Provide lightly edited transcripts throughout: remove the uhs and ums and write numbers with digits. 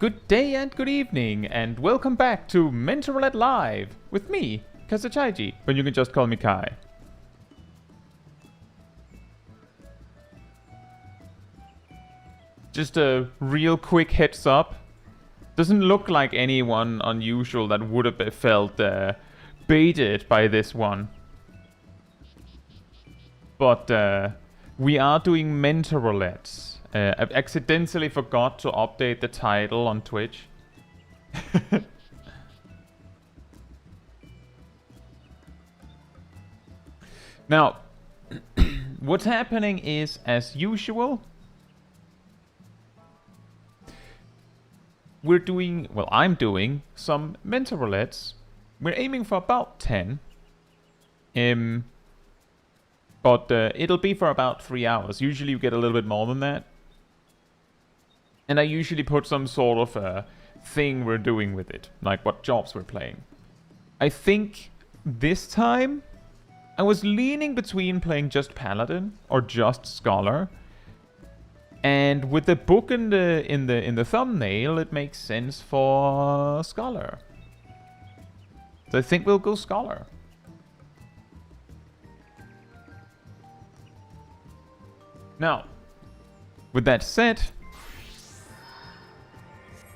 Good day and good evening, and welcome back to Roulette Live with me, Chaiji, but you can just call me Kai. Just a real quick heads up. Doesn't look like anyone unusual that would have felt baited by this one. But we are doing roulettes. I've accidentally forgot to update the title on Twitch. Now, what's happening is, as usual, I'm doing some roulettes. We're aiming for about 10. But it'll be for about 3 hours. Usually you get a little bit more than that. And I usually put some sort of thing we're doing with it. Like what jobs we're playing. I think this time I was leaning between playing just Paladin or just Scholar. And with the book in the thumbnail, it makes sense for Scholar. So I think we'll go Scholar. Now, with that said,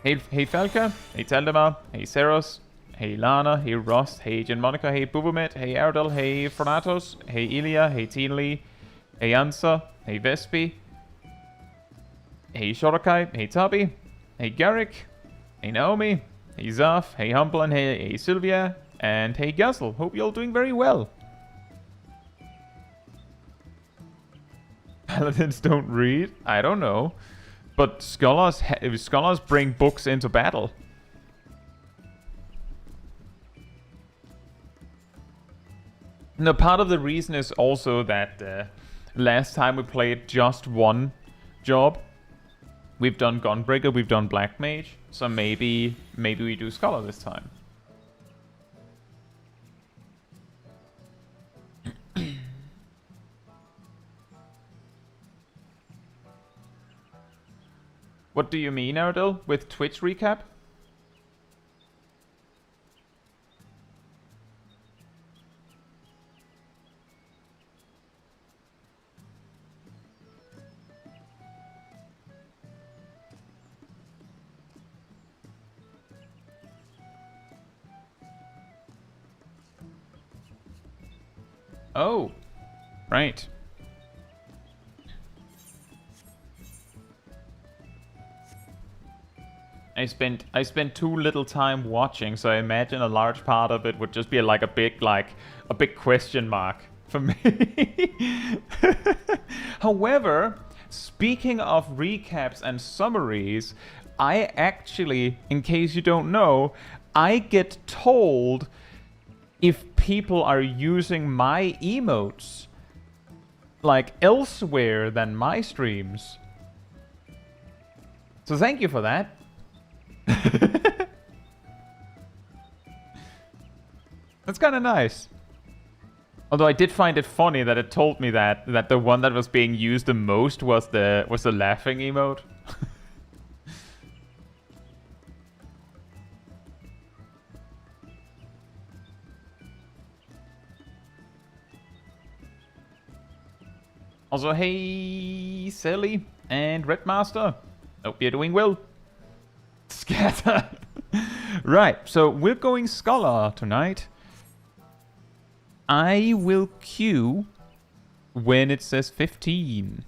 hey Falca, hey Taldemar, hey Ceros, hey Lana, hey Rost, hey Genmonica, hey Bubumet, hey Ardel, hey Fornatos, hey Ilya, hey Teenly, hey Ansa, hey Vespi, hey Shorakai, hey Tabi, hey Garrick, hey Naomi, hey Zaf, hey Humble, and hey Sylvia, and hey Gassel. Hope you're all doing very well. Paladins don't read? I don't know. But scholars bring books into battle. Now, part of the reason is also that last time we played just one job. We've done Gunbreaker, we've done Black Mage, so maybe we do Scholar this time. What do you mean, Ardell, with Twitch recap? Oh, right. I spent too little time watching, so I imagine a large part of it would just be like a big question mark for me. However, speaking of recaps and summaries, I actually, in case you don't know, I get told if people are using my emotes like elsewhere than my streams. So thank you for that. That's kind of nice. Although I did find it funny that it told me that the one that was being used the most was the laughing emote. Also, hey Sally and Redmaster. Hope you're doing well. Scatter. Right, so we're going Scholar tonight. I will queue when it says 15.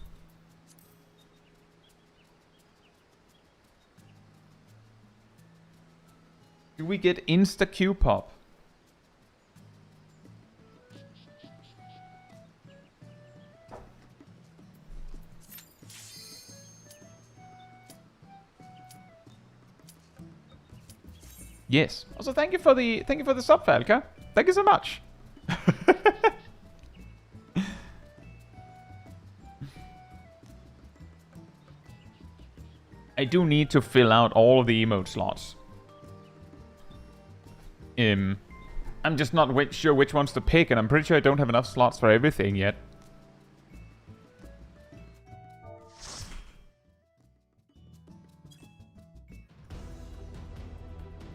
Do we get insta queue pop? Yes. Also, thank you for the sub, Falca. Thank you so much. I do need to fill out all of the emote slots. I'm just not sure which ones to pick, and I'm pretty sure I don't have enough slots for everything yet.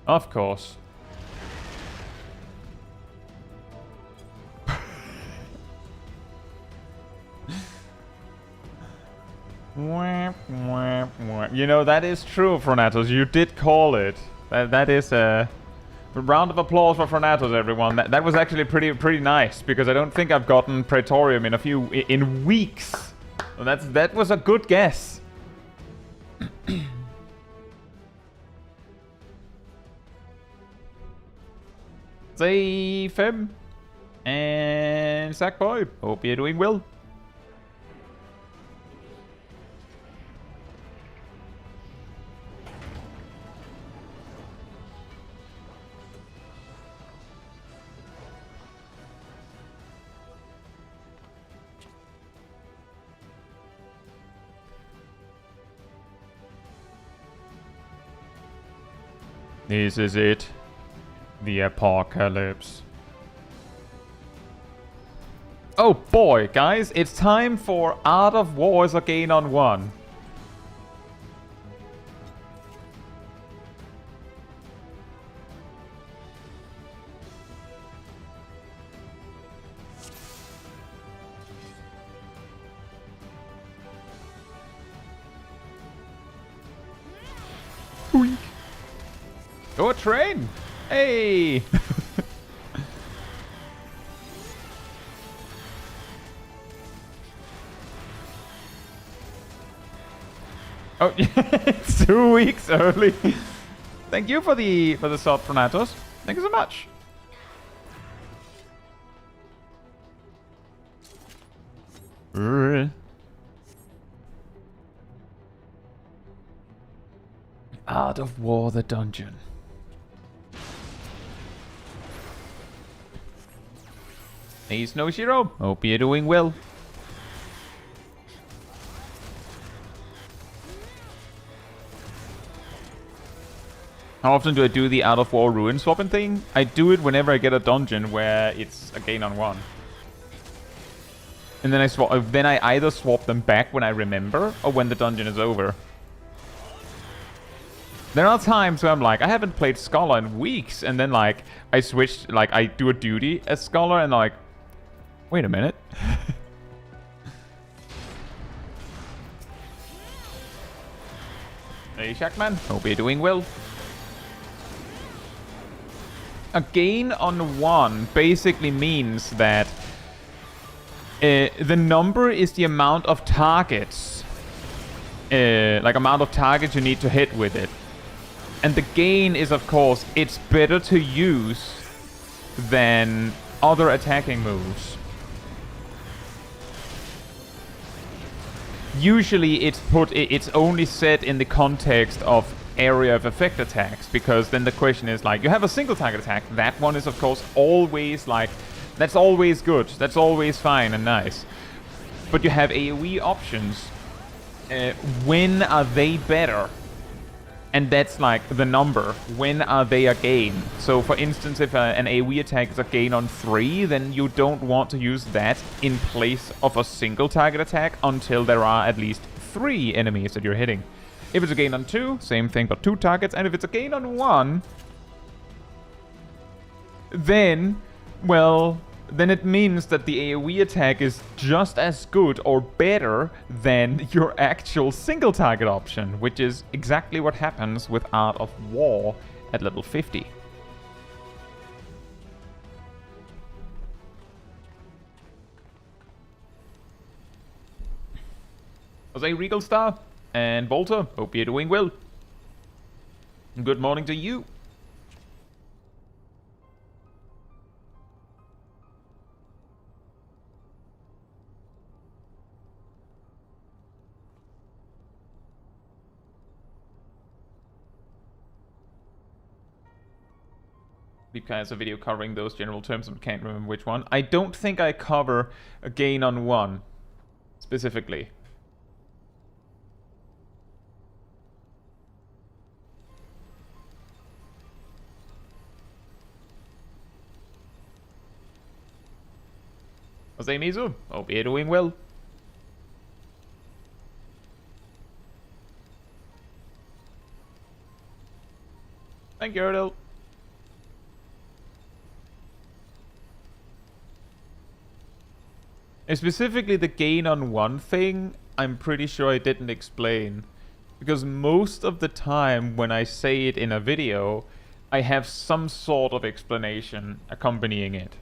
Of course. You know, that is true, Fronatos. You did call it. That is a round of applause for Fronatos, everyone. That was actually pretty nice, because I don't think I've gotten Praetorium in weeks. So that was a good guess. Say Fem and Sackboy. Hope you're doing well. This is it. The apocalypse. Oh boy, guys, it's time for Art of War is a gain on 1. Go a train! Hey! Oh, it's 2 weeks early. Thank you for the sub, Fronatos. Thank you so much. Art of War, the dungeon. Hey, Snow Shiro. Hope you're doing well. How often do I do the Out of War ruin swapping thing? I do it whenever I get a dungeon where it's a gain on 1. And then I either swap them back when I remember or when the dungeon is over. There are times where I'm like, I haven't played Scholar in weeks, and then like I switched, like I do a duty as Scholar and like, wait a minute. Hey Shackman, hope you're doing well. A gain on 1 basically means that the number is the amount of targets, like amount of targets you need to hit with it. And the gain is, of course, it's better to use than other attacking moves. Usually it's only set in the context of area of effect attacks, because then the question is like, you have a single target attack, that one is of course always like, that's always good, that's always fine and nice. But you have AoE options. When are they better? And that's like the number. When are they a gain? So for instance, if an AoE attack is a gain on 3, then you don't want to use that in place of a single target attack until there are at least 3 enemies that you're hitting. If it's a gain on 2, same thing but 2 targets. And if it's a gain on 1, then, well, then it means that the AoE attack is just as good or better than your actual single target option, which is exactly what happens with Art of War at level 50. Jose Regal Star and Bolter, hope you're doing well. Good morning to you. Deepkai has a video covering those general terms, but can't remember which one. I don't think I cover a gain on 1 specifically. Jose Mizu, hope you're doing well. Thank you, Erdl. And specifically the gain on one thing, I'm pretty sure I didn't explain. Because most of the time when I say it in a video, I have some sort of explanation accompanying it.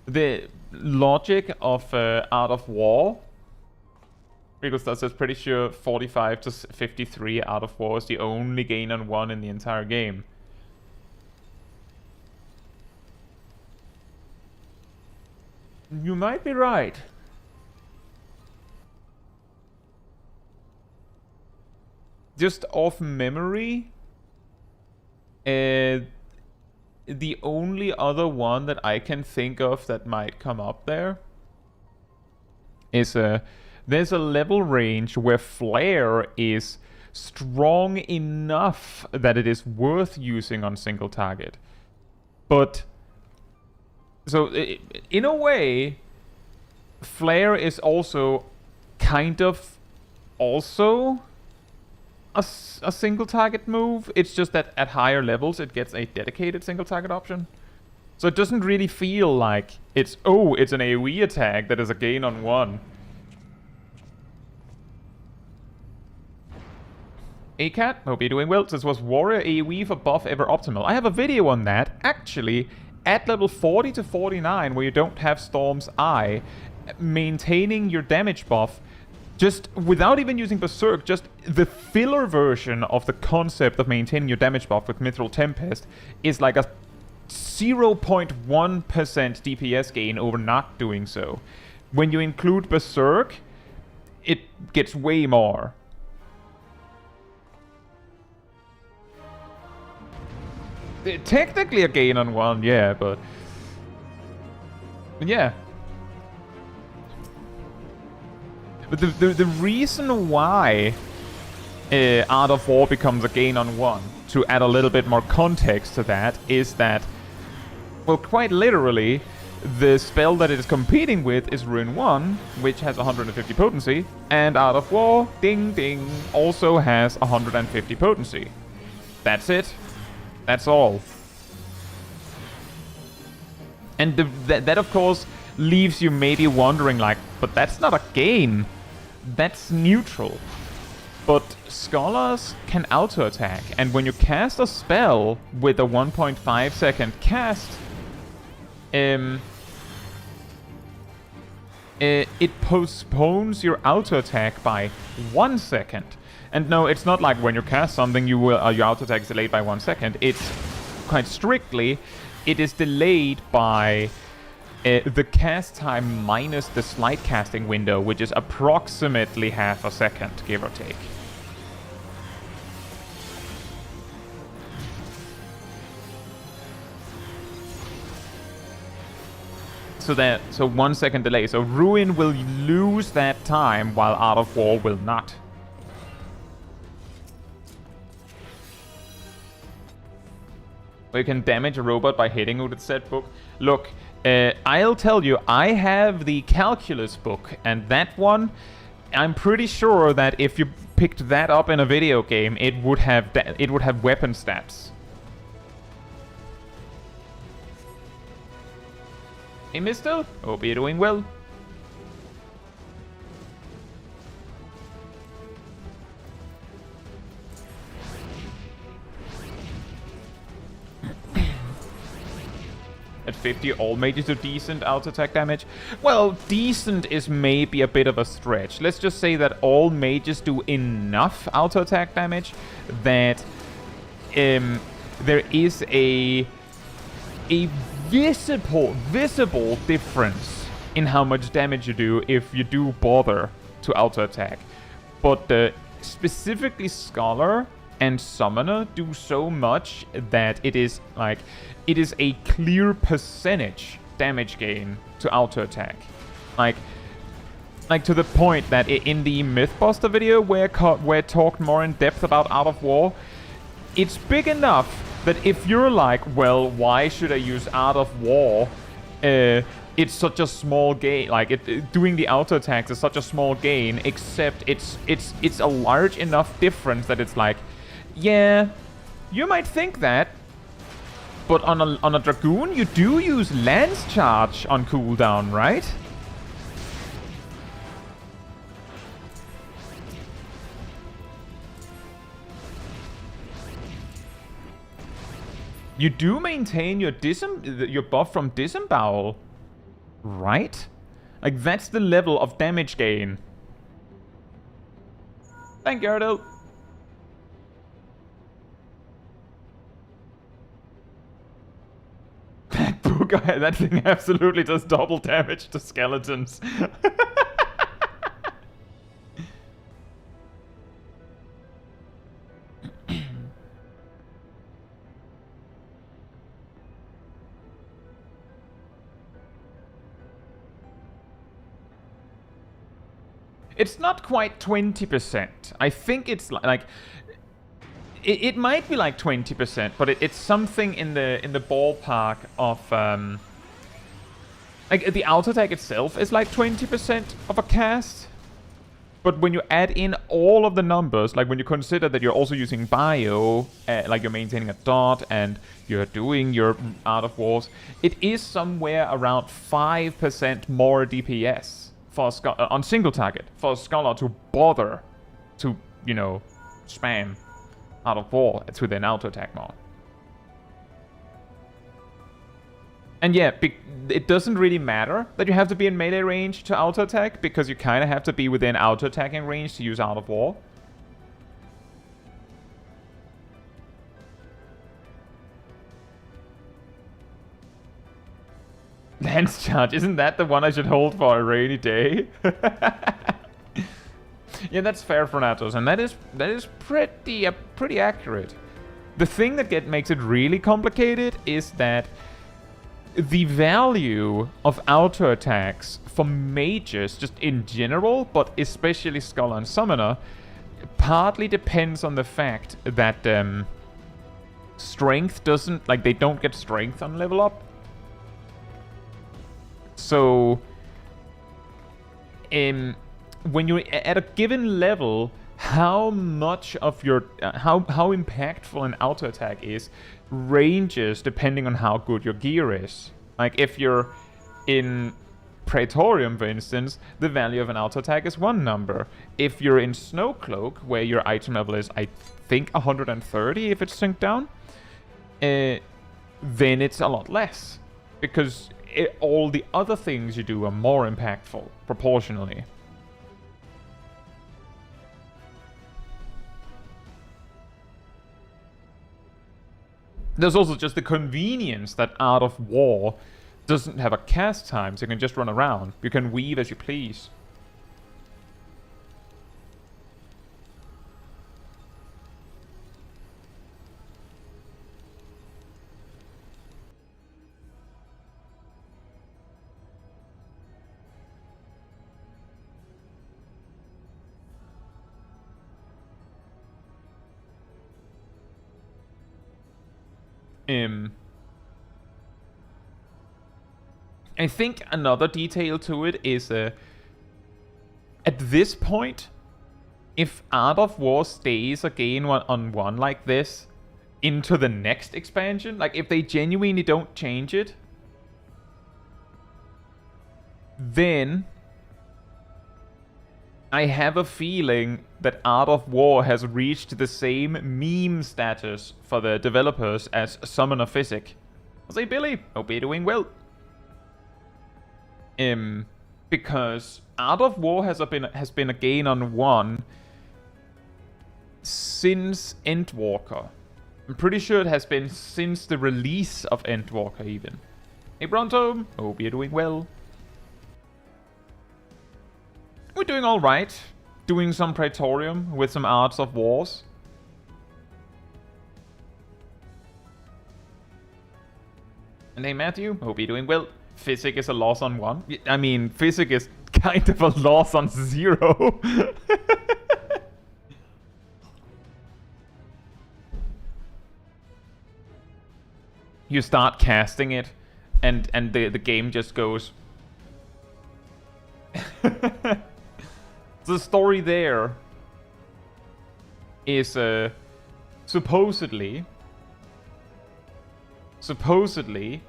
The logic of Art of War, because that's pretty sure 45 to 53 Art of War is the only gain on one in the entire game. You might be right. Just off memory, the only other one that I can think of that might come up there is there's a level range where Flare is strong enough that it is worth using on single target. But so in a way, Flare is also kind of also a single target move. It's just that at higher levels it gets a dedicated single target option. So it doesn't really feel like it's an AoE attack that is a gain on one. ACAT, hope you're doing well. This was Warrior AoE for buff ever optimal. I have a video on that, actually, at level 40 to 49, where you don't have Storm's Eye, maintaining your damage buff, just without even using Berserk, just the filler version of the concept of maintaining your damage buff with Mithril Tempest is like a 0.1% DPS gain over not doing so. When you include Berserk, it gets way more. Technically a gain on one, yeah, but yeah. But the reason why Art of War becomes a gain on one, to add a little bit more context to that, is that, well, quite literally, the spell that it is competing with is Rune 1, which has 150 potency, and Art of War, ding ding, also has 150 potency. That's it. That's all. And that of course leaves you maybe wondering, like, but that's not a gain. That's neutral. But Scholars can auto-attack, and when you cast a spell with a 1.5 second cast, it postpones your auto-attack by 1 second. And no, it's not like when you cast something, your auto-attack is delayed by 1 second. It's quite strictly, it is delayed by the cast time minus the slight casting window, which is approximately half a second, give or take. So 1 second delay. So Ruin will lose that time while Art of War will not. You can damage a robot by hitting with its set book. Look, I'll tell you, I have the calculus book, and that one, I'm pretty sure that if you picked that up in a video game, it would have weapon stats. Hey, mister, hope you're doing well. At 50, all mages do decent auto-attack damage. Well, decent is maybe a bit of a stretch. Let's just say that all mages do enough auto-attack damage that there is a visible difference in how much damage you do if you do bother to auto-attack. But specifically Scholar and Summoner do so much that it is a clear percentage damage gain to auto-attack. Like to the point that in the Mythbuster video where I talked more in depth about Art of War, it's big enough that if you're like, well, why should I use Art of War? It's such a small gain. Like doing the auto attacks is such a small gain, except it's a large enough difference that it's like, yeah, You might think that, but on a Dragoon, you do use Lance Charge on cooldown, right? You do maintain your buff from Disembowel, right? Like, that's the level of damage gain. Thank you, Ardell. That book, that thing absolutely does double damage to skeletons. It's not quite 20%. I think it's like it might be like 20%, but it's something in the ballpark of like the auto attack itself is like 20% of a cast. But when you add in all of the numbers, like when you consider that you're also using bio, like you're maintaining a dot and you're doing your Art of Wars, it is somewhere around 5% more DPS for on single target for a scholar to bother to, you know, spam Art of War to their auto attack mod. And yeah, it doesn't really matter that you have to be in melee range to auto attack, because you kind of have to be within auto attacking range to use Art of War. Lance Charge, isn't that the one I should hold for a rainy day? Yeah, that's fair, Fronatos, and that is pretty accurate. The thing that makes it really complicated is that the value of auto attacks for mages, just in general, but especially Scholar and Summoner, partly depends on the fact that strength doesn't, like, they don't get strength on level up. So, when you're at a given level, how much of your how impactful an auto attack is ranges depending on how good your gear is. Like if you're in Praetorium, for instance, the value of an auto attack is one number. If you're in Snowcloak, where your item level is, I think, 130 if it's synced down, then it's a lot less, because all the other things you do are more impactful proportionally. There's also just the convenience that Art of War doesn't have a cast time, so you can just run around. You can weave as you please. I think another detail to it is at this point, if Art of War stays again on one like this into the next expansion, like if they genuinely don't change it, then I have a feeling that Art of War has reached the same meme status for the developers as Summoner Physic. I say, Billy, hope you're doing well. Because Art of War has been again on one since Endwalker. I'm pretty sure it has been since the release of Endwalker even. Hey Bronto, hope you're doing well. We're doing alright. Doing some Praetorium with some Arts of Wars. And hey Matthew, hope you're doing well. Physic is a loss on 1. I mean, Physic is kind of a loss on 0. You start casting it, and the game just goes. The story there is supposedly supposedly...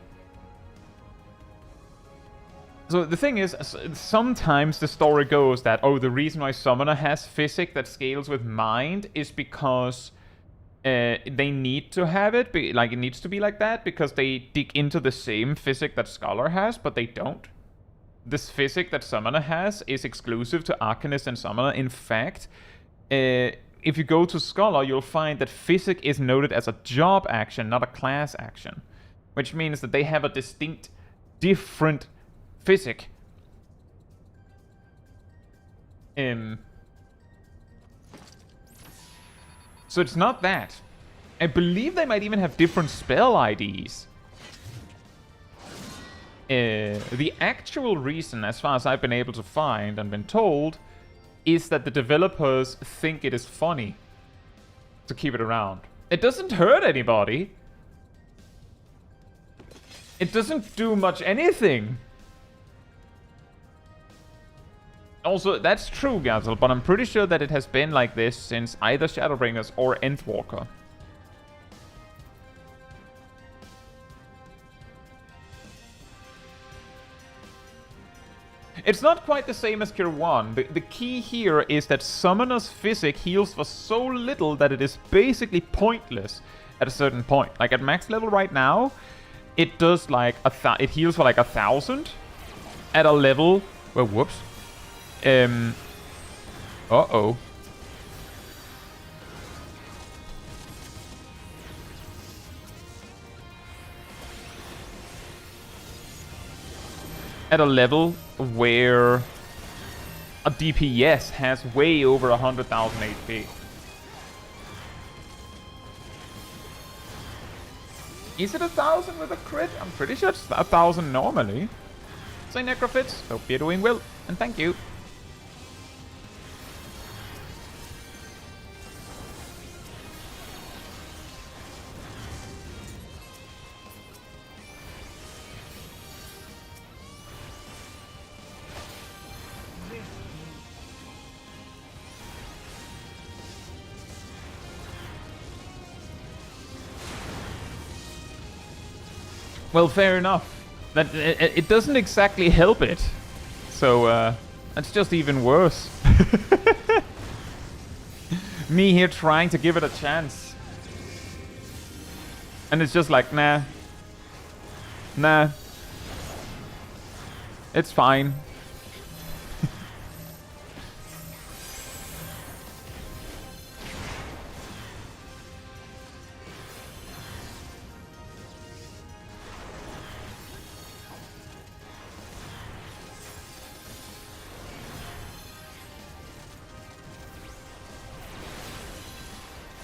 So the thing is, sometimes the story goes that, oh, the reason why Summoner has physic that scales with Mind is because they need to have it, like it needs to be like that, because they dig into the same physic that Scholar has, but they don't. This physic that Summoner has is exclusive to Arcanist and Summoner. In fact, if you go to Scholar, you'll find that physic is noted as a job action, not a class action. Which means that they have a distinct, different physic. So it's not that. I believe they might even have different spell IDs. The actual reason, as far as I've been able to find and been told, is that the developers think it is funny to keep it around. It doesn't hurt anybody. It doesn't do much anything. Also, that's true, Gazel, but I'm pretty sure that it has been like this since either Shadowbringers or Endwalker. It's not quite the same as Cure 1. The key here is that Summoner's Physic heals for so little that it is basically pointless at a certain point. Like at max level right now, it does like it heals for like 1,000 at a level... Well, whoops. Uh-oh. At a level where a DPS has way over 100,000 HP. Is it 1,000 with a crit? I'm pretty sure it's 1,000 normally. Say Necrophits, hope you're doing well, and thank you. Well, fair enough. That it doesn't exactly help it. So, that's just even worse. Me here trying to give it a chance. And it's just like, nah. Nah. It's fine.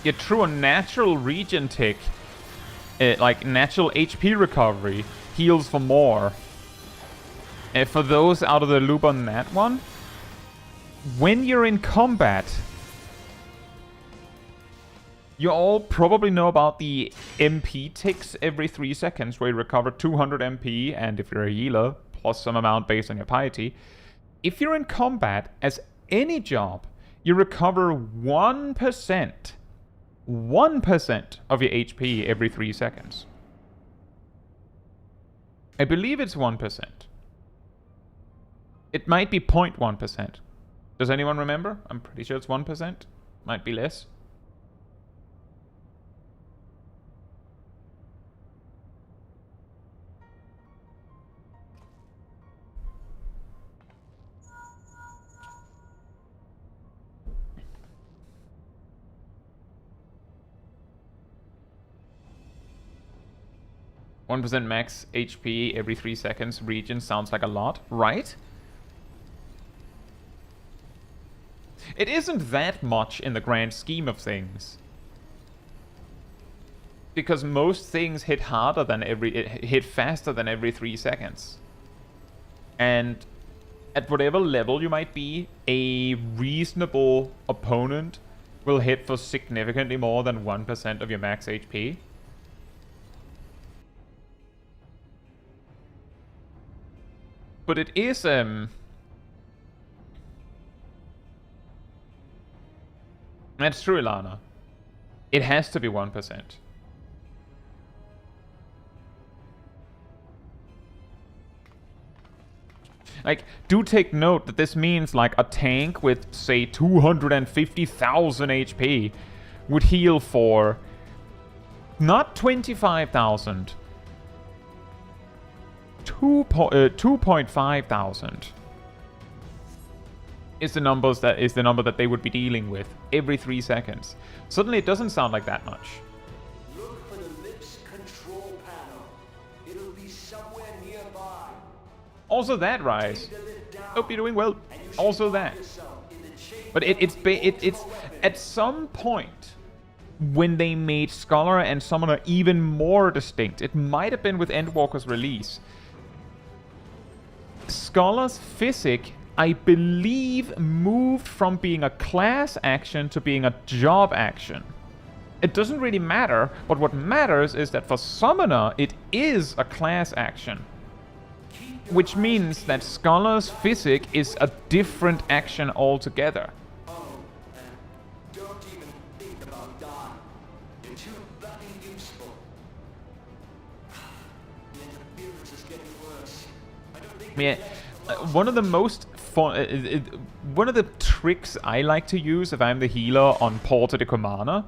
Yeah, true, a natural regen tick, like natural HP recovery, heals for more. For those out of the loop on that one, when you're in combat, you all probably know about the MP ticks every 3 seconds, where you recover 200 MP, and if you're a healer, plus some amount based on your piety. If you're in combat, as any job, you recover 1%. 1% of your HP every 3 seconds. I believe it's 1%. It might be 0.1%. Does anyone remember? I'm pretty sure it's 1%. Might be less. %1% max HP every 3 seconds. Regen sounds like a lot, right? It isn't that much in the grand scheme of things. Because most things hit harder than hit faster than every 3 seconds. And at whatever level you might be, a reasonable opponent will hit for significantly more than 1% of your max HP. But it is, that's true, Ilana. It has to be 1%. Like, do take note that this means, like, a tank with, say, 250,000 HP would heal for not 25,000, 2.5,000 is the number that they would be dealing with every 3 seconds. Suddenly, it doesn't sound like that much. Look for the lips control panel. It'll be somewhere nearby. Also that, Rise. Hope you're doing well. Also that. But it's at some point when they made Scholar and Summoner even more distinct. It might have been with Endwalker's release. Scholar's Physic, I believe, moved from being a class action to being a job action. It doesn't really matter, but what matters is that for Summoner, it is a class action. Which means that Scholar's Physic is a different action altogether. Don't even think about Dawn. You're too bloody useful. The interference is getting worse. I don't think one of the most fun, one of the tricks I like to use if I'm the healer on Porta de Comana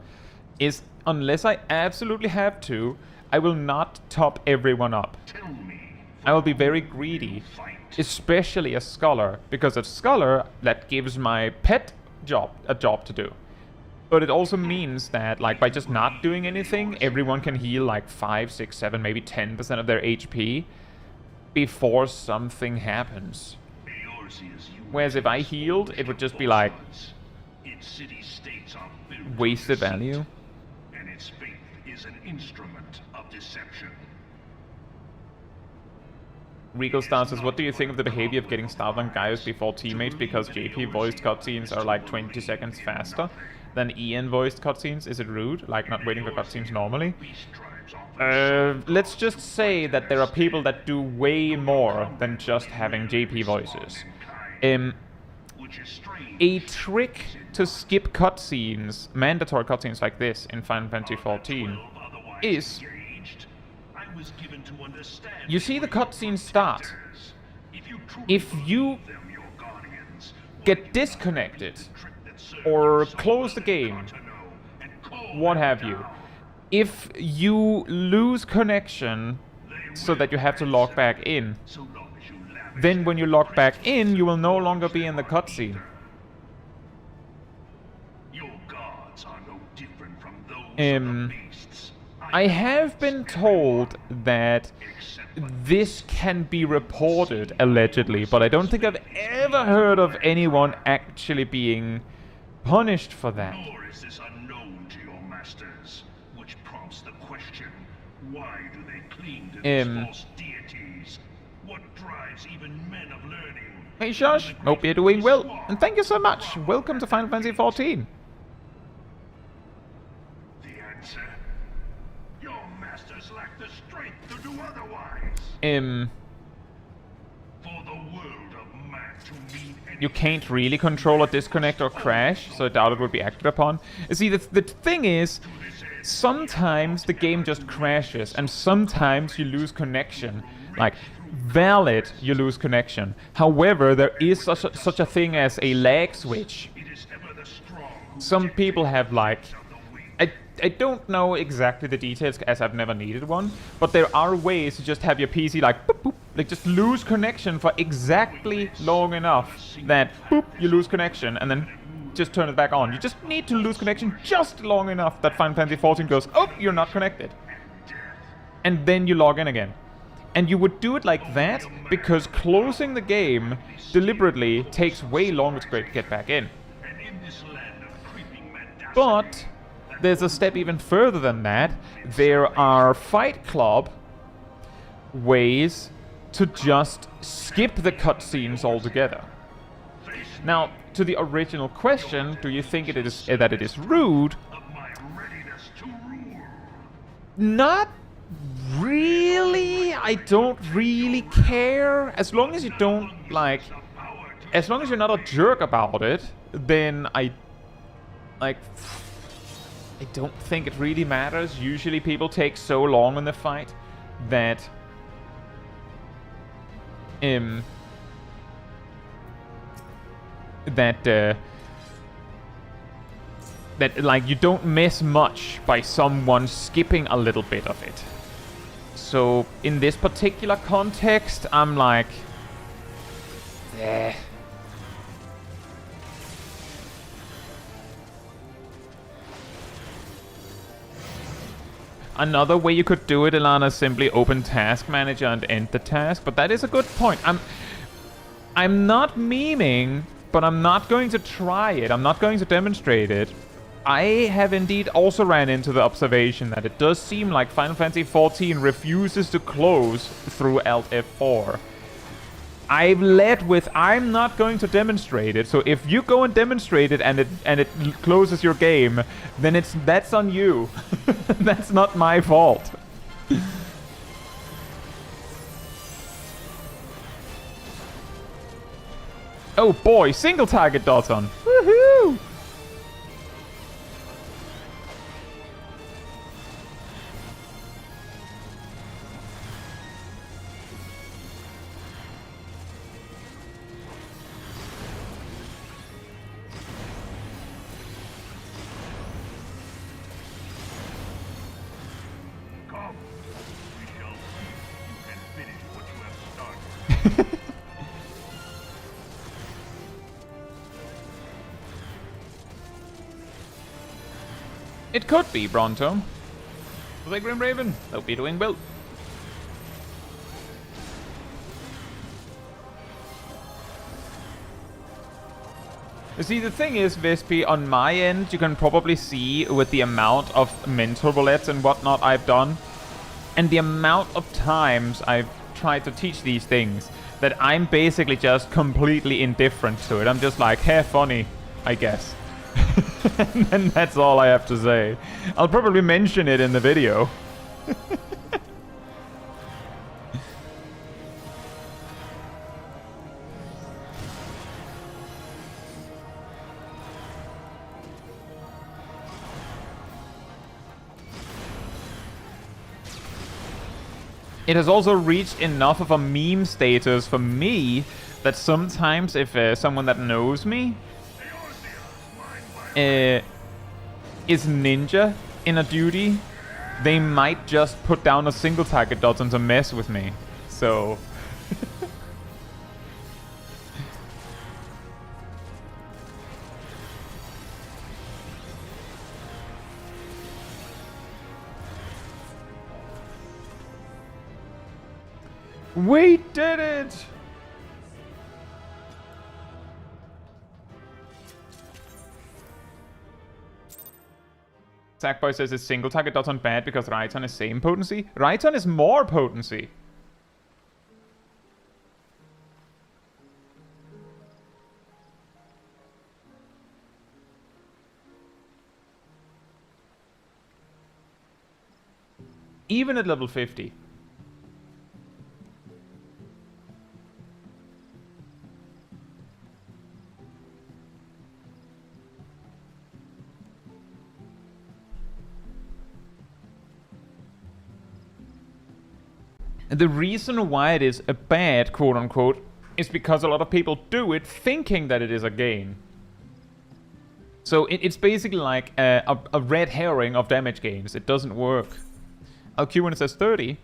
is, unless I absolutely have to, I will not top everyone up. I will be very greedy, especially a Scholar, because a Scholar, that gives my pet a job to do. But it also means that, like, by just not doing anything, everyone can heal like 5, 6, 7, maybe 10% of their HP before something happens. Whereas if I healed, it would just be like wasted value. And its faith is an instrument of deception. Regal Star says, what do you think of the behavior of getting started on Gaius before teammates because JP voiced cutscenes are like 20 seconds faster than EN voiced cutscenes? Is it rude? Like not waiting for cutscenes normally? Let's just say that there are people that do way more than just having JP voices. A trick to skip cutscenes, mandatory cutscenes like this in Final Fantasy XIV, is you see the cutscene start. If you get disconnected or close the game, what have you, if you lose connection so that you have to log back in, then when you log back in, you will no longer be in the cutscene. I have been told that this can be reported, allegedly, but I don't think I've ever heard of anyone actually being punished for that. Nor is this unknown to your masters, which prompts the question, why do they cling to these false deities? What drives even men of learning? Hey Shush, hope you're doing well, and thank you so much. Welcome to Final Fantasy XIV. The answer? Your masters lack the strength to do otherwise. For the world of man to mean anything. You can't really control a disconnect or crash, so I doubt it would be acted upon. You see, the thing is, sometimes the game just crashes, and sometimes you lose connection. Like, valid, you lose connection. However, there is such a thing as a lag switch. Some people have, like... I don't know exactly the details, as I've never needed one, but there are ways to just have your PC, like, boop, boop, like, just lose connection for exactly long enough that, boop, you lose connection, and then just turn it back on. You just need to lose connection just long enough that Final Fantasy XIV goes, oh, you're not connected. And then you log in again. And you would do it like that because closing the game deliberately takes way longer to get back in. But there's a step even further than that. There are Fight Club ways to just skip the cutscenes altogether. Now, to the original question, do you think that it is rude? Not really. I don't really care. As long as you don't, like... As long as you're not a jerk about it, then I don't think it really matters. Usually people take so long in the fight that that that like you don't miss much by someone skipping a little bit of it. So in this particular context, I'm like, eh. Another way you could do it, Ilana, is simply open Task Manager and end the task, but that is a good point. I'm not memeing, but I'm not going to try it. I'm not going to demonstrate it. I have indeed also ran into the observation that it does seem like Final Fantasy XIV refuses to close through Alt F4. I've led with, I'm not going to demonstrate it, so if you go and demonstrate it and it closes your game, then that's on you. That's not my fault. Oh boy, single target Doton. Woohoo! It could be, Bronto. The Grim Raven, they'll be doing well. You see, the thing is, Vespi, on my end, you can probably see with the amount of mental roulettes and whatnot I've done, and the amount of times I've tried to teach these things, that I'm basically just completely indifferent to it. I'm just like, hey, funny, I guess. And that's all I have to say. I'll probably mention it in the video. It has also reached enough of a meme status for me that sometimes if someone that knows me is ninja in a duty, they might just put down a single target Doton to mess with me. So we did it! Sackboy says it's single target Doton bad because Raiton is same potency. Raiton is more potency. Even at level 50. The reason why it is a bad, quote-unquote, is because a lot of people do it thinking that it is a gain. So it's basically like a red herring of damage gains. It doesn't work. LQ when it says 30.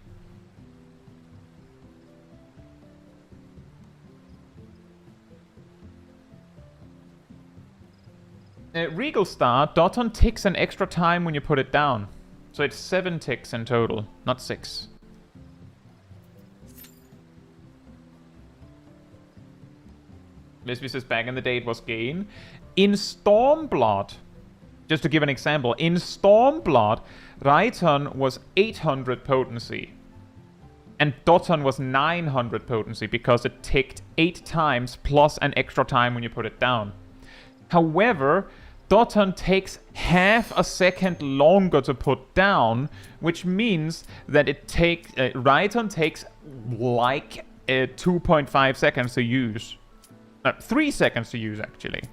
Regal Star, Doton ticks an extra time when you put it down. So it's 7 ticks in total, not 6. Lesby says back in the day it was gain. In Stormblood, just to give an example, in Stormblood, Raiton was 800 potency. And Doton was 900 potency because it ticked 8 times plus an extra time when you put it down. However, Doton takes half a second longer to put down, which means that it takes Raiton takes like 2.5 seconds to use. 3 seconds to use, actually.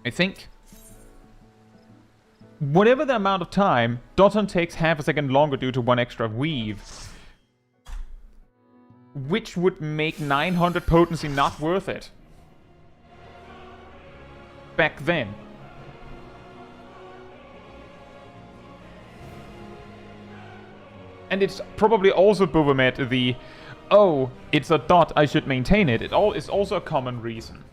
I think. Whatever the amount of time, Doton takes half a second longer due to 1 extra weave. Which would make 900 potency not worth it. back then. And it's probably also Buvmet the, oh, it's a dot, I should maintain it. It's also a common reason.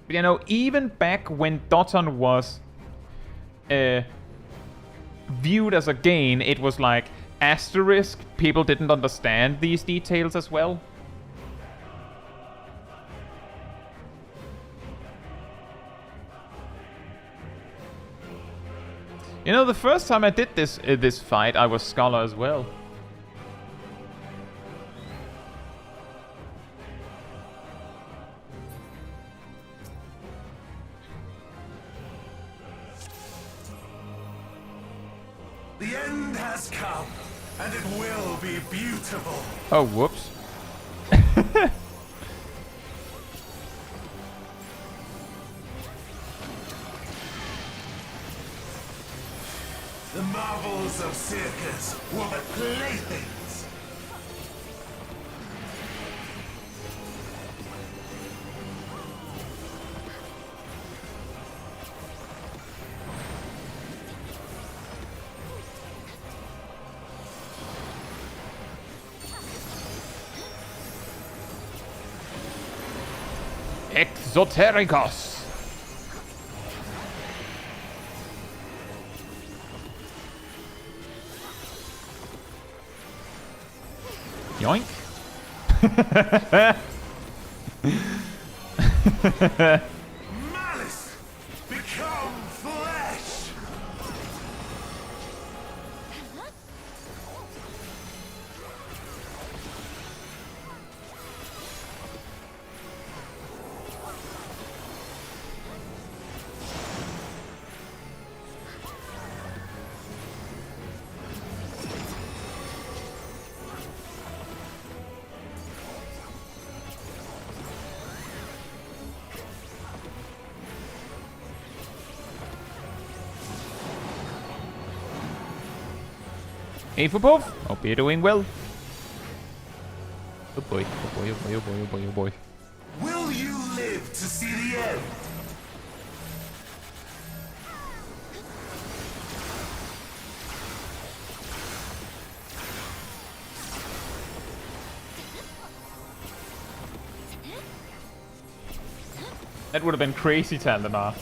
But you know, even back when Doton was viewed as a gain, it was like asterisk. People didn't understand these details as well. You know, the first time I did this fight, I was Scholar as well. The end has come, and it will be beautiful. Oh, whoops. The marvels of circus were but playthings. Exotericos. Yoink. Malice, become flesh. Hey for both. Hope you're doing well. Oh boy, oh boy, oh boy, oh boy, oh boy, oh boy. Will you live to see the end? That would have been crazy, Tandemar.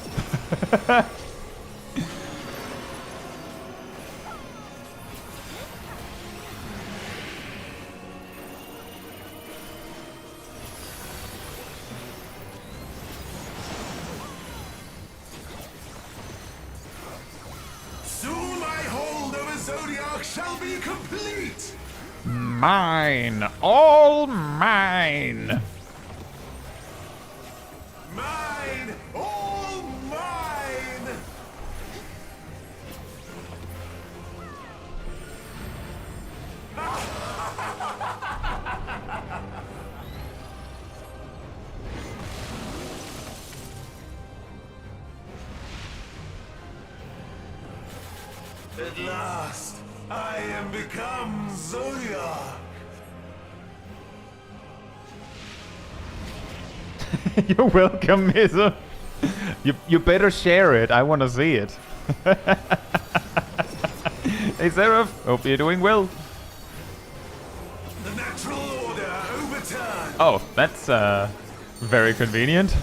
Soon my hold over Zodiark shall be complete. Mine. All mine. Mine, all mine. At last, I am become Zodiark. You're welcome, Mizu. You better share it. I want to see it. Hey, Seraph. Hope you're doing well. The natural order overturned. Oh, that's very convenient.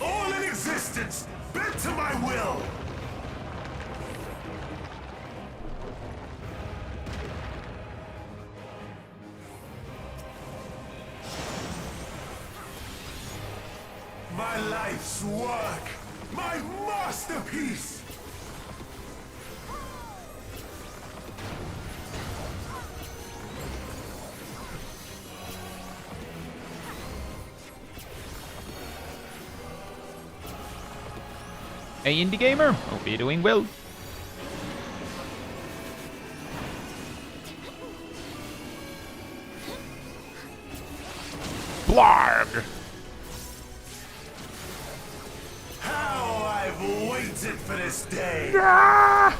All in existence, bent to my will. My life's work, my masterpiece. Hey, Indie Gamer. Hope you're doing well. Blarg! How I've waited for this day. Ah!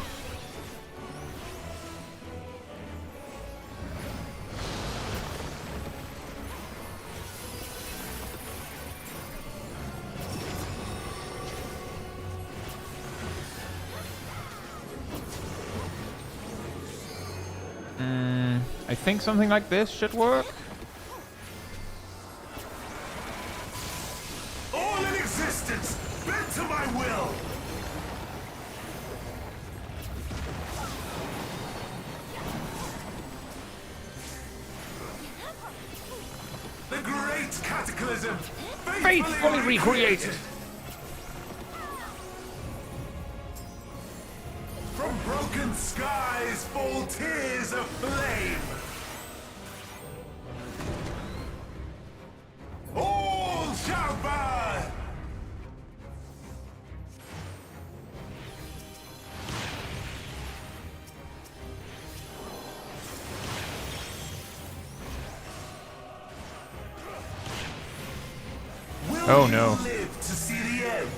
I think something like this should work. All in existence, bent to my will. The great cataclysm, Faithfully recreated. From broken skies fall tears of flame. All shall burn. Will Oh, you no. live to see the end?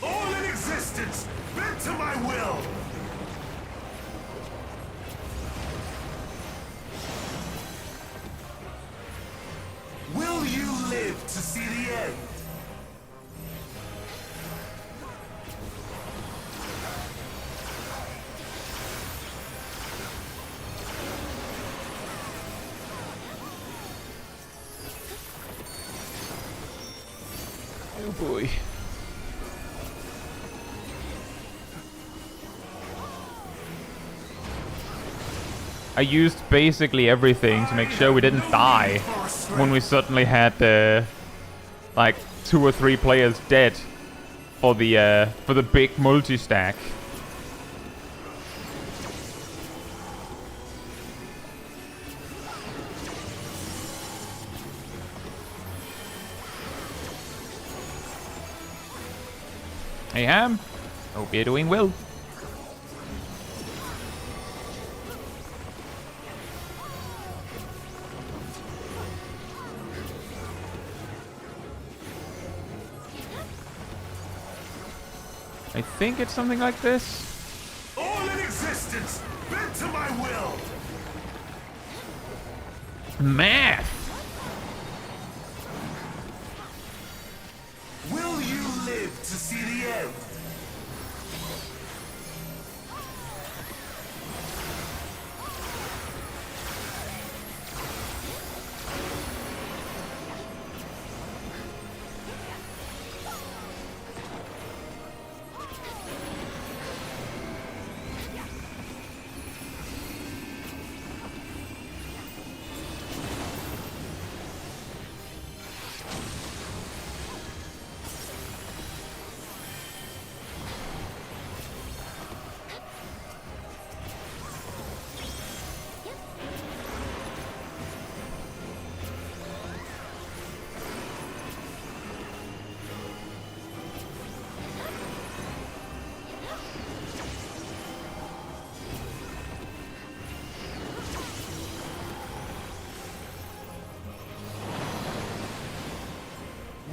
All in existence, bent to my will. Will you live to see the end? Oh boy. I used basically everything to make sure we didn't die when we suddenly had like 2 or 3 players dead for the big multi-stack. Hey Ham, hope you're doing well. I think it's something like this. All in existence, bent to my will. Math! Will you live to see the end?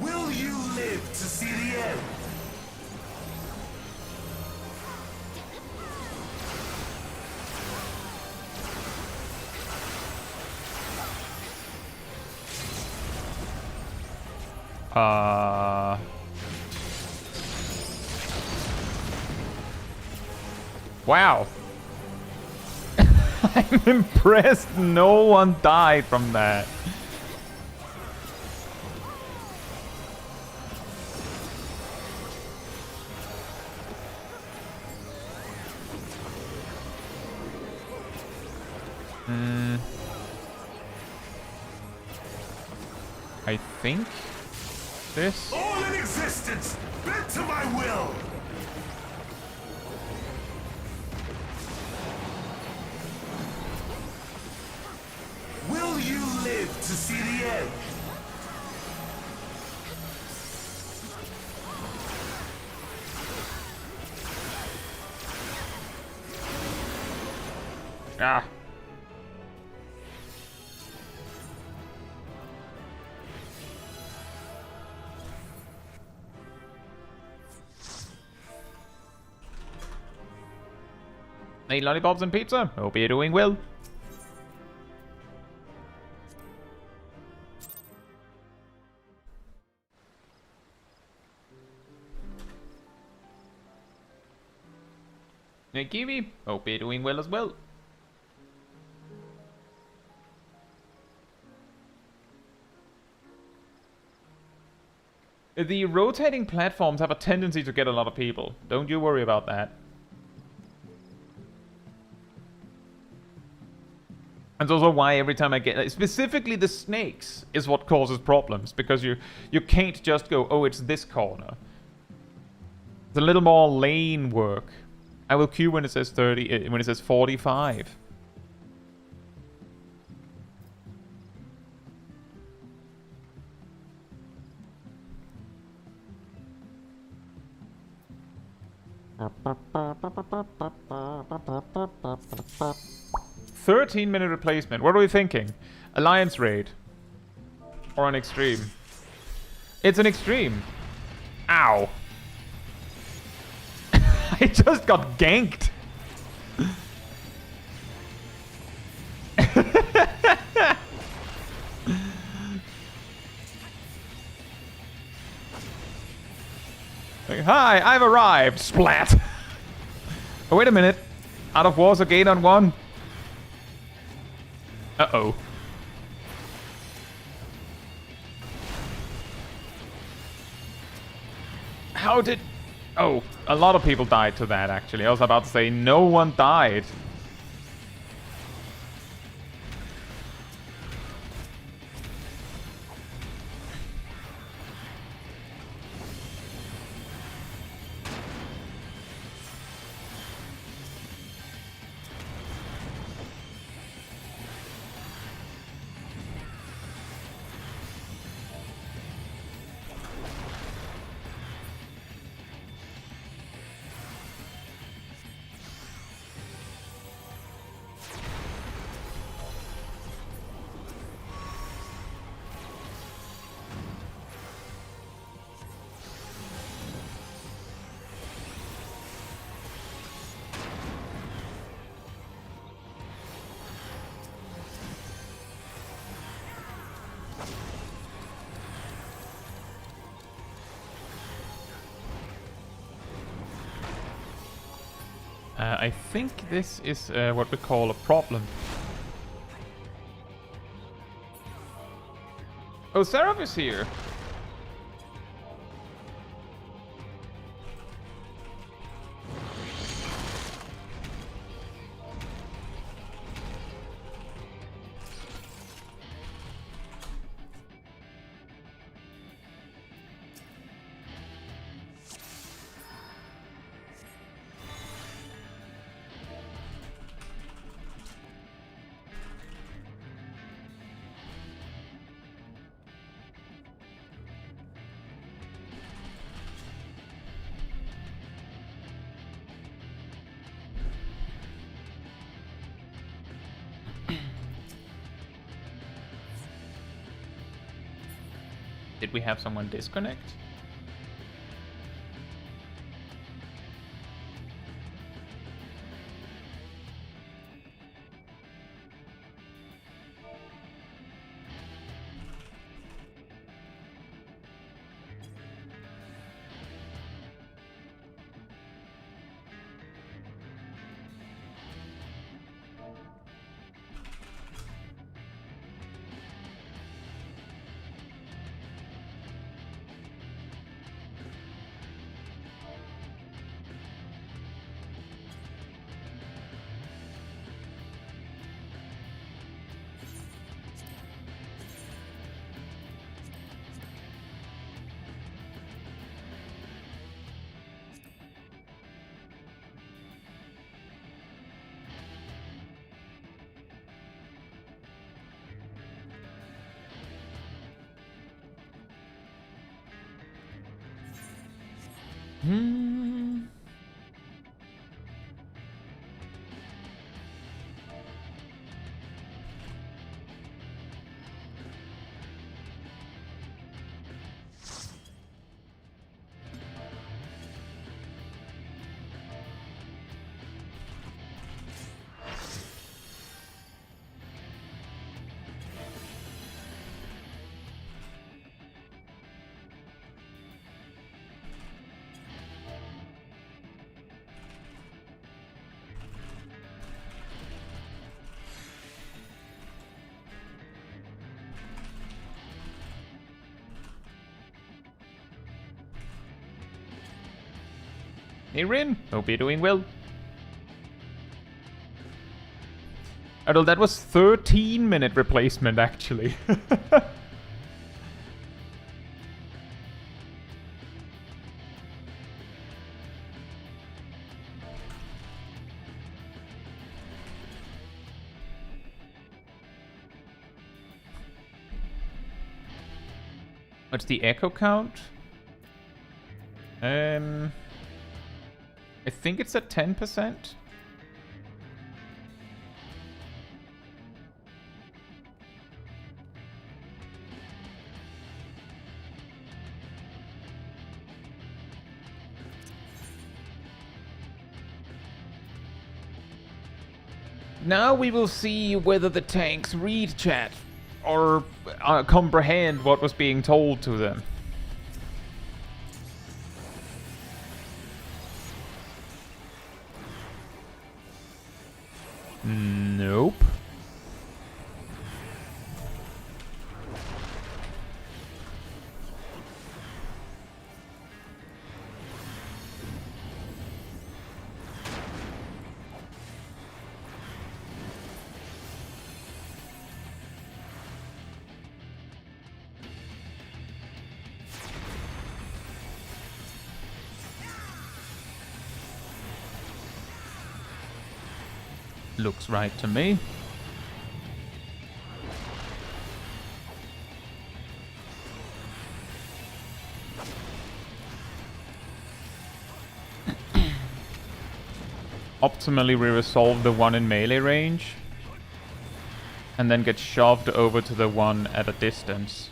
Will you live to see the end? Wow. I'm impressed no one died from that. I think this. All in existence, bent to my will. Will you live to see the end? Ah. Hey, lollipops and pizza. Hope you're doing well. Hey, Kiwi. Hope you're doing well as well. The rotating platforms have a tendency to get a lot of people. Don't you worry about that. And also why every time I get... Specifically the snakes is what causes problems. Because you can't just go, oh, it's this corner. It's a little more lane work. I will queue when it says 30... when it says 45. $13-minute replacement. What are we thinking? Alliance raid. Or an extreme? It's an extreme. Ow. I just got ganked. Like, hi, I've arrived. Splat. Oh, wait a minute. Out of wars, a gate on one. Uh-oh. How did... Oh, a lot of people died to that, actually. I was about to say, no one died. I think this is what we call a problem. Oh, Seraph is here. Did we have someone disconnect? Hey Rin, hope you're doing well. Although that was 13-minute replacement actually. What's the echo count? I think it's at 10%. Now we will see whether the tanks read chat or comprehend what was being told to them. Nope. Looks right to me. Optimally, we resolve the one in melee range and then get shoved over to the one at a distance.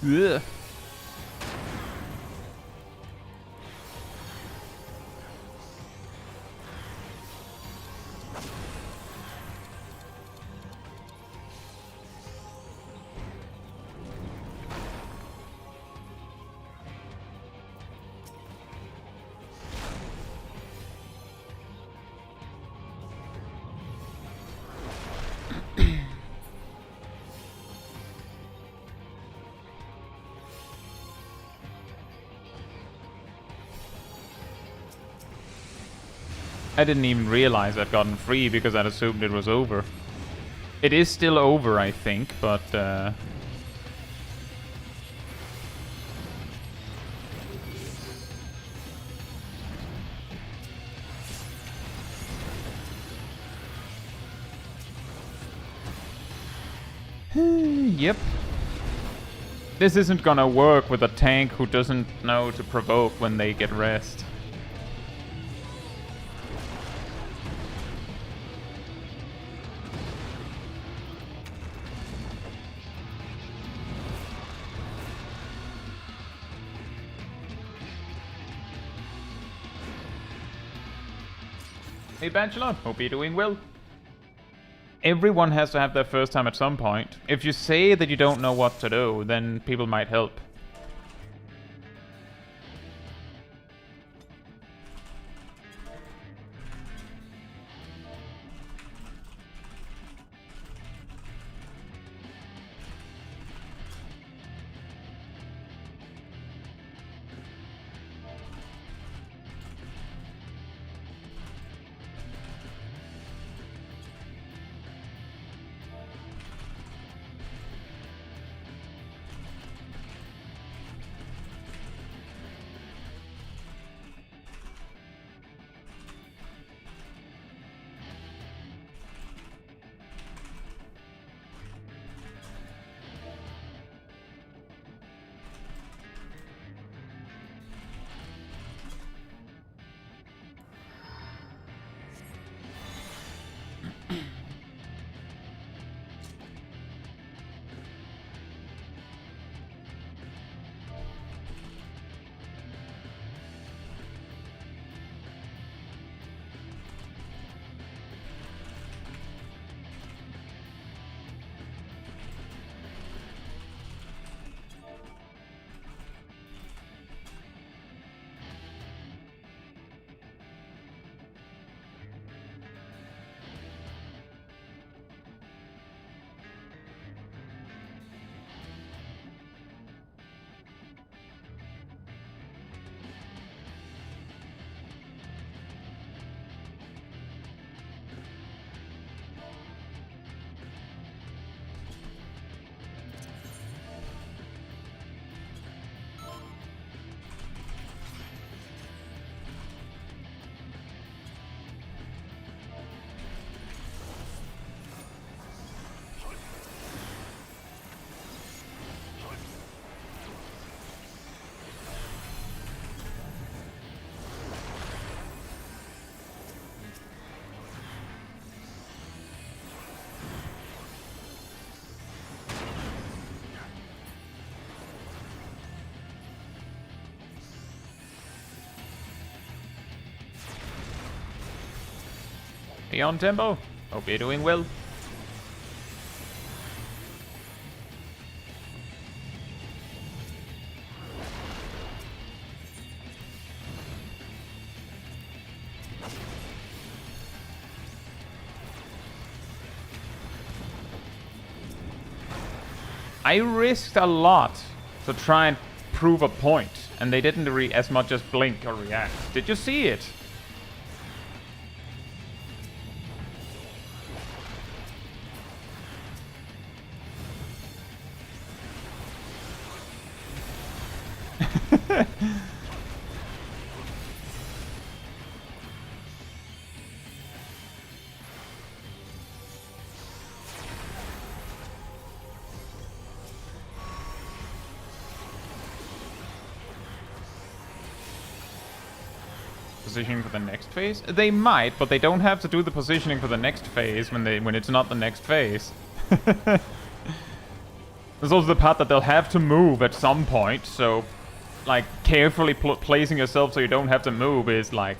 Ugh. I didn't even realize I'd gotten free because I'd assumed it was over. It is still over, I think, but yep. This isn't gonna work with a tank who doesn't know to provoke when they get rest. Hey Bachelor, hope you're doing well. Everyone has to have their first time at some point. If you say that you don't know what to do, then people might help. Be on tempo. Hope you're doing well. I risked a lot to try and prove a point, and they didn't as much as blink or react. Did you see it? Positioning for the next phase? They might, but they don't have to do the positioning for the next phase when it's not the next phase. There's also the part that they'll have to move at some point, so like carefully placing yourself so you don't have to move is like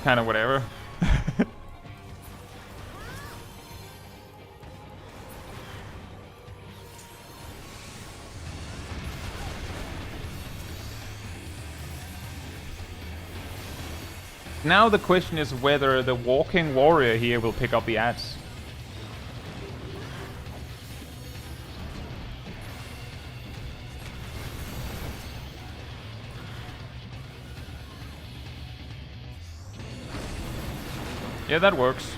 kind of whatever. Now the question is whether the walking warrior here will pick up the ads. Yeah, that works.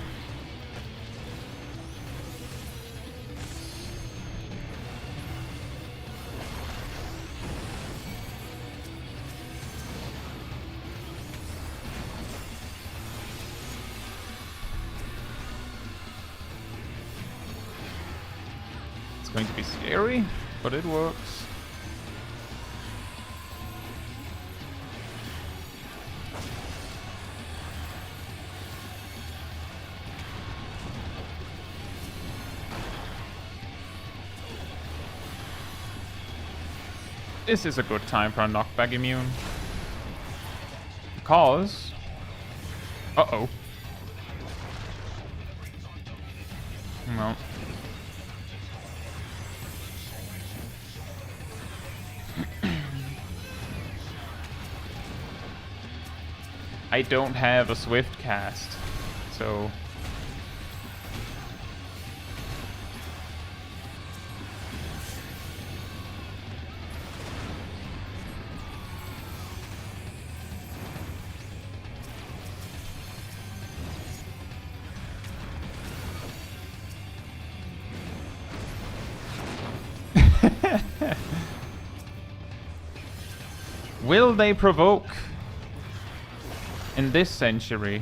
It's going to be scary, but it works. This is a good time for a knockback immune. Because... Uh-oh. Well... I don't have a swift cast, so... Will they provoke in this century?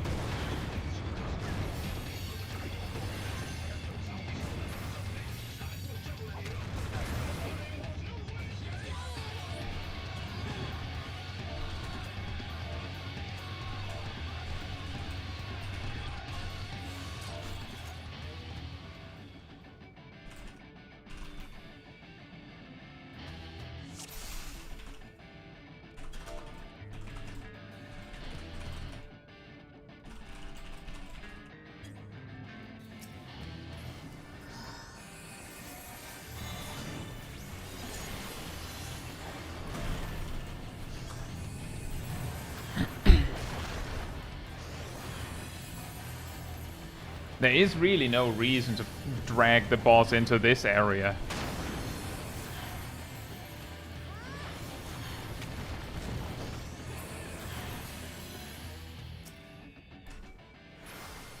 There is really no reason to drag the boss into this area.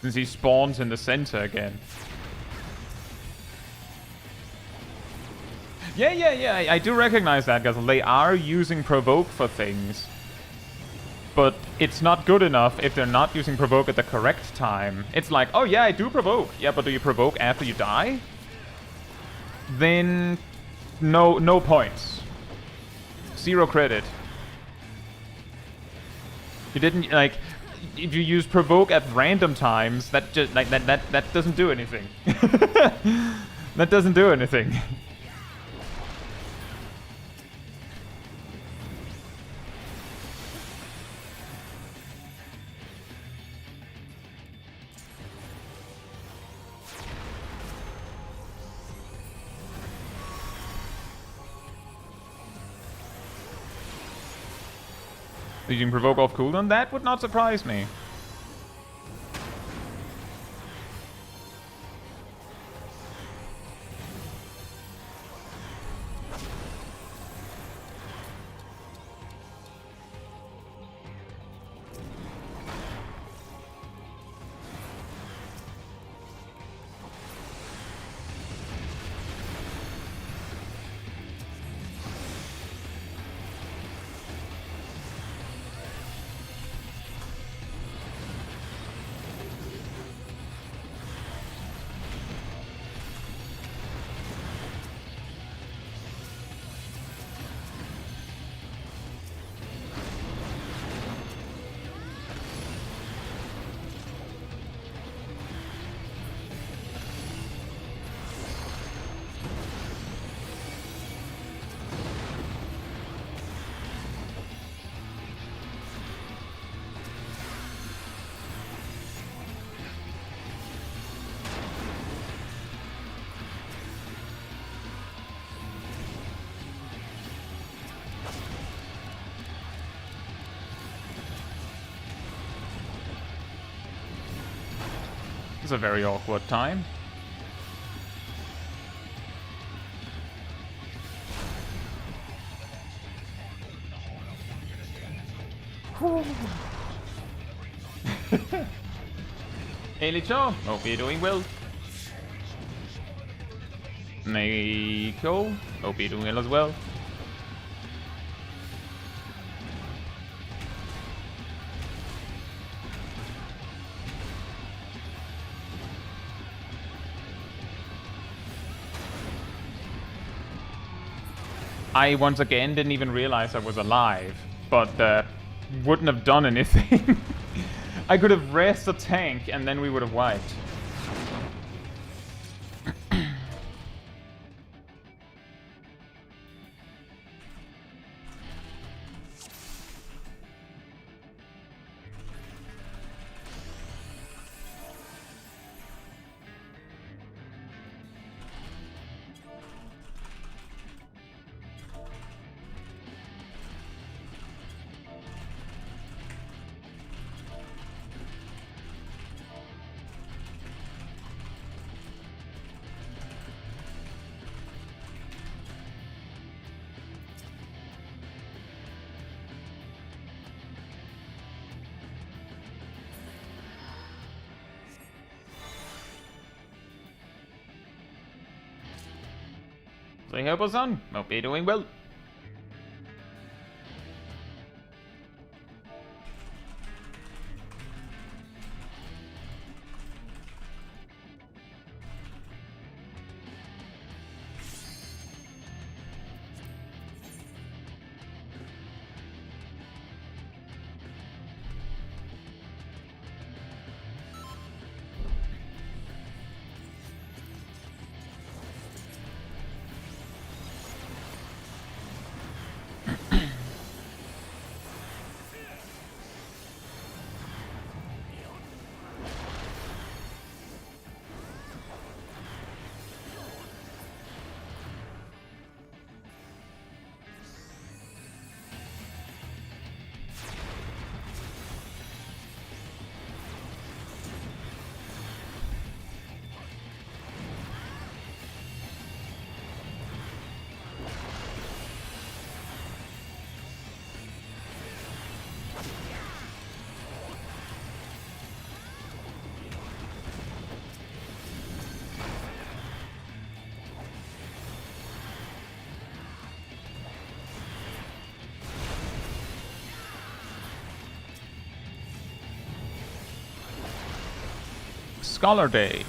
Since he spawns in the center again. Yeah, I do recognize that, because they are using Provoke for things. But it's not good enough if they're not using Provoke at the correct time. It's like, oh yeah, I do Provoke. Yeah, but do you Provoke after you die? Then no points. 0 credit. You didn't, like, if you use Provoke at random times, that just, like, that doesn't do anything. That doesn't do anything. Using provoke off cooldown? That would not surprise me. It's a very awkward time. Hey Licho, hope you're doing well. Meiko, hope you're doing well as well. I once again didn't even realize I was alive, but wouldn't have done anything. I could have rest the tank and then we would have wiped. Say help son. Hope you're doing well. Scholar Day.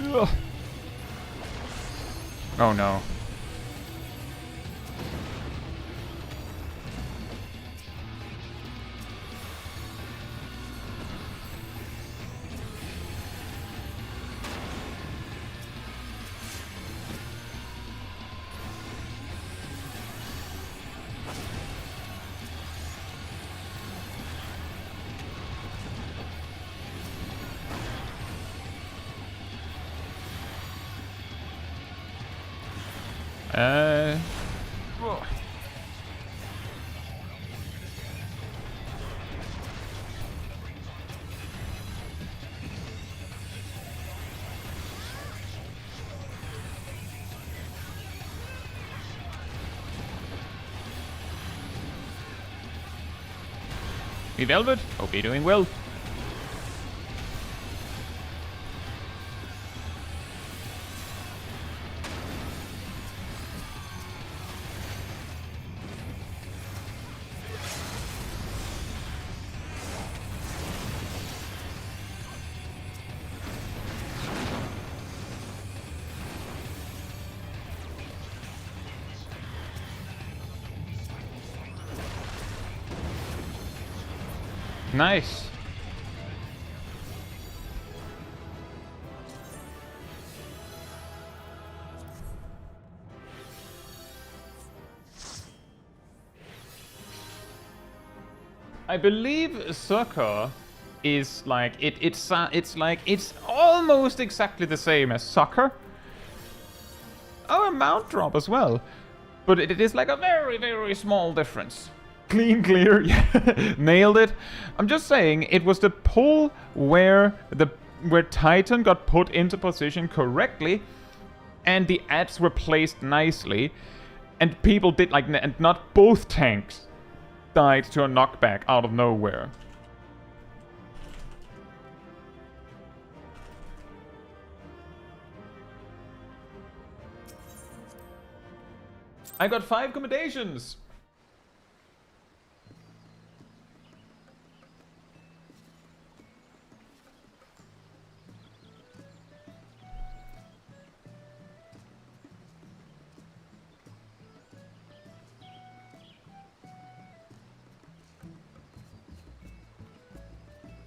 Ugh. Oh no. Whoa. Hey Velvet, hope you're doing well. Nice. I believe Sucker is like it's like it's almost exactly the same as Sucker. Oh, a mount drop as well, but it is like a very small difference. Clean, clear, yeah. Nailed it. I'm just saying, it was the pull where Titan got put into position correctly, and the adds were placed nicely, and people did like, and not both tanks died to a knockback out of nowhere. I got 5 commendations.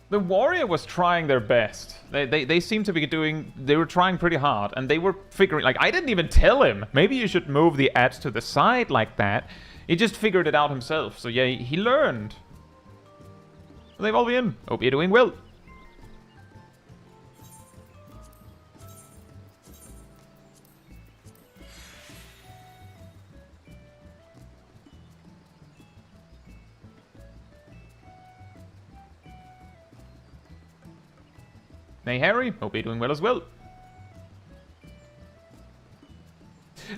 The warrior was trying their best. They seemed to be doing... They were trying pretty hard, and they were figuring... Like, I didn't even tell him. Maybe you should move the ads to the side like that. He just figured it out himself. So yeah, he learned. They've all been. Hope you're doing well. Hey Harry, hope you're doing well as well.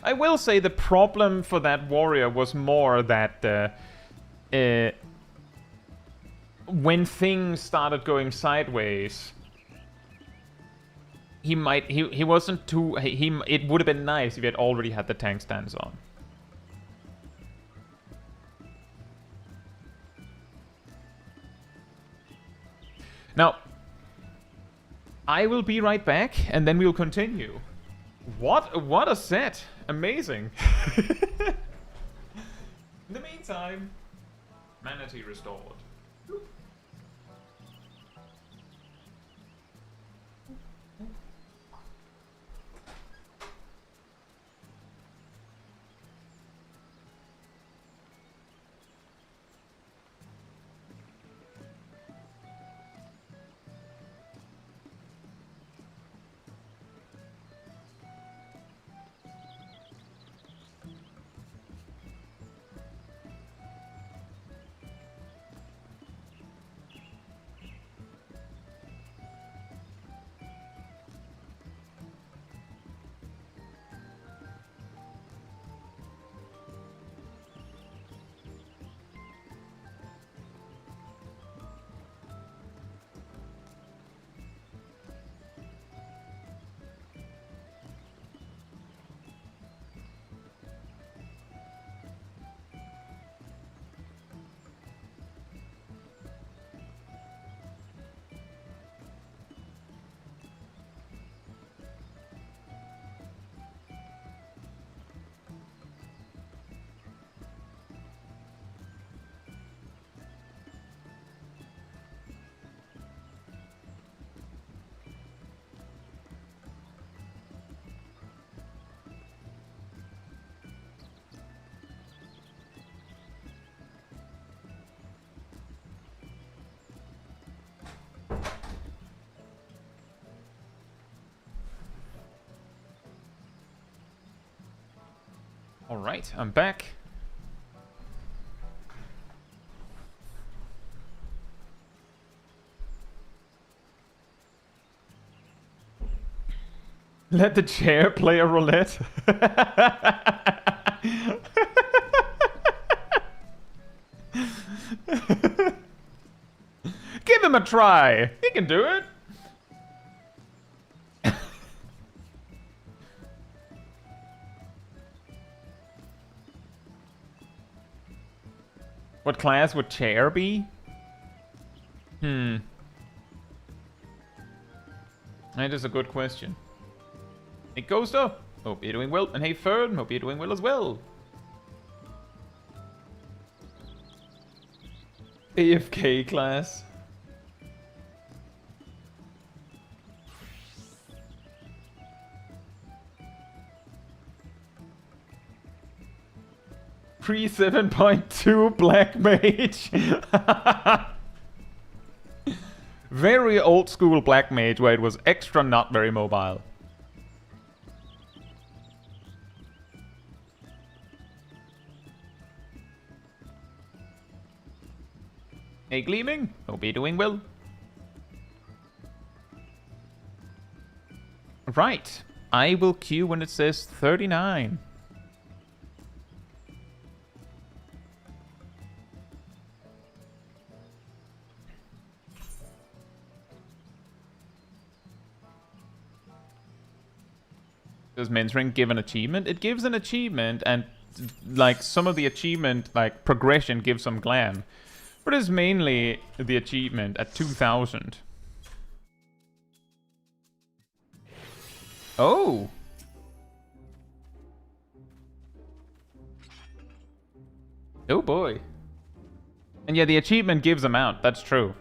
I will say the problem for that warrior was more that when things started going sideways, he wasn't too... it would have been nice if he had already had the tank stance on. Now, I will be right back, and then we'll continue. What a set! Amazing! In the meantime, Manatee restored. Alright, I'm back. Let the chair play a roulette. Give him a try. He can do it. What class would chair be? That is a good question. Hey Ghoster, hope you're doing well. And hey Fern, hope you're doing well as well. AFK class. Pre 7.2 Black Mage. Very old school Black Mage where it was extra not very mobile. Hey Gleaming, hope you're doing well. Right, I will queue when it says 39. Does mentoring give an achievement? It gives an achievement, and like some of the achievement like progression gives some glam. But it's mainly the achievement at 2000. Oh! Oh boy. And yeah, the achievement gives amount, that's true.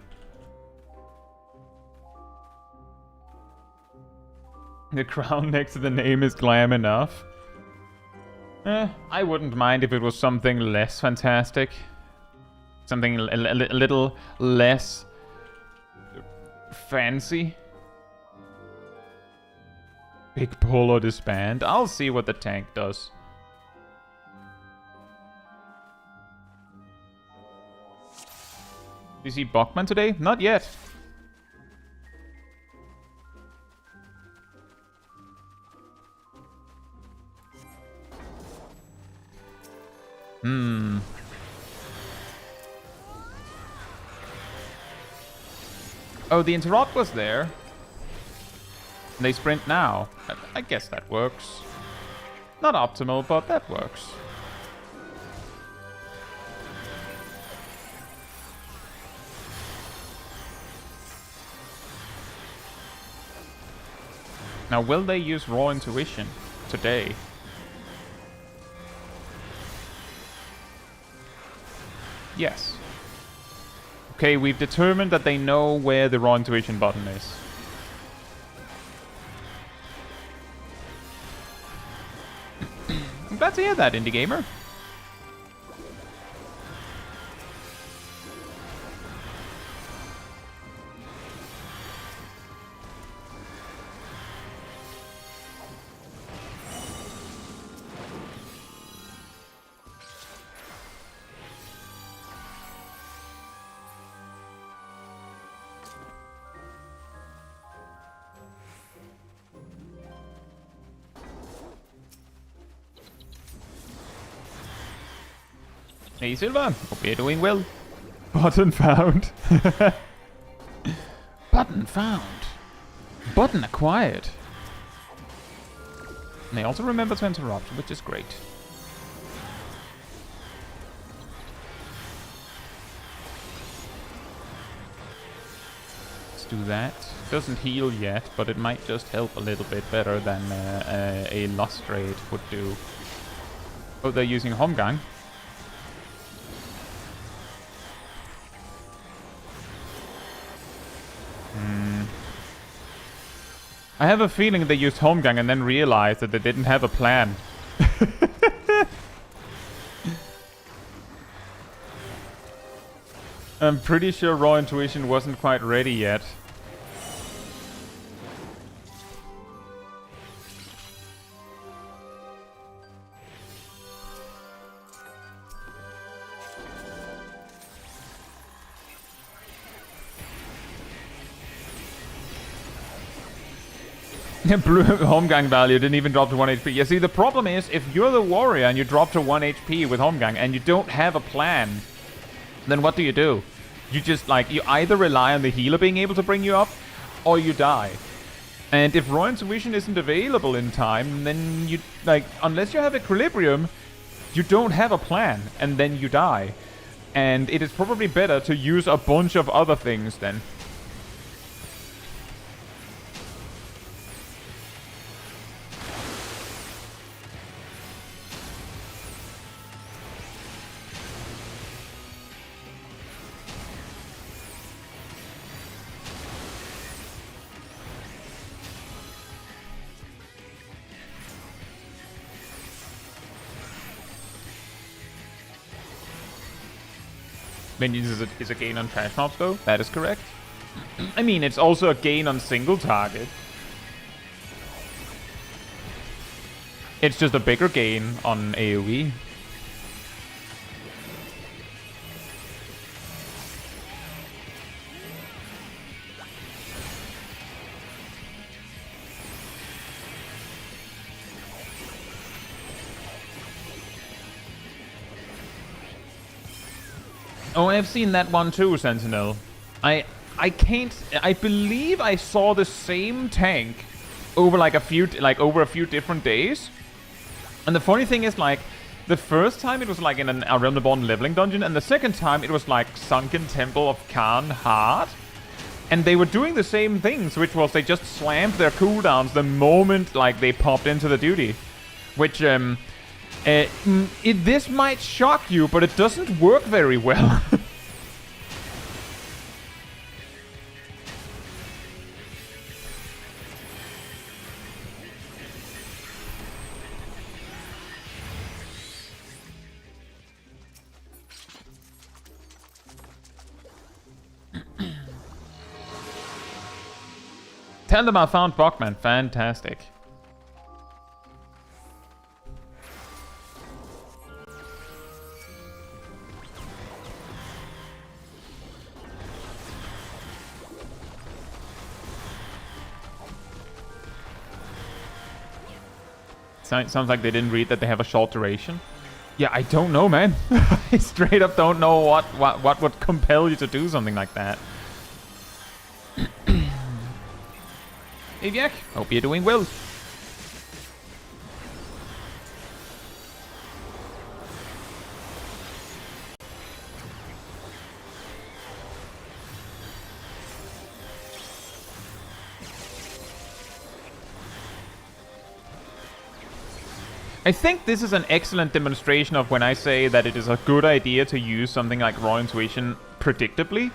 The crown next to the name is glam enough. I wouldn't mind if it was something less fantastic. Something a little less fancy. Big Polo disband. I'll see what the tank does. Do you see Bachman today? Not yet. Oh, the interrupt was there. They sprint now. I guess that works. Not optimal, but that works. Now, will they use raw intuition today? Yes. Okay, we've determined that they know where the raw intuition button is. I'm glad to hear that, Indie Gamer. Hey Silva, hope you're doing well. Button found. Button found. Button acquired. And they also remember to interrupt, which is great. Let's do that. Doesn't heal yet, but it might just help a little bit better than a Lustrade would do. Oh, they're using Homegang. I have a feeling they used Homegang and then realized that they didn't have a plan. I'm pretty sure Raw Intuition wasn't quite ready yet. Blue Homegang value didn't even drop to 1 HP. Yeah, see, the problem is, if you're the warrior and you drop to 1 HP with Homegang and you don't have a plan, then what do? You just, like, you either rely on the healer being able to bring you up, or you die. And if Royan's Vision isn't available in time, then you, like, unless you have Equilibrium, you don't have a plan, and then you die. And it is probably better to use a bunch of other things then. Minions is a gain on trash mobs though, that is correct. I mean, it's also a gain on single target. It's just a bigger gain on AoE. Oh, I've seen that one too, Sentinel. I believe I saw the same tank over like over a few different days. And the funny thing is, like, the first time it was like in a Realm Reborn leveling dungeon, and the second time it was like Sunken Temple of Khan hard. And they were doing the same things, which was they just slammed their cooldowns the moment like they popped into the duty. Which this might shock you, but it doesn't work very well. Tell them I found Bachman. Fantastic. Sounds like they didn't read that they have a short duration. Yeah, I don't know, man. I straight up don't know what would compel you to do something like that. Hey, Jack. Hope you're doing well. I think this is an excellent demonstration of when I say that it is a good idea to use something like Raw Intuition predictably.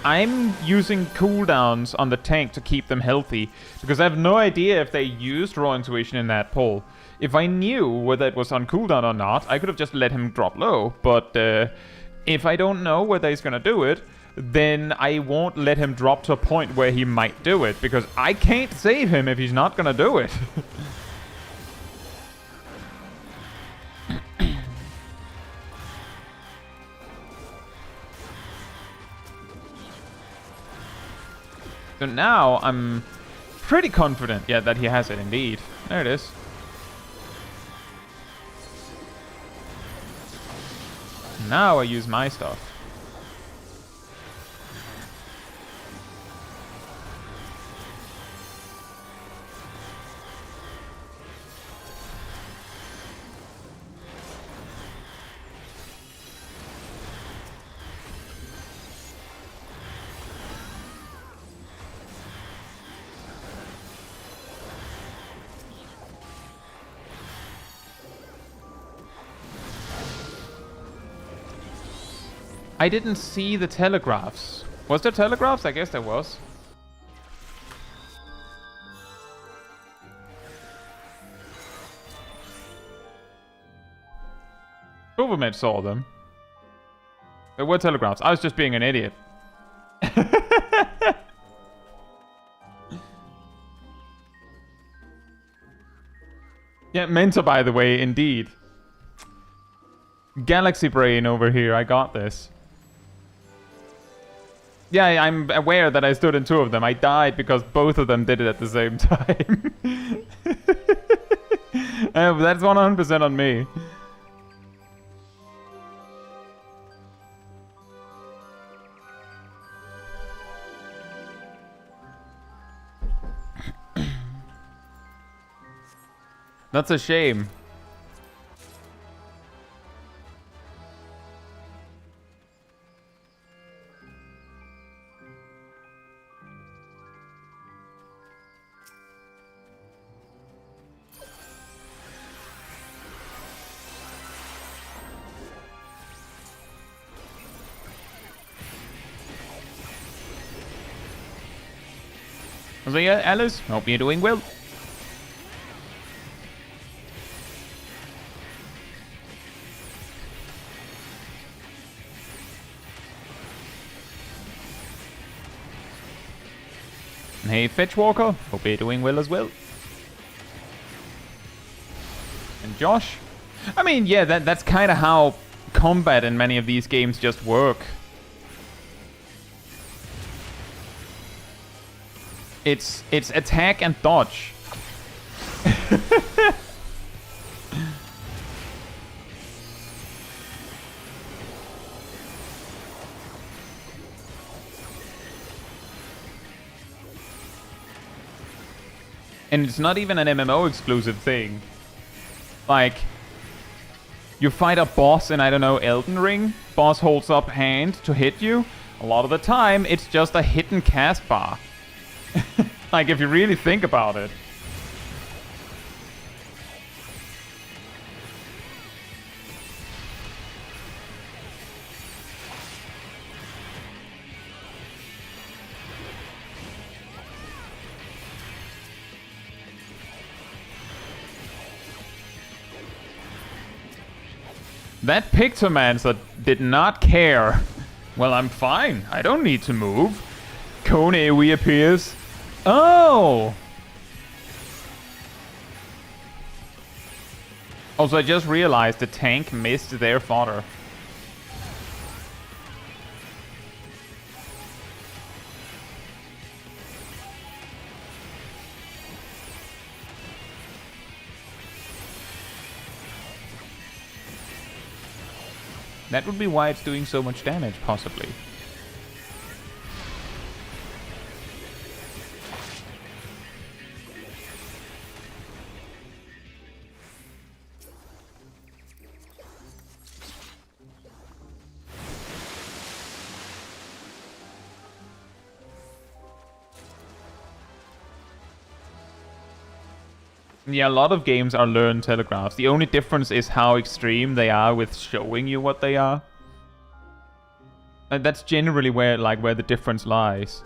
I'm using cooldowns on the tank to keep them healthy, because I have no idea if they used Raw Intuition in that pull. If I knew whether it was on cooldown or not, I could have just let him drop low, but if I don't know whether he's gonna do it, then I won't let him drop to a point where he might do it, because I can't save him if he's not gonna do it. So now I'm pretty confident, yeah, that he has it indeed. There it is. Now I use my stuff. I didn't see the telegraphs. Was there telegraphs? I guess there was. Overmed saw them. There were telegraphs. I was just being an idiot. Yeah, Mentor, by the way, indeed. Galaxy Brain over here, I got this. Yeah, I'm aware that I stood in two of them. I died because both of them did it at the same time. That's 100% on me. That's a shame. So yeah, Alice, hope you're doing well. Hey, Fetchwalker, hope you're doing well as well. And Josh. I mean, yeah, that's kind of how combat in many of these games just work. It's attack and dodge. And it's not even an MMO exclusive thing. Like, you fight a boss in, I don't know, Elden Ring. Boss holds up hand to hit you. A lot of the time, it's just a hidden cast bar. Like, if you really think about it. That Pictomancer did not care. Well, I'm fine. I don't need to move. Kone reappears. Oh! Also, I just realized the tank missed their fodder. That would be why it's doing so much damage, possibly. Yeah, a lot of games are learned telegraphs. The only difference is how extreme they are with showing you what they are. And that's generally where the difference lies.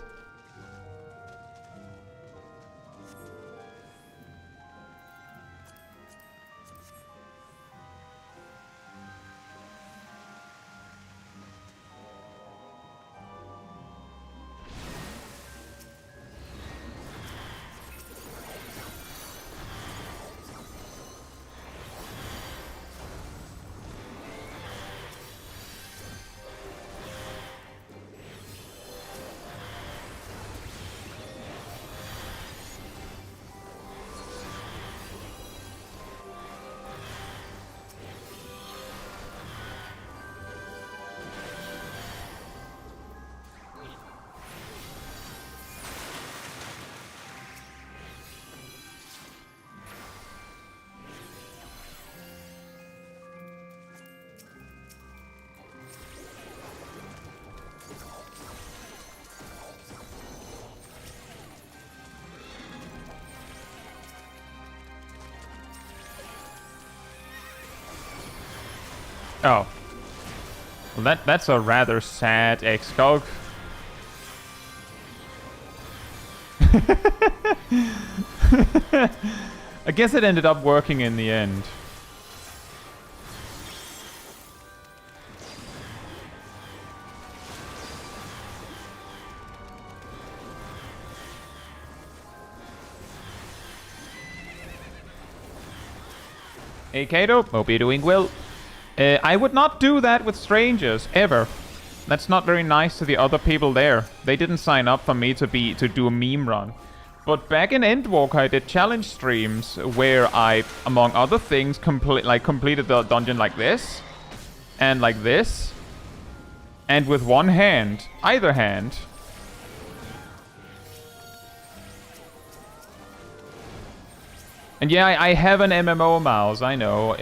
Oh. Well, that's a rather sad Excog. I guess it ended up working in the end. Hey Kato, hope you're doing well. I would not do that with strangers, ever. That's not very nice to the other people there. They didn't sign up for me to do a meme run. But back in Endwalker, I did challenge streams where I, among other things, completed the dungeon like this. And like this. And with one hand. Either hand. And yeah, I have an MMO mouse, I know.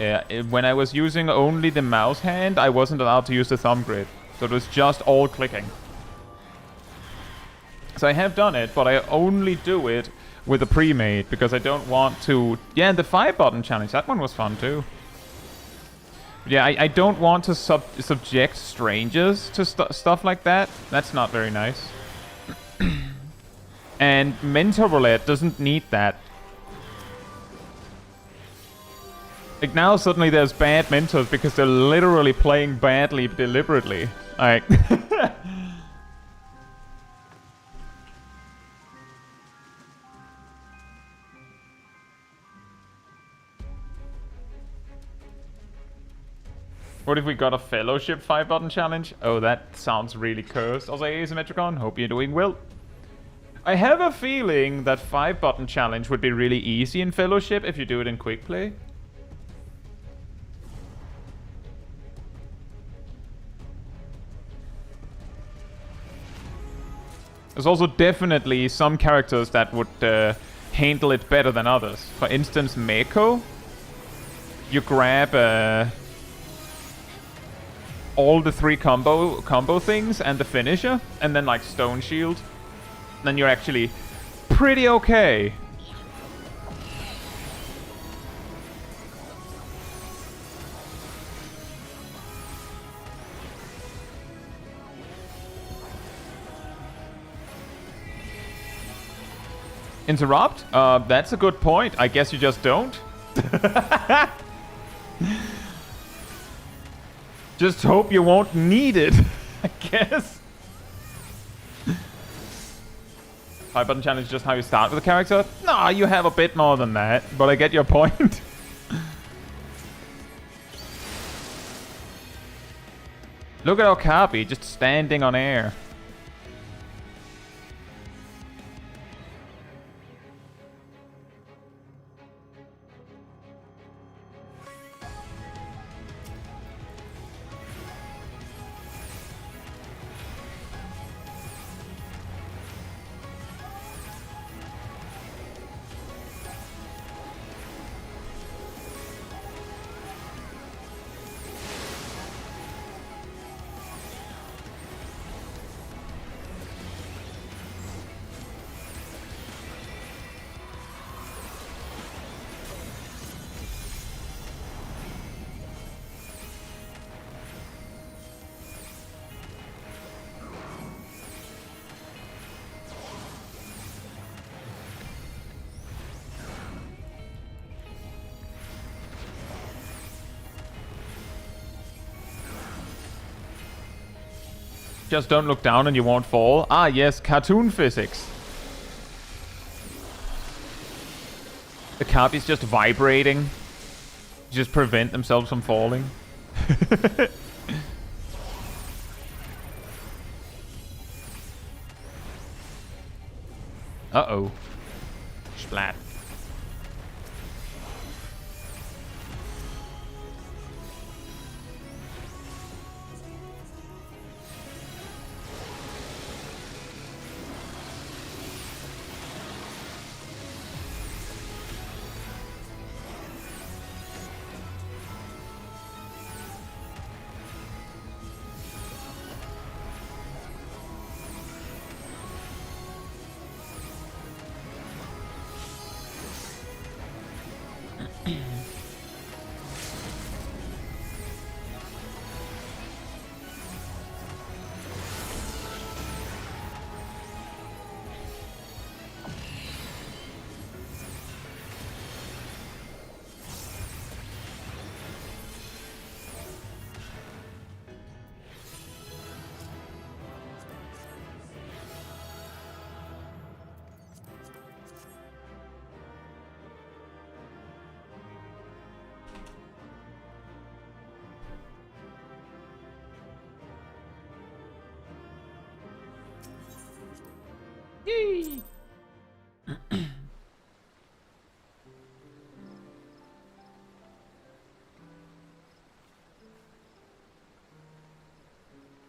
When I was using only the mouse hand, I wasn't allowed to use the thumb grid. So it was just all clicking. So I have done it, but I only do it with a pre-made, because I don't want to... Yeah, and the 5-button challenge, that one was fun too. But yeah, I don't want to subject strangers to stuff like that. That's not very nice. And Mentor Roulette doesn't need that. Like, now suddenly there's bad mentors because they're literally playing badly deliberately. Like... What if we got a fellowship 5-button challenge? Oh, that sounds really cursed. Also, Asymmetricon, hope you're doing well. I have a feeling that 5-button challenge would be really easy in fellowship if you do it in quick play. There's also definitely some characters that would handle it better than others. For instance, Meko. You grab all the 3 combo things and the finisher, and then like Stone Shield. Then you're actually pretty okay. Interrupt? That's a good point. I guess you just don't. Just hope you won't need it, I guess. 5-button challenge is just how you start with a character? Nah, you have a bit more than that, but I get your point. Look at Okabe just standing on air. Just don't look down and you won't fall. Ah, yes, cartoon physics. The Kabi's just vibrating. Just prevent themselves from falling. Uh-oh. Splat.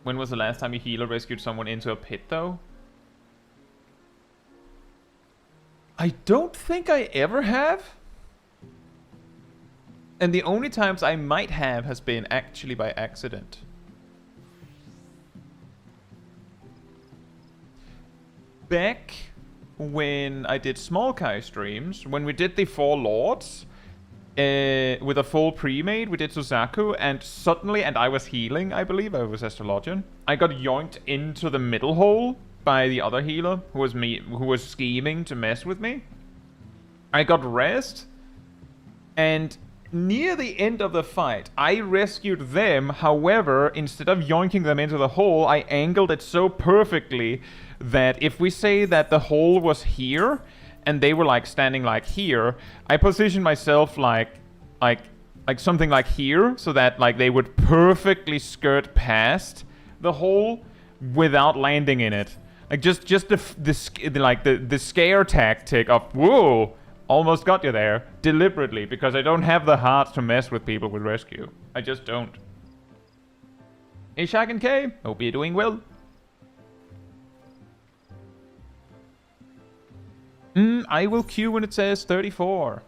When was the last time a healer rescued someone into a pit, though? I don't think I ever have. And the only times I might have has been actually by accident. Back when I did small Kai streams, when we did the 4 Lords, with a full pre-made, we did Suzaku, and suddenly, and I was healing, I believe, I was Astrologian, I got yoinked into the middle hole by the other healer, who was scheming to mess with me. I got rest, and near the end of the fight, I rescued them. However, instead of yoinking them into the hole, I angled it so perfectly that if we say that the hole was here, and they were like standing like here, I positioned myself like something like here, so that like they would perfectly skirt past the hole without landing in it. Like just the scare tactic of whoa, almost got you there deliberately, because I don't have the heart to mess with people with rescue. I just don't. Hey Shag and K, hope you're doing well. I will queue when it says 34.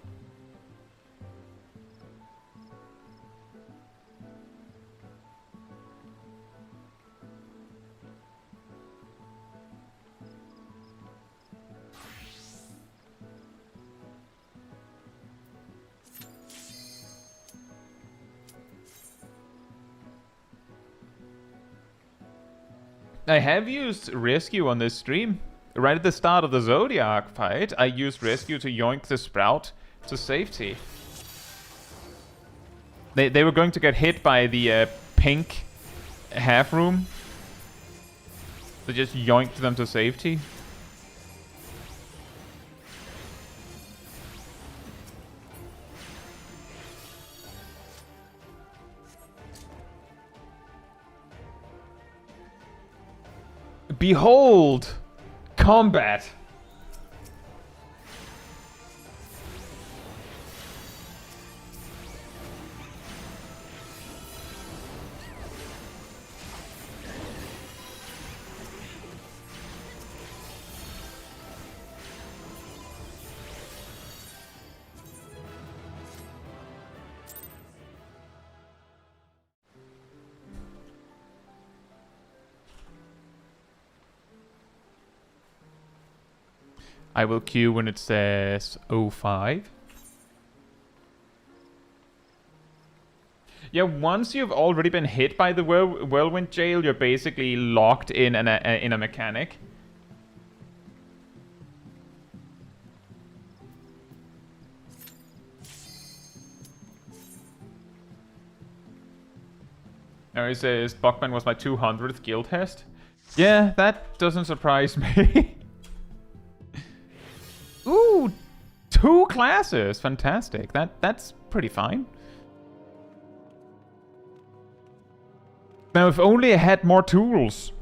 I have used rescue on this stream. Right at the start of the Zodiark fight, I used rescue to yoink the Sprout to safety. They were going to get hit by the pink half room. So just yoinked them to safety. Behold! Combat! I will queue when it says 05. Yeah, once you've already been hit by the whirlwind jail, you're basically locked in a mechanic. Now he says Buckman was my 200th guild test. Yeah, that doesn't surprise me. Ooh, 2 classes. Fantastic. That's pretty fine. Now, if only I had more tools.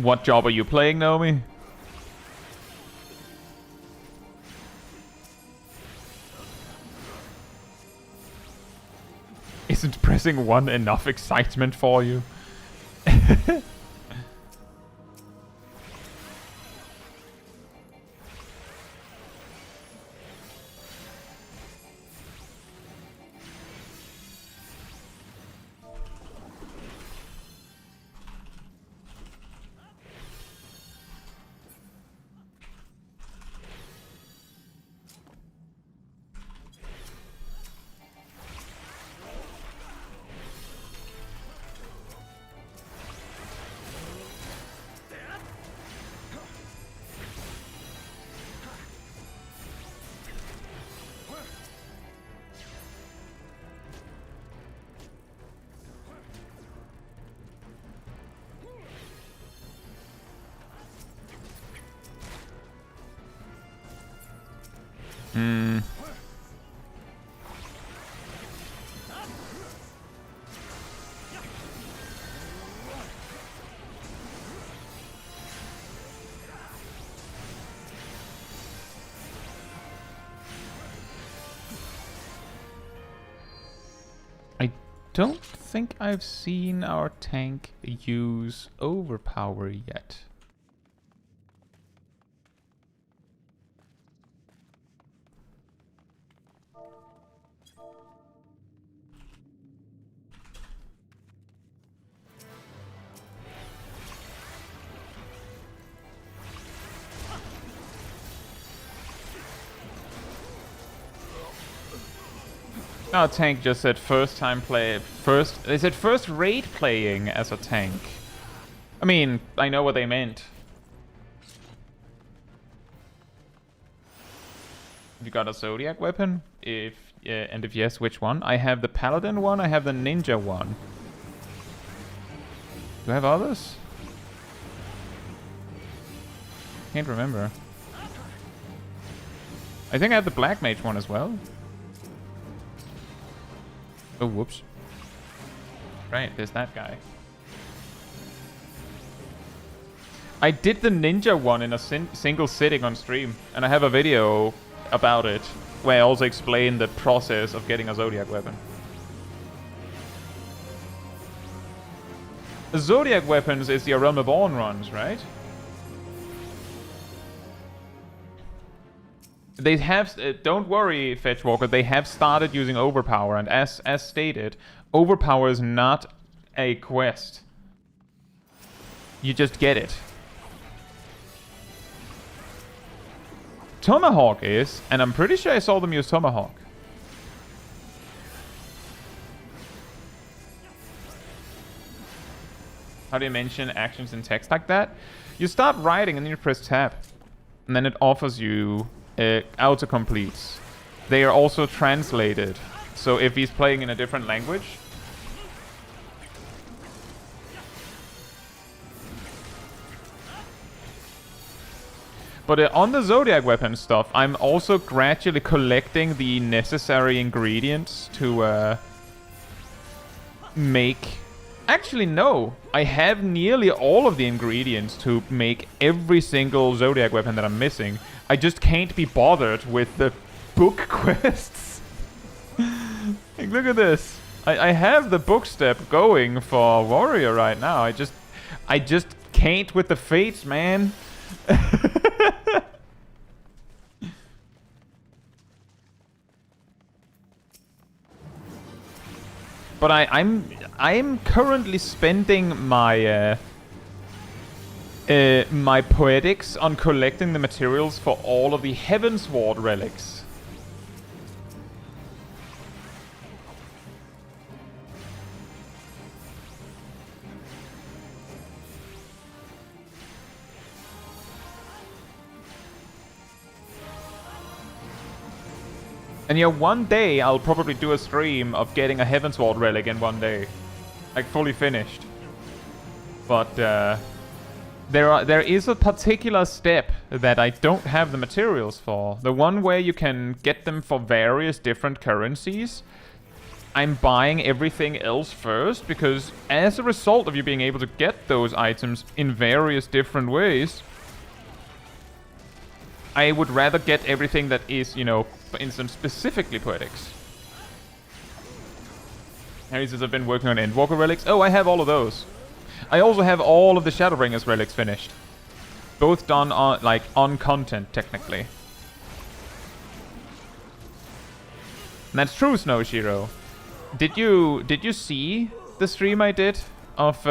What job are you playing, Naomi? Isn't pressing 1 enough excitement for you? Hmm. I don't think I've seen our tank use overpower yet. Our tank just said first time play, they said first raid playing as a tank. I mean, I know what they meant. You got a Zodiac weapon? And if yes, which one? I have the Paladin one, I have the Ninja one. Do I have others? Can't remember. I think I have the Black Mage one as well. Oh, whoops. Right, there's that guy. I did the Ninja one in a single sitting on stream, and I have a video about it, where I also explain the process of getting a Zodiac weapon. The Zodiac weapons is the Realm Reborn runs, right? They have, don't worry, Fetchwalker, they have started using overpower, and as stated, overpower is not a quest. You just get it. Tomahawk is, and I'm pretty sure I saw them use Tomahawk. How do you mention actions in text like that? You start writing and then you press tab, and then it offers you autocompletes. They are also translated. So if he's playing in a different language, but on the Zodiac weapon stuff, I'm also gradually collecting the necessary ingredients to make... Actually, no. I have nearly all of the ingredients to make every single Zodiac weapon that I'm missing. I just can't be bothered with the book quests. Like, look at this. I have the book step going for Warrior right now. I just can't with the fates, man. But I'm currently spending my my poetics on collecting the materials for all of the Heavensward relics. And yeah, one day I'll probably do a stream of getting a Heavensward relic in one day. Like, fully finished. But there is a particular step that I don't have the materials for. The one where you can get them for various different currencies. I'm buying everything else first, because as a result of you being able to get those items in various different ways, I would rather get everything that is, you know, for instance, specifically poetics. Harry says I've been working on Endwalker relics. Oh, I have all of those. I also have all of the Shadowbringers relics finished. Both done on, like, on content, technically. And that's true, Snowshiro. Did you see the stream I did of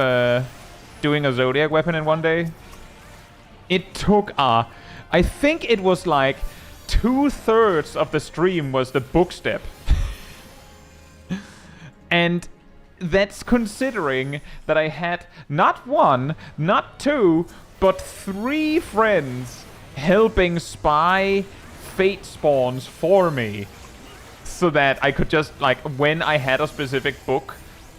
doing a Zodiac weapon in one day? It took I think it was like 2/3 of the stream was the book step. And that's considering that I had not one, not two, but 3 friends helping spy fate spawns for me. So that I could just, like, when I had a specific book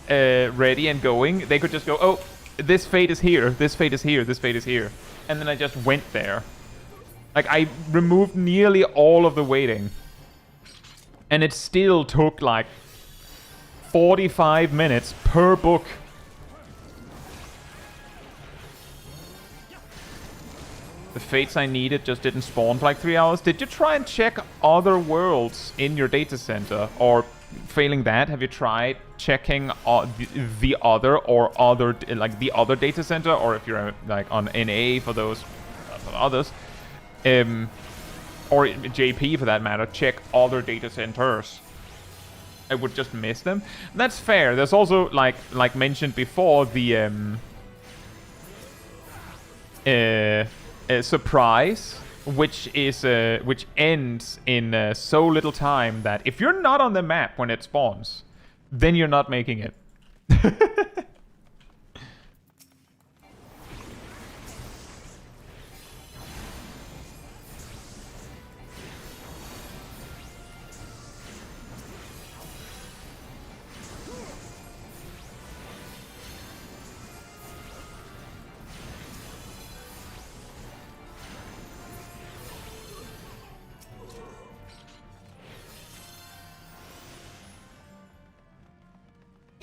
ready and going, they could just go, oh, this fate is here, this fate is here, this fate is here. And then I just went there. Like, I removed nearly all of the waiting. And it still took, like, 45 minutes per book. The fates I needed just didn't spawn for like 3 hours. Did you try and check other worlds in your data center? Or failing that, have you tried checking the other or other, like the other data center? Or if you're like on NA for those others, or JP for that matter, check other data centers. I would just miss them. That's fair. There's also, like mentioned before, the surprise, which ends in so little time that if you're not on the map when it spawns, then you're not making it.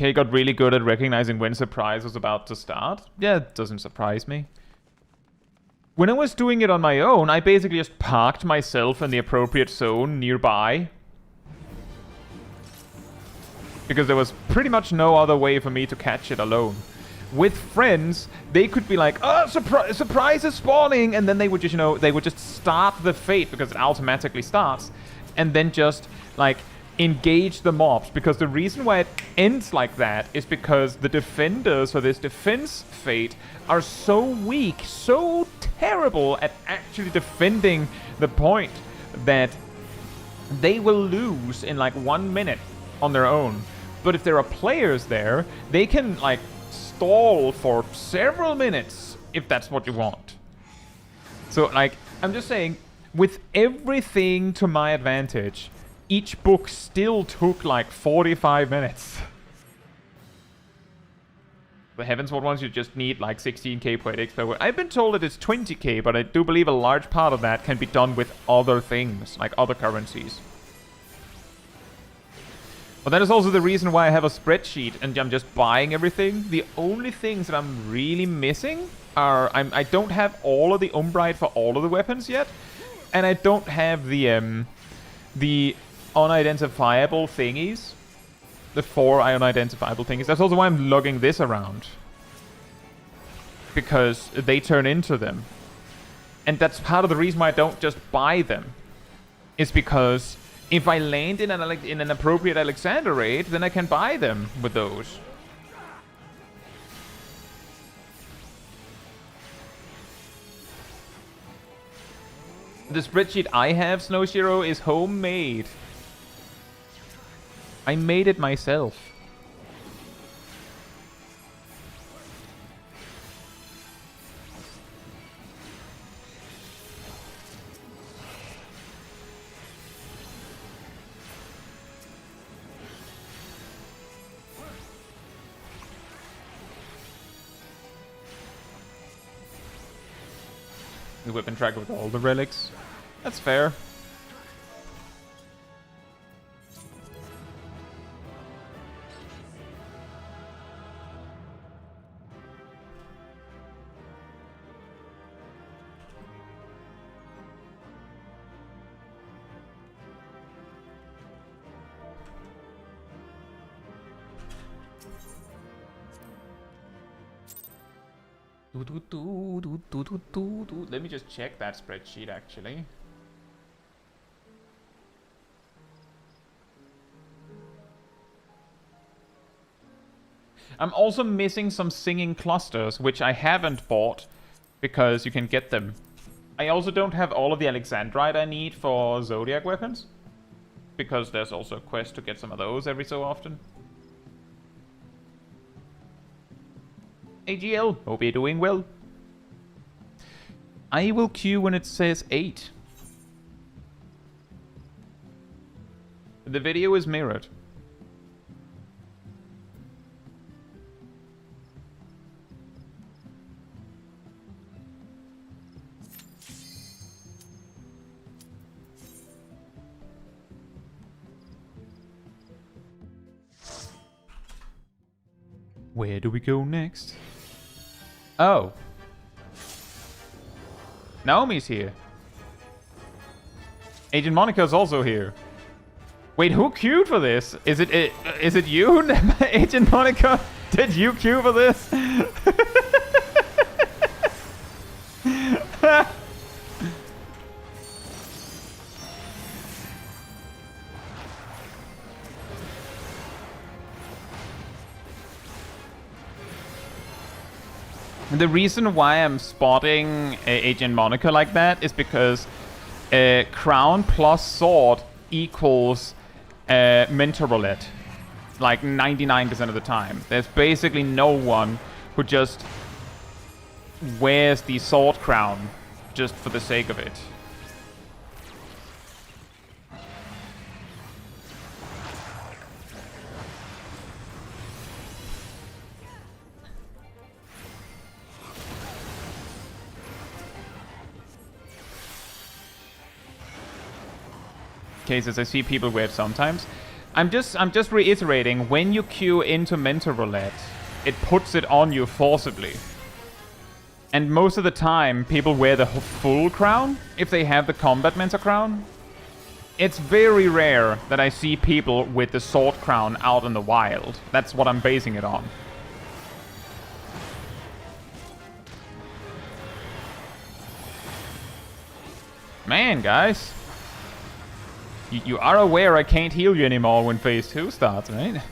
Okay, got really good at recognizing when surprise was about to start. Yeah, it doesn't surprise me. When I was doing it on my own, I basically just parked myself in the appropriate zone nearby. Because there was pretty much no other way for me to catch it alone. With friends, they could be like, oh, surprise is spawning! And then they would just, they would just start the fate because it automatically starts. And then just, like, engage the mobs, because the reason why it ends like that is because the defenders for this defense fate are so weak, so terrible at actually defending the point that they will lose in like 1 minute on their own. But if there are players there, they can like stall for several minutes if that's what you want. So like, I'm just saying, with everything to my advantage, each book still took like 45 minutes. The Heavensward ones, you just need like 16k poetics per word. I've been told that it's 20k, but I do believe a large part of that can be done with other things, like other currencies. But that is also the reason why I have a spreadsheet and I'm just buying everything. The only things that I'm really missing are... I don't have all of the Umbrite for all of the weapons yet. And I don't have the unidentifiable thingies. The 4 unidentifiable thingies. That's also why I'm lugging this around. Because they turn into them. And that's part of the reason why I don't just buy them. Is because if I land in an appropriate Alexander raid, then I can buy them with those. The spreadsheet I have, Snow Zero, is homemade. I made it myself. The weapon track with all the relics. That's fair. Let me just check that spreadsheet, actually. I'm also missing some singing clusters, which I haven't bought, because you can get them. I also don't have all of the Alexandrite I need for Zodiark weapons, because there's also a quest to get some of those every so often. AGL, hope you're doing well. I will queue when it says 8. The video is mirrored. Where do we go next? Oh. Naomi's here. Agent Monica's also here. Wait, who queued for this? Is it you, Agent Monica? Did you queue for this? The reason why I'm spotting Agent Monica like that is because crown plus sword equals mentor roulette. Like 99% of the time. There's basically no one who just wears the sword crown just for the sake of it. Cases I see people wear it sometimes. I'm just reiterating, when you queue into mentor roulette, it puts it on you forcibly. And most of the time, people wear the full crown if they have the combat mentor crown. It's very rare that I see people with the sword crown out in the wild. That's what I'm basing it on. Man, guys. You are aware I can't heal you anymore when phase 2 starts, right?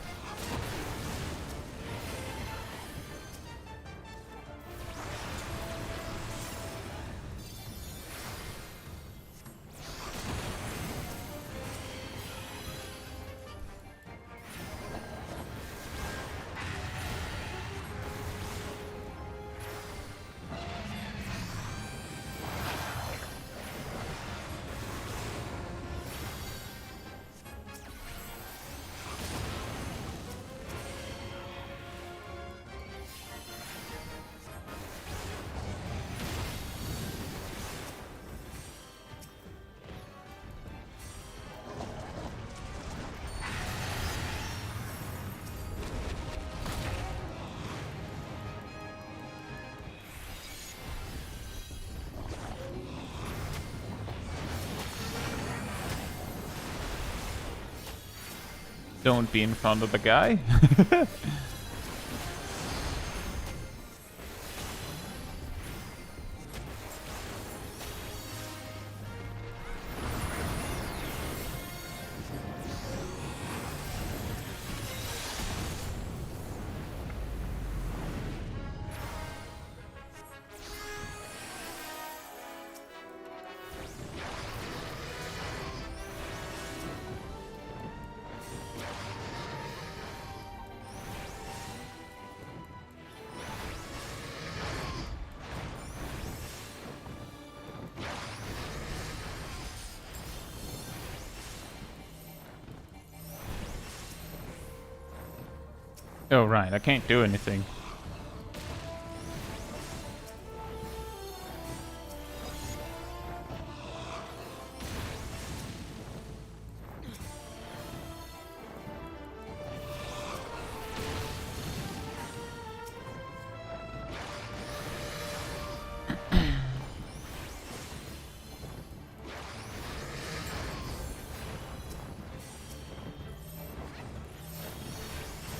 Don't be in front of the guy. Oh, right. I can't do anything.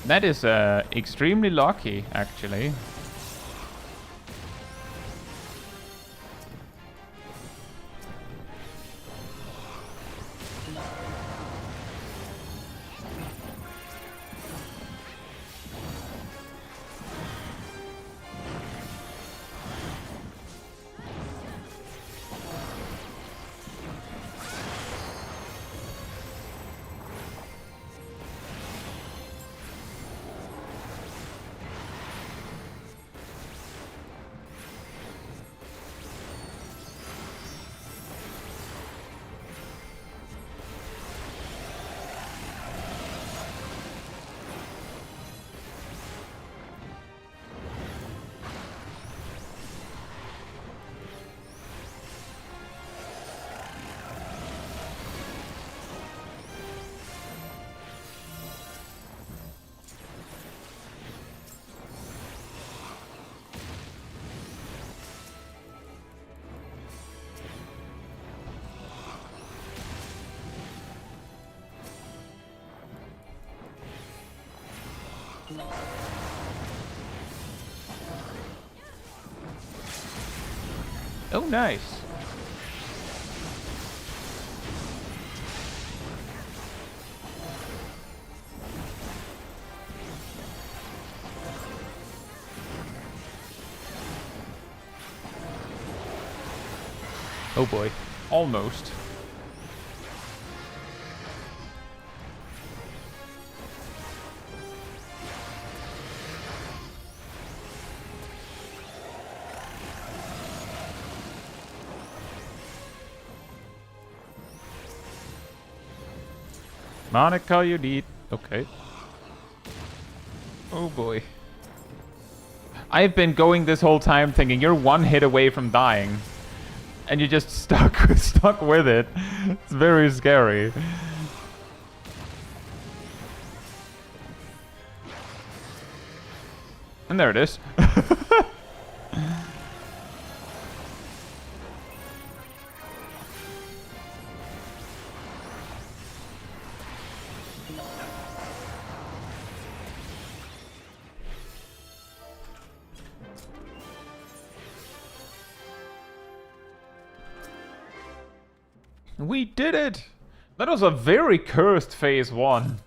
That is extremely lucky, actually. Oh, nice. Oh boy. Almost. Monica, you need... Okay. Oh boy. I've been going this whole time thinking you're one hit away from dying. And you're just stuck with it. It's very scary. And there it is. We did it! That was a very cursed phase 1.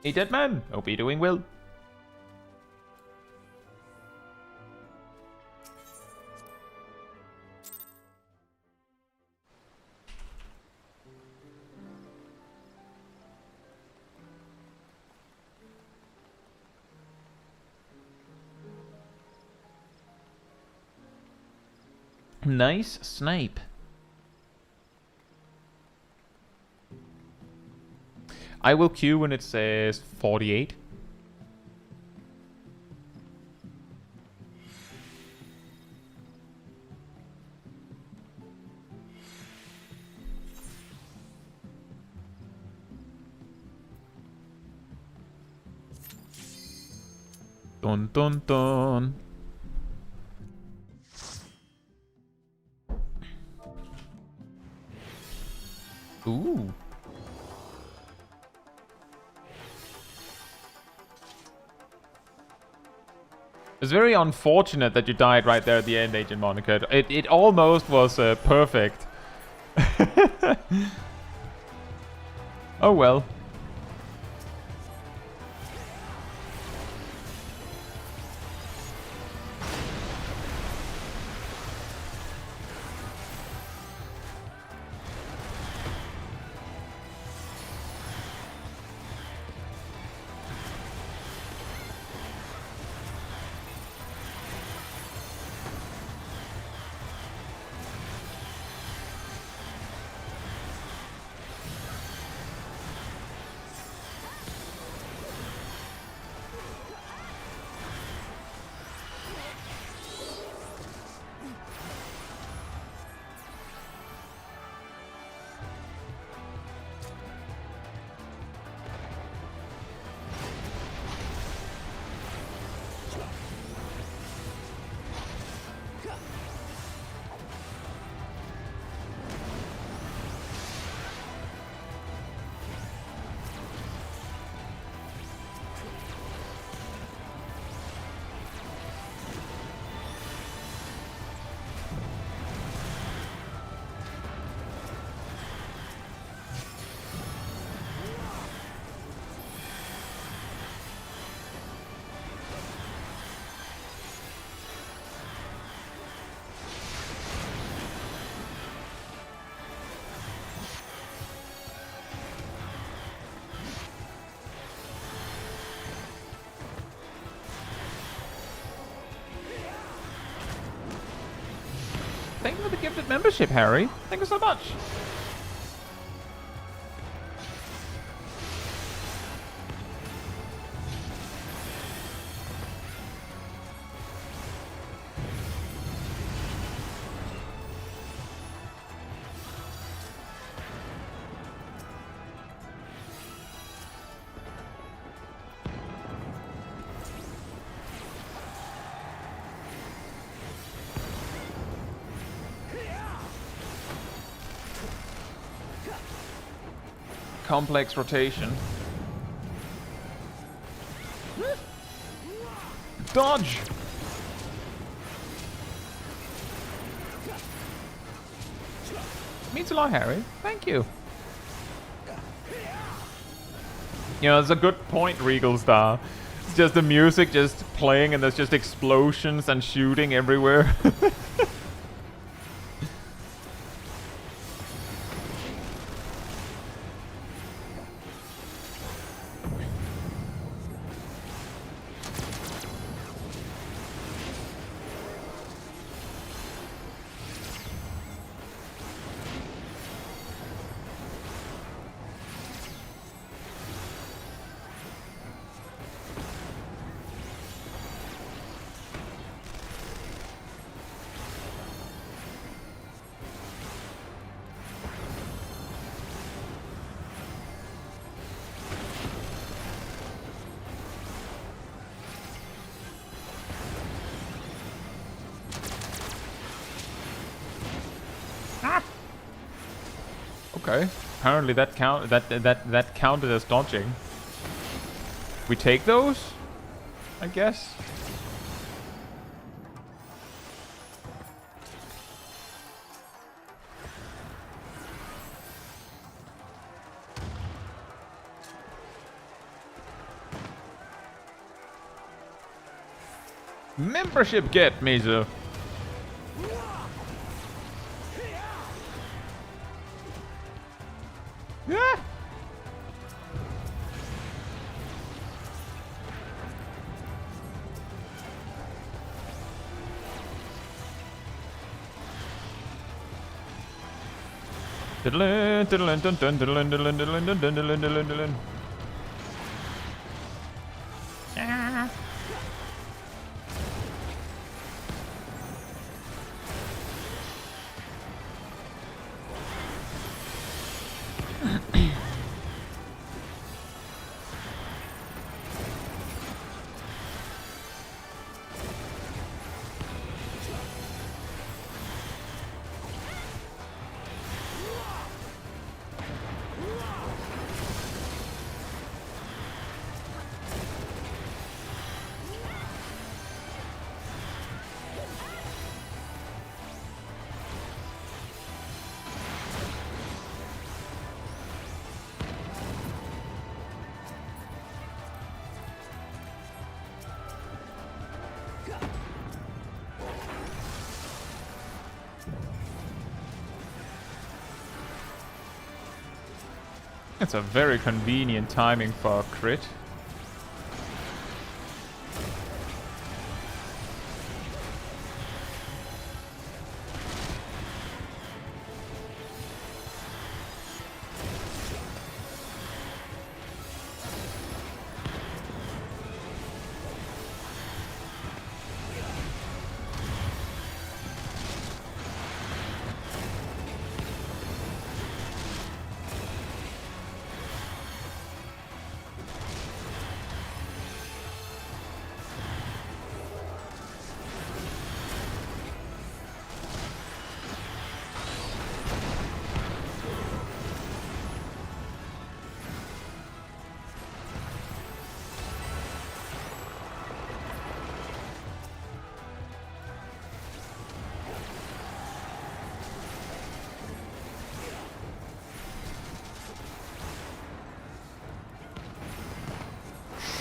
Hey, dead man. Hope you're doing well. Nice snipe. I will queue when it says 48. Dun dun dun. Ooh. It's very unfortunate that you died right there at the end, Agent Monica. It almost was perfect. Oh well. Thank you for the gifted membership, Harry. Thank you so much. complex rotation. Dodge! Means a lot, Harry. Thank you. You know, it's a good point, Regal Star. It's just the music just playing and there's just explosions and shooting everywhere. Okay. Apparently that counted as dodging. We take those? I guess. Membership get, Mizu. Yeah. It's a very convenient timing for a crit.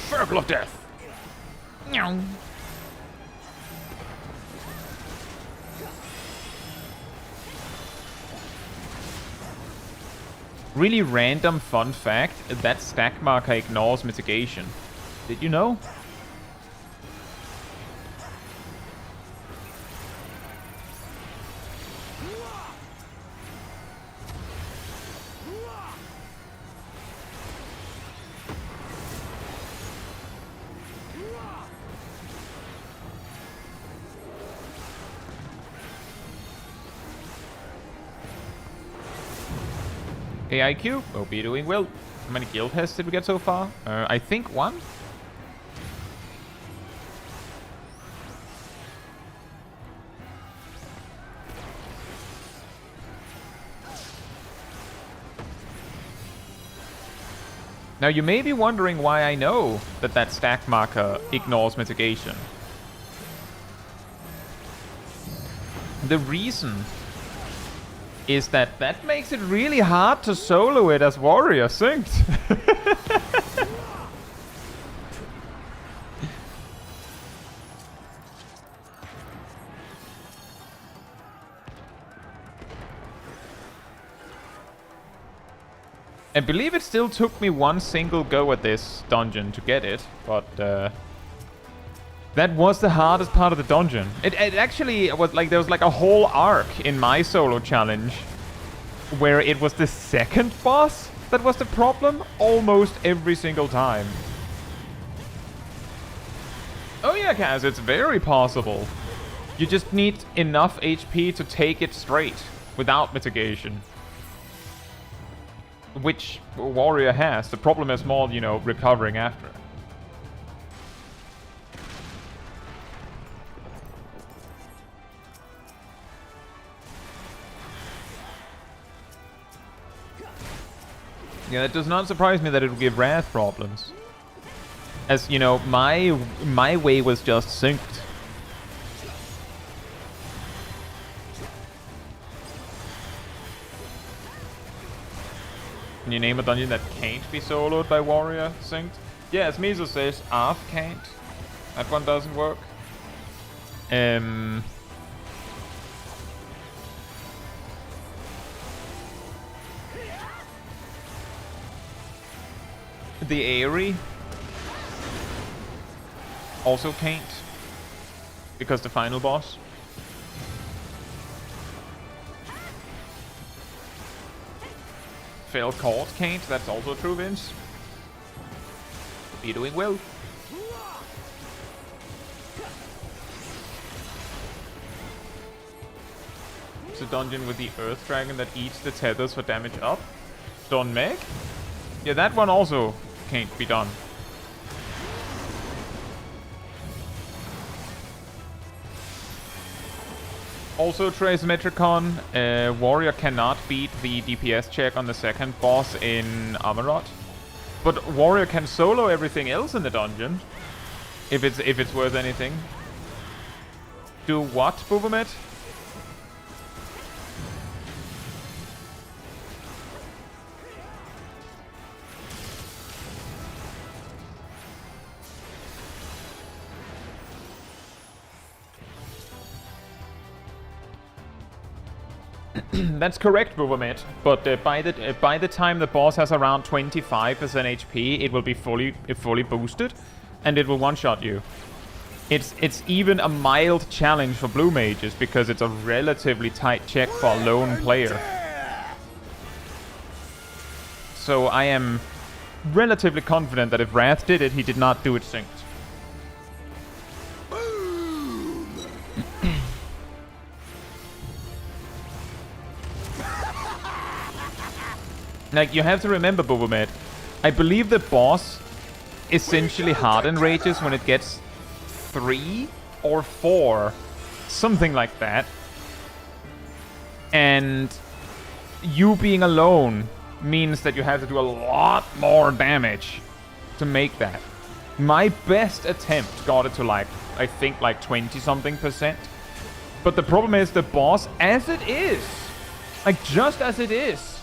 Circle of Death. Meow. Really random fun fact, that stack marker ignores mitigation. Did you know? AIQ, hope you're doing well. How many guild tests did we get so far? I think one? Now you may be wondering why I know that that stack marker ignores mitigation. The reason is that that makes it really hard to solo it as warrior synced. I believe it still took me one single go at this dungeon to get it, but that was the hardest part of the dungeon. It actually was like, there was like a whole arc in my solo challenge where it was the second boss that was the problem almost every single time. Oh yeah, Kaz, it's very possible. You just need enough HP to take it straight without mitigation. Which warrior has. The problem is more, you know, recovering after. Yeah, it does not surprise me that it would give Wrath problems. As, you know, my way was just synced. Can you name a dungeon that can't be soloed by warrior synced? Yeah, as Miso says, Arth can't. That one doesn't work. The Aerie also can't, because the final boss. Fail Court can't, that's also true, Vince. You're doing well. It's a dungeon with the Earth Dragon that eats the tethers for damage up. Don Meg? Yeah, that one also can't be done. Also, Trace Metricon, Warrior cannot beat the DPS check on the second boss in Amarot. But Warrior can solo everything else in the dungeon. If it's worth anything. Do what, Bubomet? That's correct, Bubomet. But by the time the boss has around 25% HP, it will be fully boosted, and it will one-shot you. It's even a mild challenge for blue mages because it's a relatively tight check for a lone player. So I am relatively confident that if Wrath did it, he did not do it synced. Like, you have to remember, Bubomet, I believe the boss essentially harden rages when it gets 3 or 4, something like that. And you being alone means that you have to do a lot more damage to make that. My best attempt got it to, like, I think like 20-something%. But the problem is the boss, as it is, like just as it is,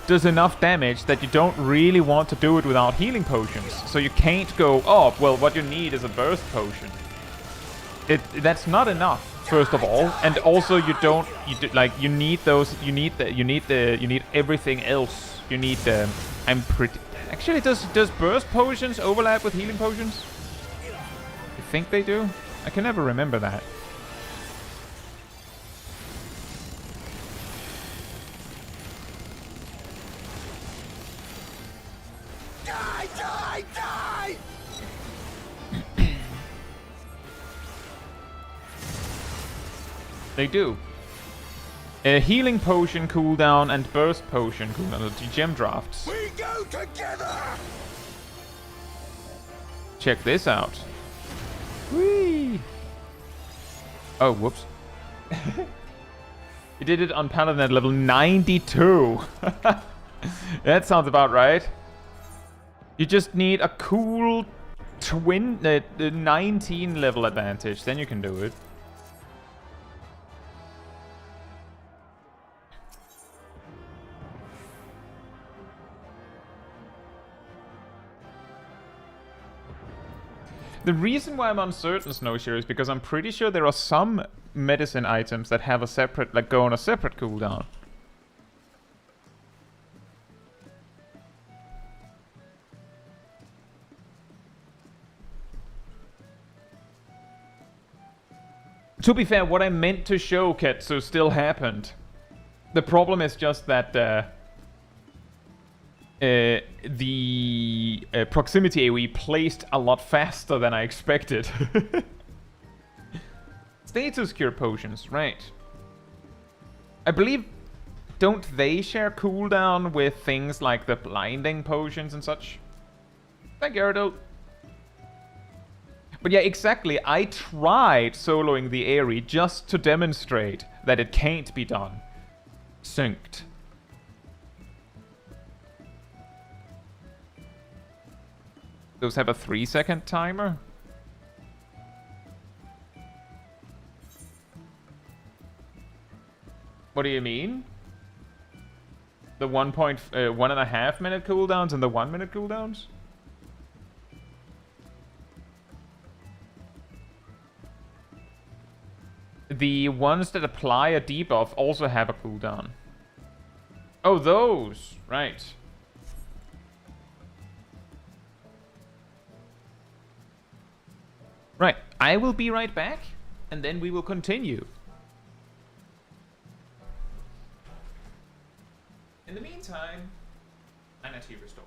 does enough damage that you don't really want to do it without healing potions. So you can't go, oh, well, what you need is a burst potion. That's not enough, first of all, and also you need those. You need everything else. You need the. Actually, does burst potions overlap with healing potions? I think they do. I can never remember that. They do. A healing potion cooldown and burst potion cooldown, the gem drafts. We go together. Check this out. Whee! Oh, whoops. You did it on Paladin at level 92. That sounds about right. You just need a cool 19 level advantage, then you can do it. The reason why I'm uncertain, Snowshoe, is because I'm pretty sure there are some medicine items that have a separate, like, go on a separate cooldown. To be fair, what I meant to show, Caetsu, still happened. The problem is just that the proximity AoE placed a lot faster than I expected. Status cure potions, right. I believe, don't they share cooldown with things like the blinding potions and such? Thank you, Erdo. But yeah, exactly, I tried soloing the Aerie just to demonstrate that it can't be done. Synced. Those have a 3-second timer? What do you mean? The 1.5 minute cooldowns and the 1 minute cooldowns? The ones that apply a debuff also have a cooldown. Oh, those! Right. Right, I will be right back, and then we will continue. In the meantime, I'm at here restore.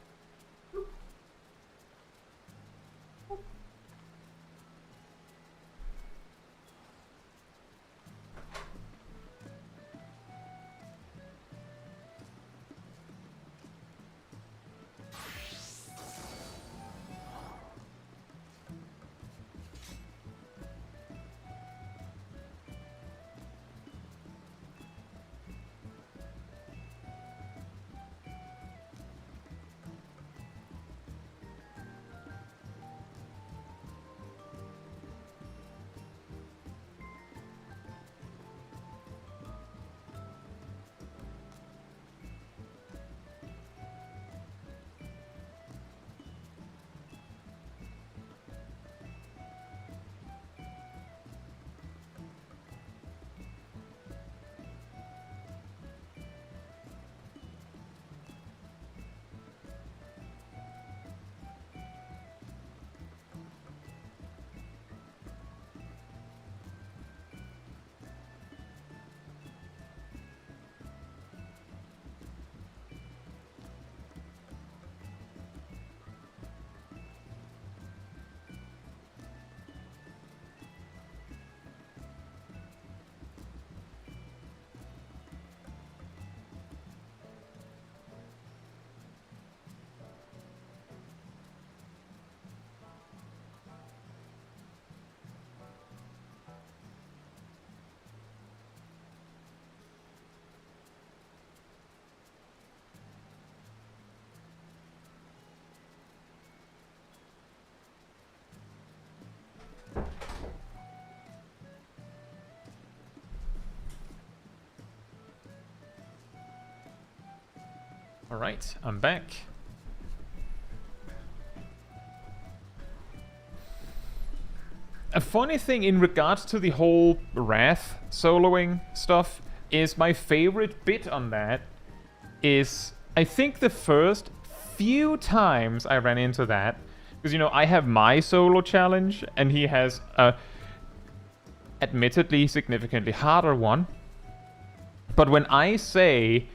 Alright, I'm back. A funny thing in regards to the whole Wrath soloing stuff is my favorite bit on that is, I think the first few times I ran into that, because, you know, I have my solo challenge and he has a admittedly significantly harder one. But when I say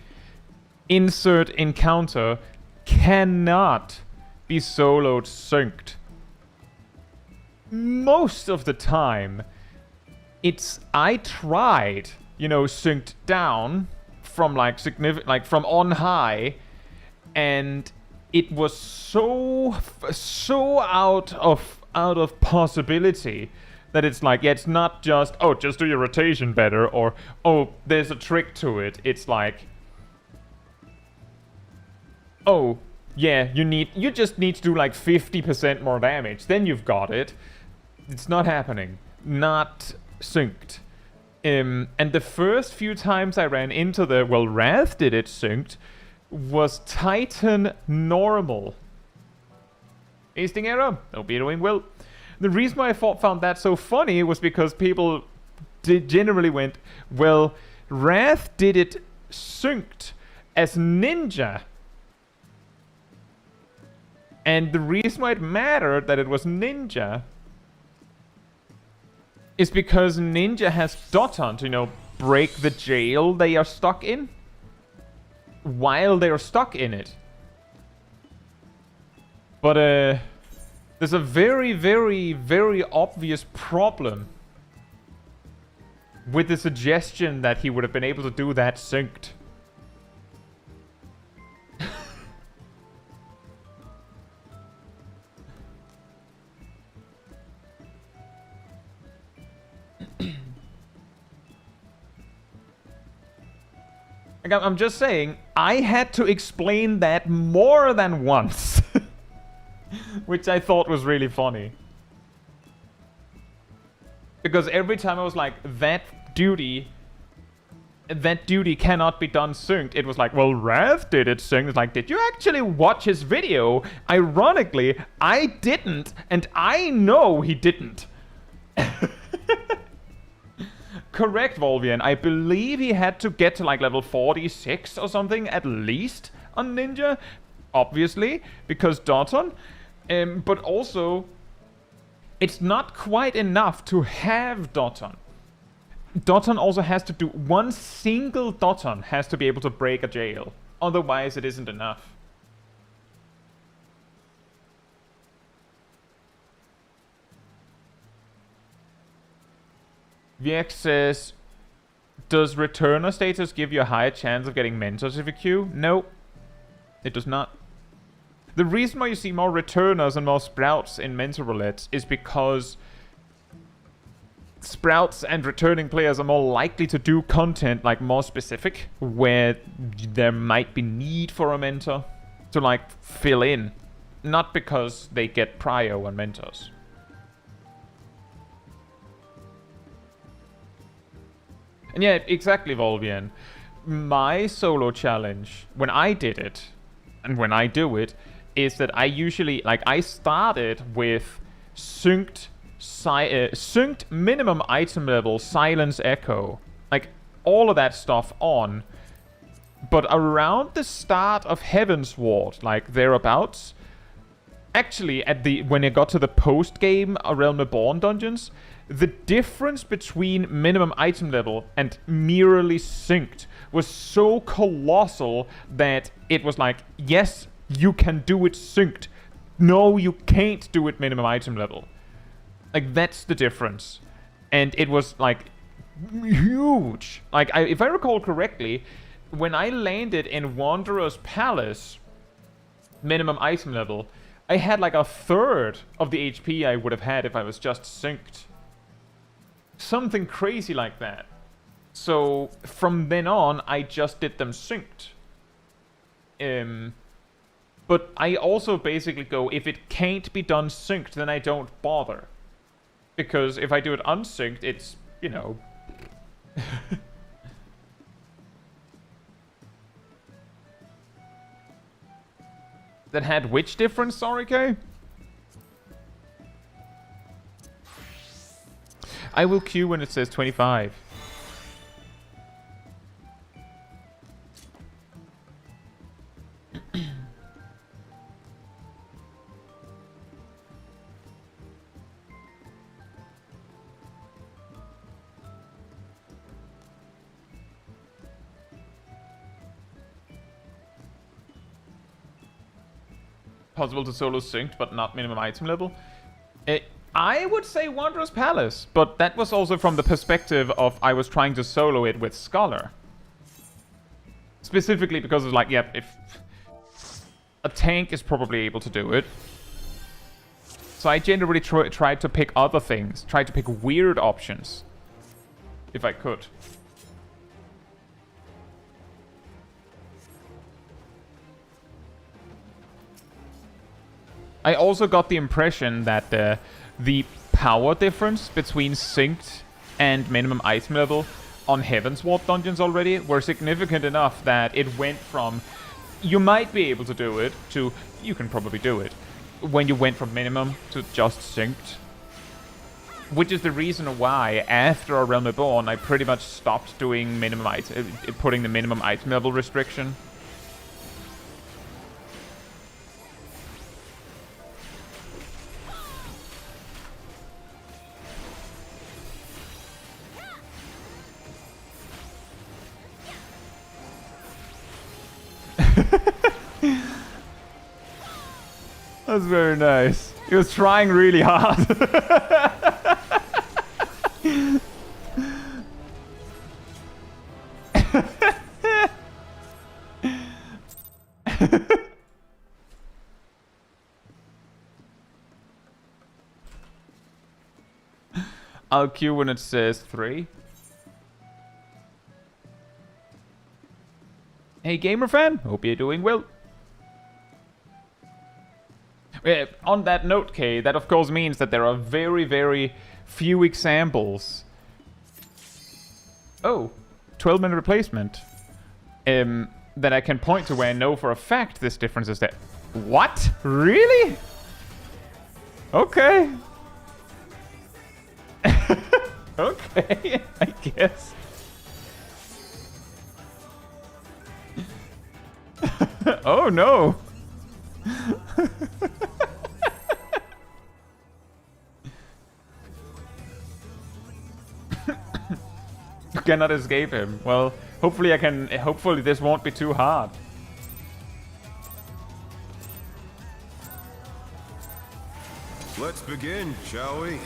insert encounter cannot be soloed synced, most of the time it's, I tried, you know, synced down from like from on high, and it was so out of possibility that it's like, yeah, it's not just, oh, just do your rotation better, or, oh, there's a trick to it. It's like, oh, yeah, you just need to do like 50% more damage. Then you've got it. It's not happening. Not synced. And the first few times I ran into the, well, Wrath did it synced, was Titan normal. Hasting error. No be doing well. The reason why I found that so funny was because people generally went, well, Wrath did it synced as Ninja. And the reason why it mattered that it was Ninja is because Ninja has Doton to, you know, break the jail they are stuck in while they are stuck in it. But there's a very, very, very obvious problem with the suggestion that he would have been able to do that synced. I'm just saying, I had to explain that more than once. Which I thought was really funny. Because every time I was like, that duty cannot be done synced, it was like, well, Wrath did it synced. It's like, did you actually watch his video? Ironically, I didn't, and I know he didn't. Correct, Volvian. I believe he had to get to like level 46 or something, at least, on Ninja. Obviously, because Doton. But also, it's not quite enough to have Doton. Doton also has to do... One single Doton has to be able to break a jail. Otherwise, it isn't enough. VX says, does returner status give you a higher chance of getting mentors if you queue? No, it does not. The reason why you see more returners and more sprouts in mentor roulettes is because sprouts and returning players are more likely to do content like more specific, where there might be need for a mentor to like fill in, not because they get prio on mentors. And yeah, exactly, Volvian. My solo challenge, when I did it, and when I do it, is that I usually, like, I started with synced minimum item level, silence echo. Like, all of that stuff on. But around the start of Heaven's Ward, like, thereabouts, actually, when it got to the post-game Realm Reborn dungeons, the difference between minimum item level and merely synced was so colossal that it was like, yes, you can do it synced. No, you can't do it minimum item level. Like, that's the difference. And it was, like, huge. Like, if I recall correctly, when I landed in Wanderer's Palace, minimum item level, I had, like, a third of the HP I would have had if I was just synced. Something crazy like that. So, from then on, I just did them synced. But I also basically go, if it can't be done synced, then I don't bother. Because if I do it unsynced, it's, you know... That had which difference, sorry, Kay? I will queue when it says 25. Possible to solo synced, but not minimum item level. I would say Wanderer's Palace, but that was also from the perspective of I was trying to solo it with Scholar. Specifically because it's like, yeah, if a tank is probably able to do it. So I generally tried to pick other things, tried to pick weird options, if I could. I also got the impression that the power difference between synced and minimum item level on Heavensward dungeons already were significant enough that it went from you might be able to do it to you can probably do it when you went from minimum to just synced. Which is the reason why after A Realm Reborn I pretty much stopped doing minimum putting the minimum item level restriction. That's very nice. He was trying really hard. I'll queue when it says 3. Hey gamer fan, hope you're doing well. On that note, Kay, that of course means that there are very, very few examples. Oh, 12-minute replacement. That I can point to where I know for a fact this difference is there. What? Really? Okay. Okay, I guess. Oh no. You cannot escape him. Well, hopefully I can. Hopefully this won't be too hard. Let's begin, shall we?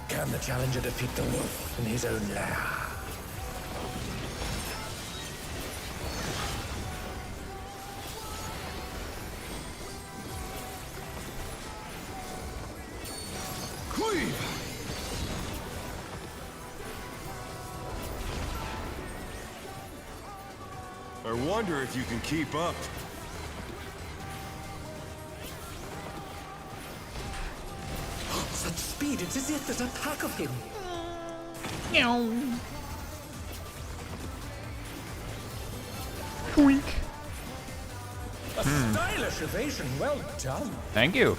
Can the challenger defeat the wolf in his own lair? Cleave! I wonder if you can keep up. Such speed, it's as if there's a pack of him. Tweak. A stylish evasion, well done. Thank you.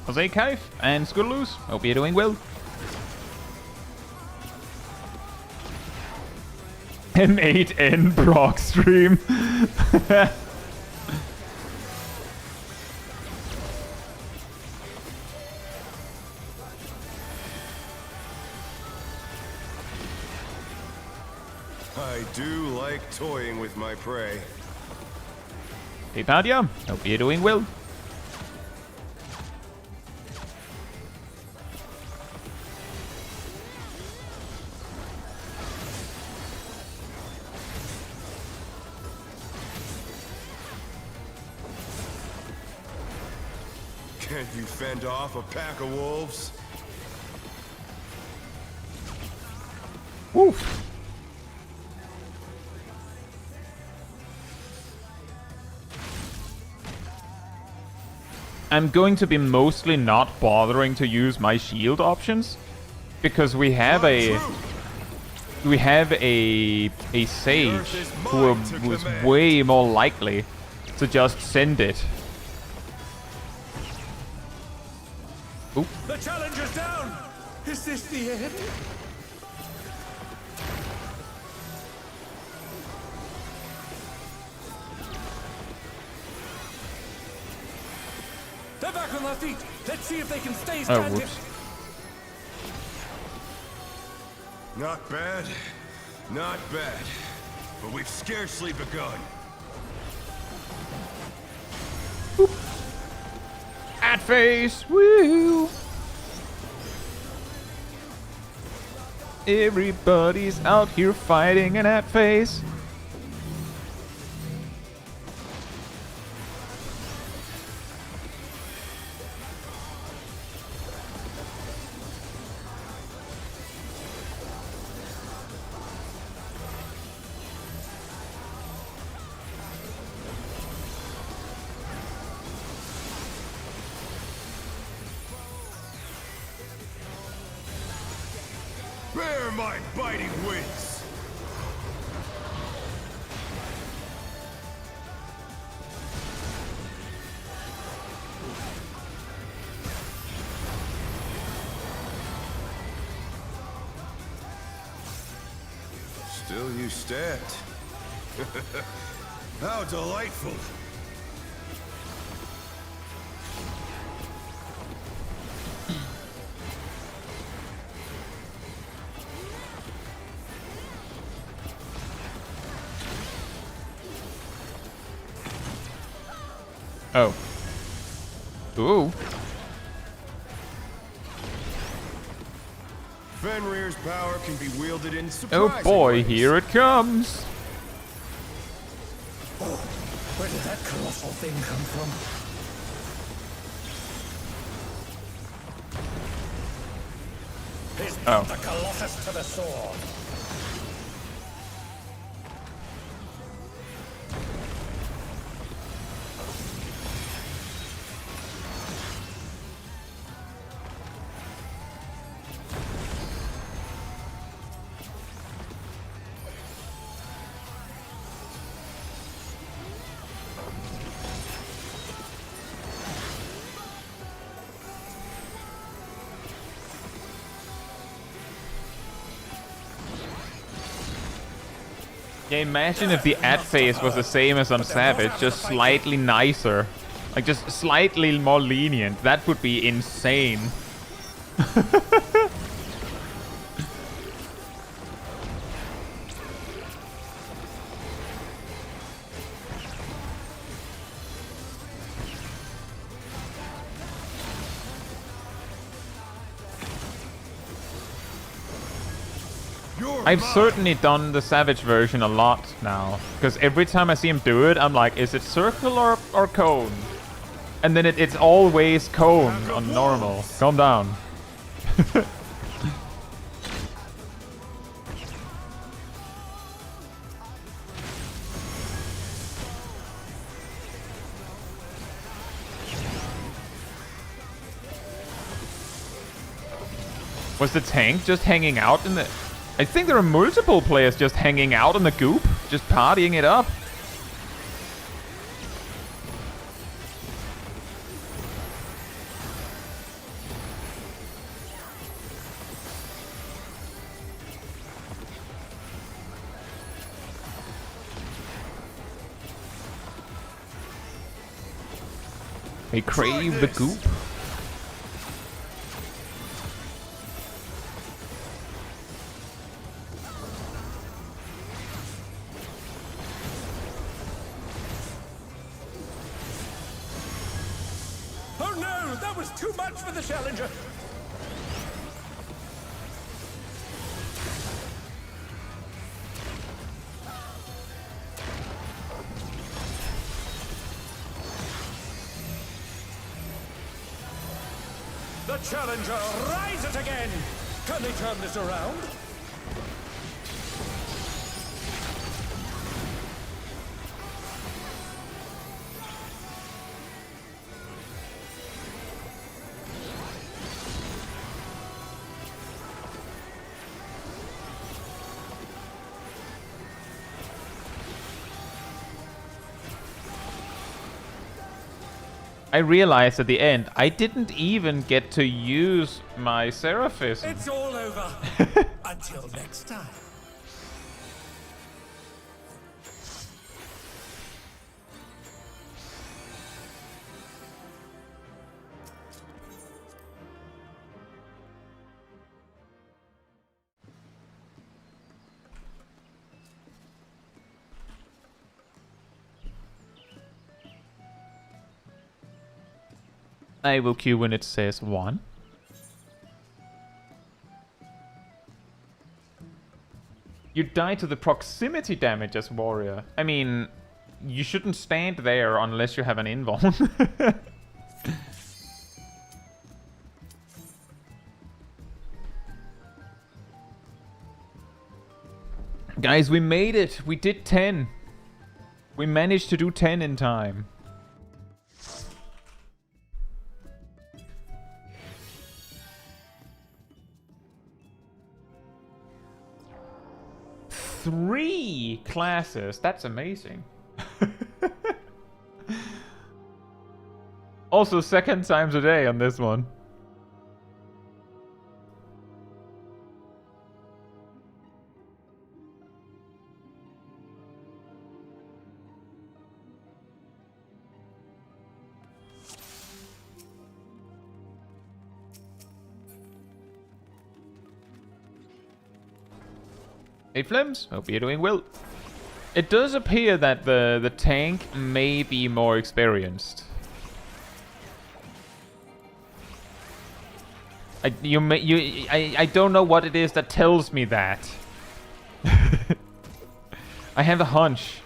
Jose Kaif and Scudaloos, hope you're doing well. M8N Brock stream. I do like toying with my prey. Hey Padia, hope you're doing well. Can you fend off a pack of wolves? Woof. I'm going to be mostly not bothering to use my shield options because we have a sage who was way more likely to just send it. Oop. The challenger's down! Is this the end? They're back on their feet. Let's see if they can stay Oh, standing. whoops. Not bad. Not bad. But we've scarcely begun. At face, woo! Everybody's out here fighting an at face. Fear my biting wings! Still you stand. How delightful! Oh. Ooh. Fenrir's power can be wielded in Oh surprising boy, ways. here it comes. Where did that colossal thing come from? He's Oh. the Colossus to the sword. Yeah, imagine if the ad phase was the same as on Savage, just slightly nicer. Like, just slightly more lenient. That would be insane. I've certainly done the Savage version a lot now. Because every time I see him do it, I'm like, is it circle or cone? And then it's always cone on normal. Calm down. Was the tank just hanging out in the... I think there are multiple players just hanging out in the goop, just partying it up. They crave the goop. Oh no, that was too much for the challenger. The challenger rises again. Can they turn this around? I realized at the end, I didn't even get to use my Seraphism. It's all over. Until next time. I will queue when it says 1. You die to the proximity damage as warrior. I mean, you shouldn't stand there unless you have an invuln. Guys, we made it. We did 10. We managed to do 10 in time. 3 classes. That's amazing. Also, second time today on this one. Hey Flims, hope you're doing well. It does appear that the tank may be more experienced. I don't know what it is that tells me that. I have a hunch.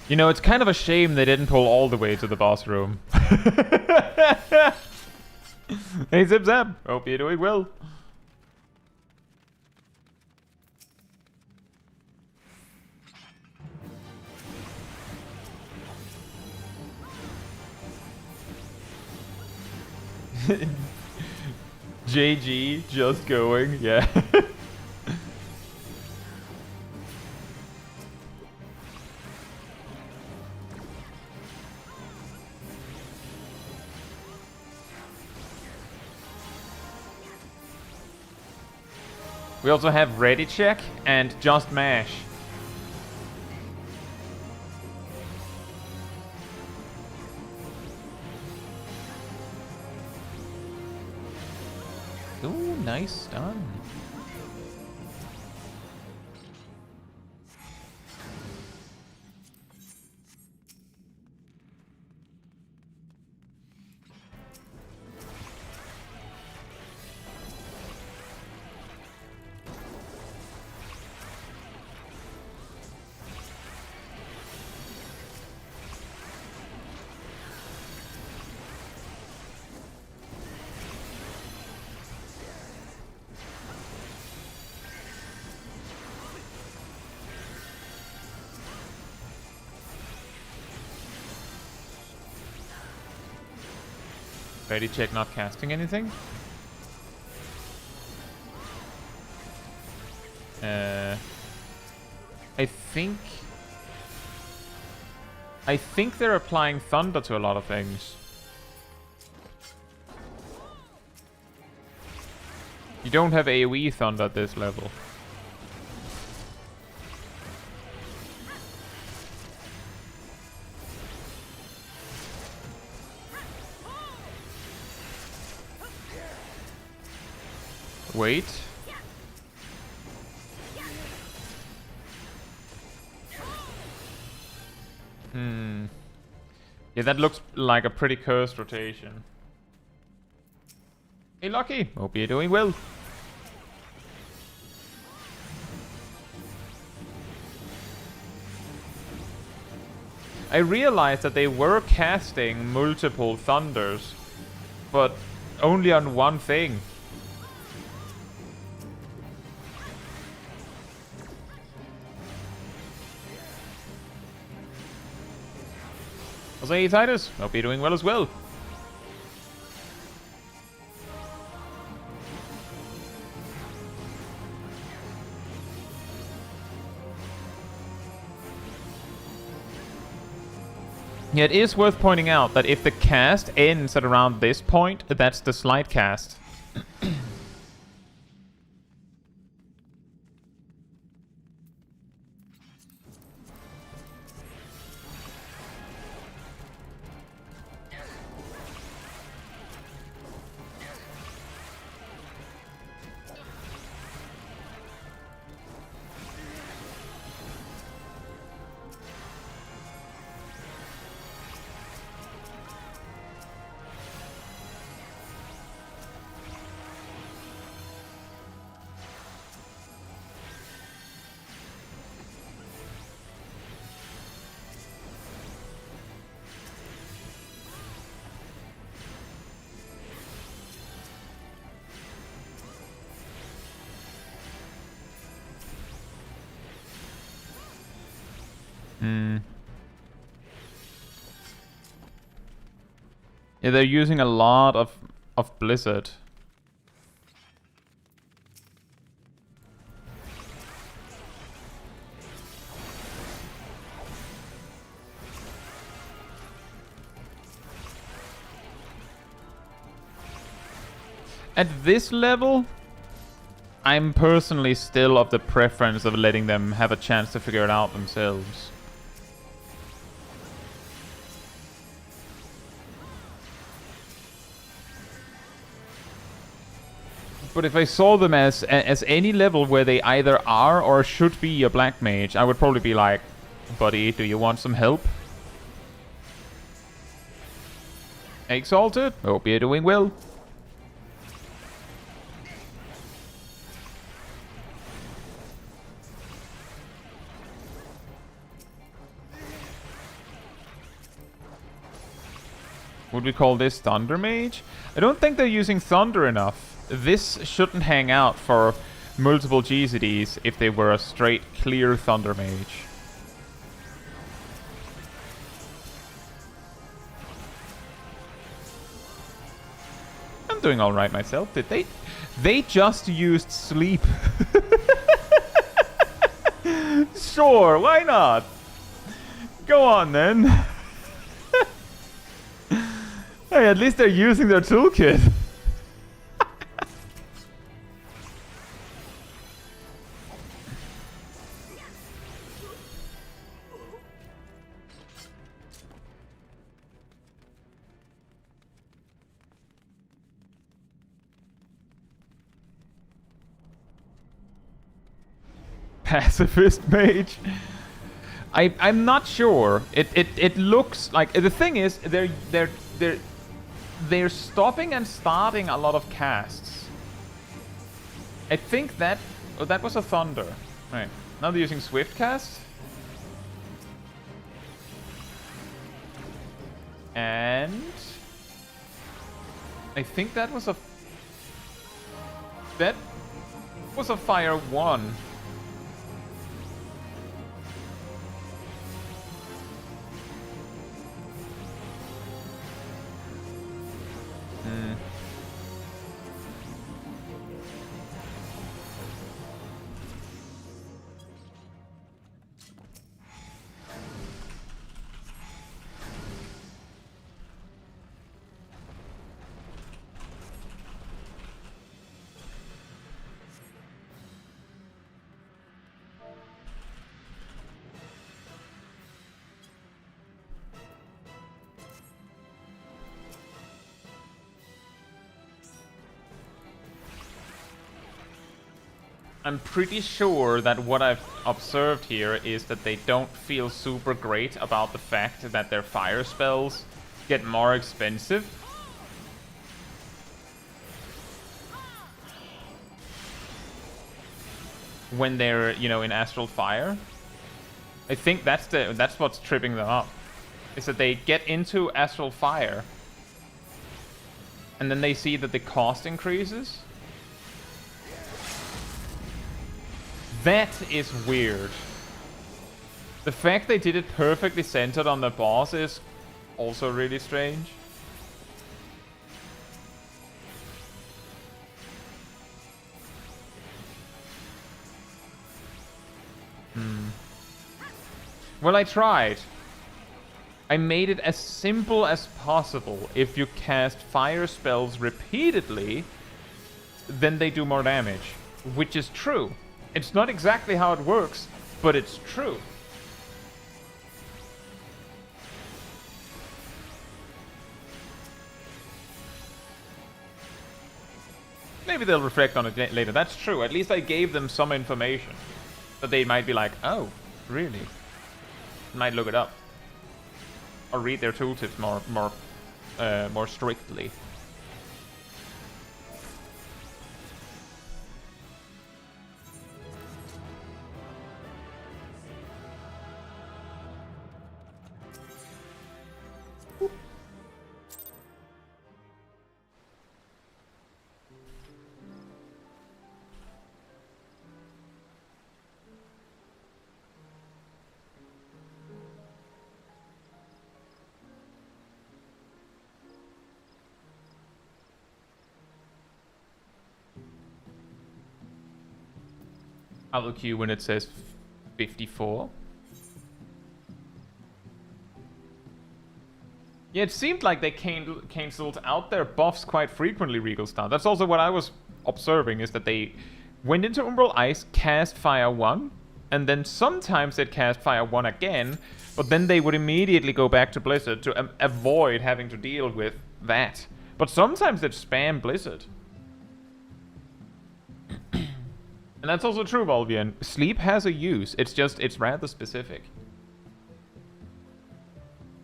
You know, it's kind of a shame they didn't pull all the way to the boss room. Hey Zip Zap, hope you're doing well. JG just going, yeah. We also have ready check and just mash. Ooh, nice stun. Ready check not casting anything. I think they're applying thunder to a lot of things. You don't have AoE thunder at this level. Wait. Yeah, that looks like a pretty cursed rotation. Hey Lucky, hope you're doing well. I realized that they were casting multiple thunders, but only on one thing. Hey Titus, hope you're doing well as well. Yeah, it is worth pointing out that if the cast ends at around this point, that's the slide cast. Yeah, they're using a lot of Blizzard. At this level, I'm personally still of the preference of letting them have a chance to figure it out themselves. But if I saw them as any level where they either are or should be a black mage, I would probably be like, buddy, do you want some help? Exalted, hope you're doing well. Would we call this Thunder Mage? I don't think they're using Thunder enough. This shouldn't hang out for multiple GZDs if they were a straight, clear Thunder Mage. I'm doing alright myself. Did they? They just used sleep. Sure, why not? Go on then. Hey, at least they're using their toolkit. Pacifist mage. I'm not sure. It looks like the thing is they're stopping and starting a lot of casts. I think that that was a thunder. Right. Now they're using swift cast. And I think that was a fire 1. I'm pretty sure that what I've observed here is that they don't feel super great about the fact that their fire spells get more expensive. When they're, you know, in Astral Fire. I think that's what's tripping them up. Is that they get into Astral Fire and then they see that the cost increases. That is weird. The fact they did it perfectly centered on the boss is also really strange. Well, I tried. I made it as simple as possible. If you cast fire spells repeatedly, then they do more damage. Which is true. It's not exactly how it works, but it's true. Maybe they'll reflect on it later. That's true. At least I gave them some information. That they might be like, oh, really? Might look it up. Or read their tooltips more strictly. I will queue when it says 54. Yeah, it seemed like they cancelled out their buffs quite frequently, Regal Star. That's also what I was observing, is that they went into Umbral Ice, cast Fire 1, and then sometimes they'd cast Fire 1 again, but then they would immediately go back to Blizzard to avoid having to deal with that. But sometimes they'd spam Blizzard. And that's also true, Volvian. Sleep has a use, it's rather specific.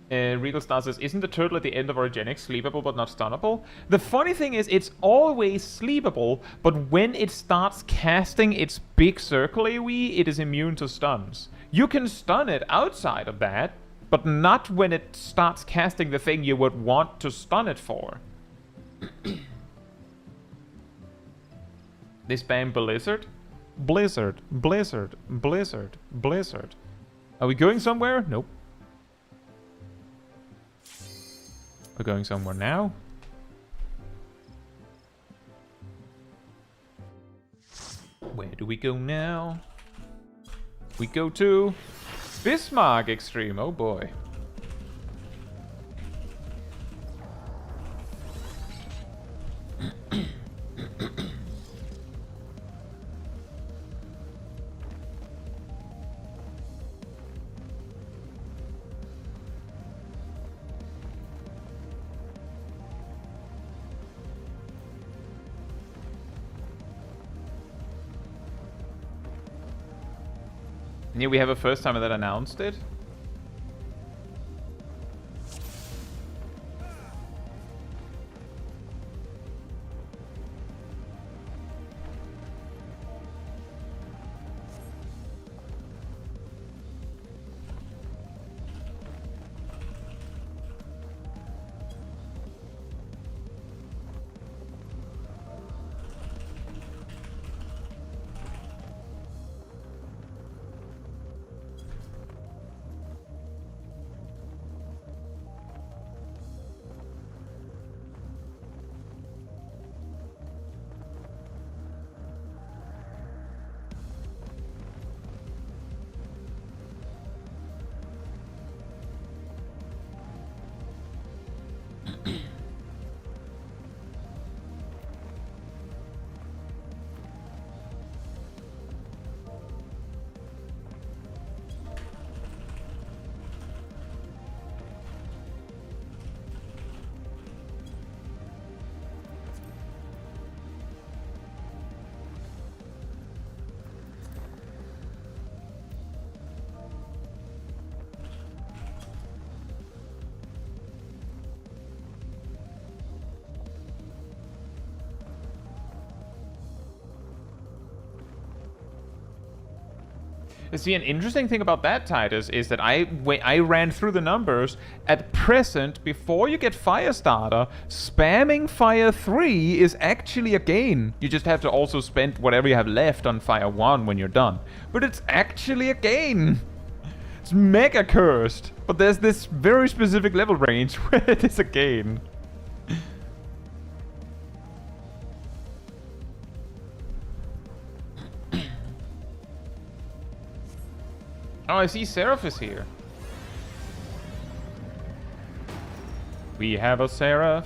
Regal Star says, isn't the turtle at the end of Origenic sleepable but not stunnable? The funny thing is, it's always sleepable, but when it starts casting its big circle AoE, it is immune to stuns. You can stun it outside of that, but not when it starts casting the thing you would want to stun it for. They spam Blizzard? Blizzard, Blizzard, Blizzard, Blizzard. Are we going somewhere? Nope. We're going somewhere now. Where do we go now? We go to Bismarck Extreme. Oh boy. Yeah, we have a first timer that announced it. See, an interesting thing about that, Titus, is that I ran through the numbers. At present, before you get Firestarter, spamming Fire 3 is actually a gain. You just have to also spend whatever you have left on Fire 1 when you're done. But it's actually a gain. It's mega cursed. But there's this very specific level range where it is a gain. Oh, I see Seraph is here. We have a Seraph.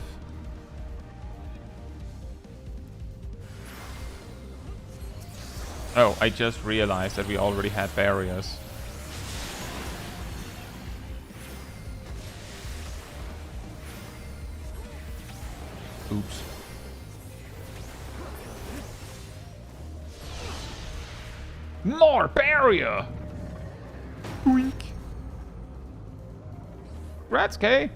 Oh, I just realized that we already had barriers. Oops. More barrier! Wink. Rats, K.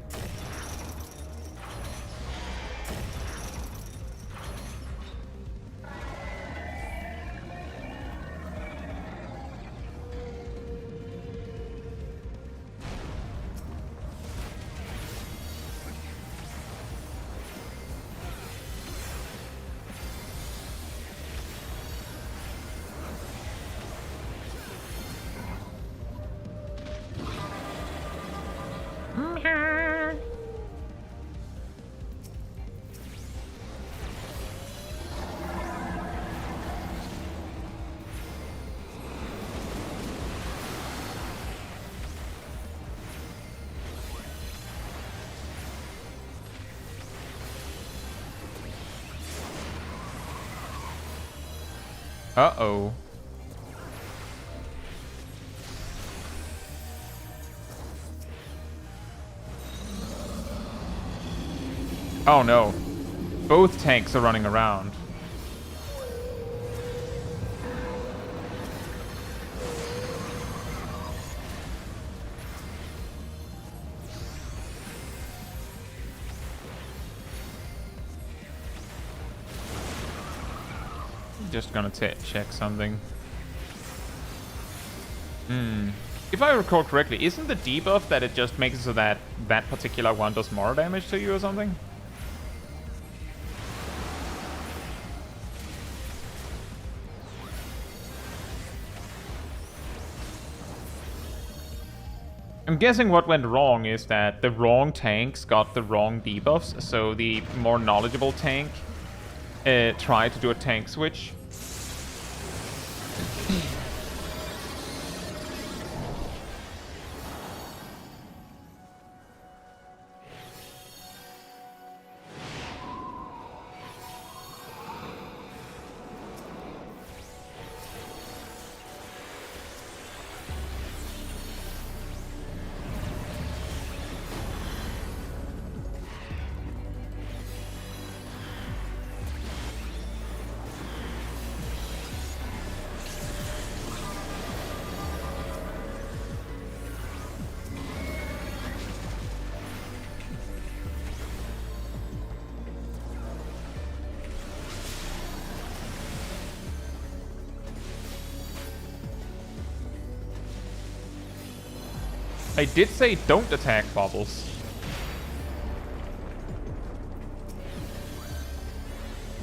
Uh-oh. Oh no. Both tanks are running around. Just gonna check something. If I recall correctly, isn't the debuff that it just makes it so that that particular one does more damage to you or something? I'm guessing what went wrong is that the wrong tanks got the wrong debuffs, so the more knowledgeable tank tried to do a tank switch. I did say don't attack bubbles.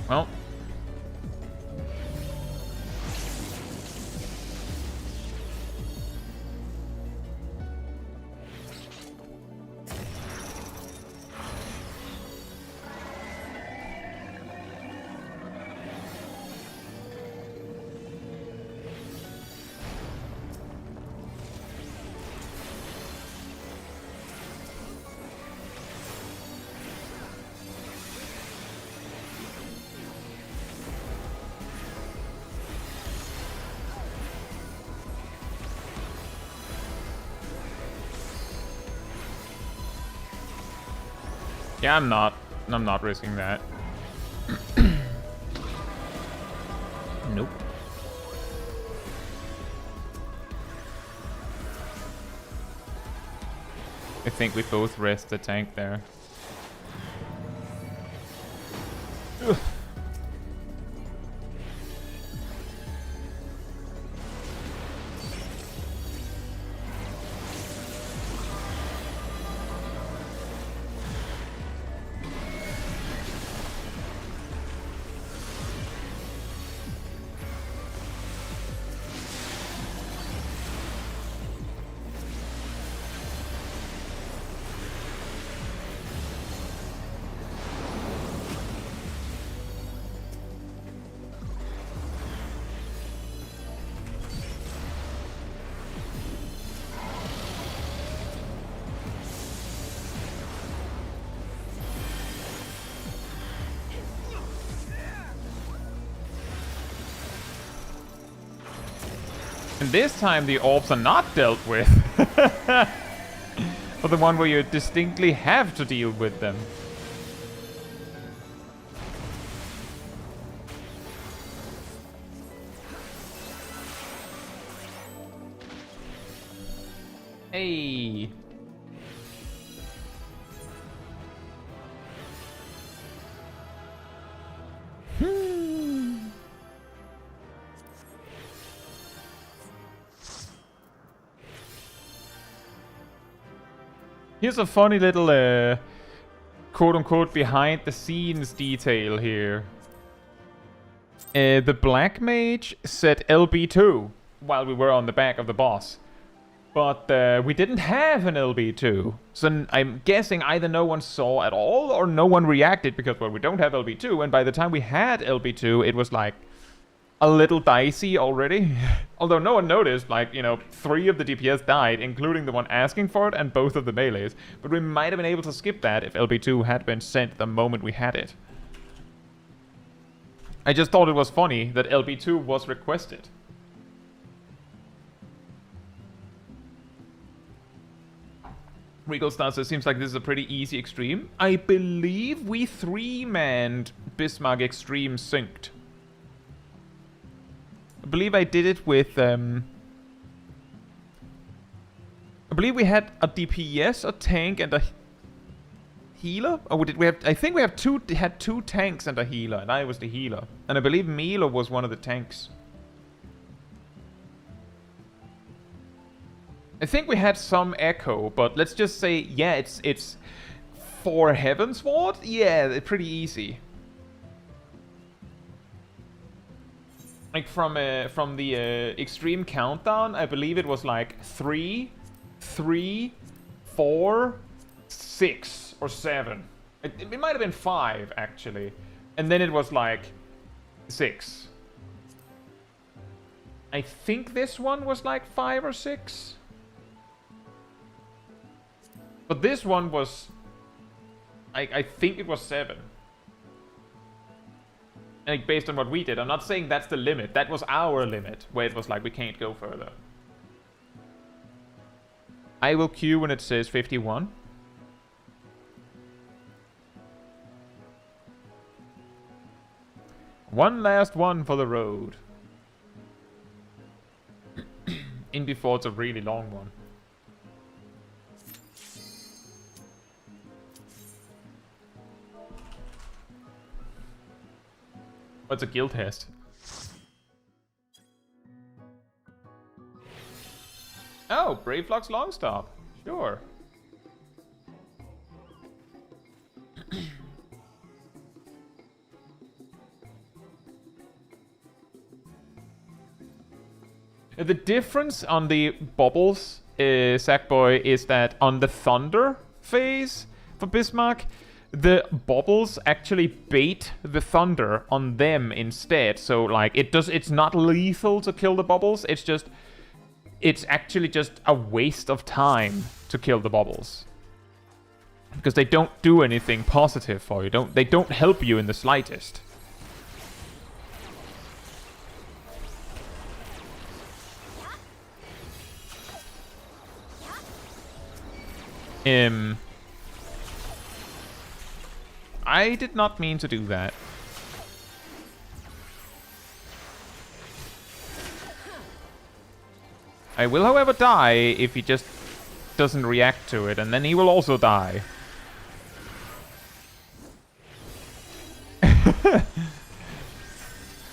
Well. Yeah, I'm not risking that. Nope. I think we both risked the tank there. Ugh. And this time the orbs are not dealt with. Or the one where you distinctly have to deal with them. Hey. Here's a funny little, quote-unquote, behind-the-scenes detail here. The Black Mage set LB2 while we were on the back of the boss. But we didn't have an LB2. So I'm guessing either no one saw at all or no one reacted because, well, we don't have LB2. And by the time we had LB2, it was like a little dicey already. Although no one noticed, like, you know, 3 of the DPS died, including the one asking for it and both of the melees. But we might have been able to skip that if LB2 had been sent the moment we had it. I just thought it was funny that LB2 was requested. Regal Star says, seems like this is a pretty easy extreme. I believe we 3-manned Bismarck Extreme synced. I believe I did it with, I believe we had a DPS, a tank, and a healer? Or did we have, I think we have had two tanks and a healer, and I was the healer. And I believe Milo was one of the tanks. I think we had some echo, but let's just say, yeah, it's for Heavensward? Yeah, it's pretty easy. Like from the extreme countdown, I believe it was like 3, 3, 4, 6, or 7. It might have been 5 actually, and then it was like 6. I think this one was like 5 or 6. But this one was... I think it was 7. Like, based on what we did. I'm not saying that's the limit. That was our limit, where it was like, we can't go further. I will queue when it says 51. One last one for the road. In before it's a really long one. What's a guild test? Oh, Brave Flux Longstop. Sure. The difference on the bubbles, Sackboy, is that on the Thunder phase for Bismarck, the bubbles actually bait the thunder on them instead. So like it's not lethal to kill the bubbles. It's actually just a waste of time to kill the bubbles. Because they don't do anything positive for you. They don't help you in the slightest. I did not mean to do that. I will, however, die if he just doesn't react to it, and then he will also die.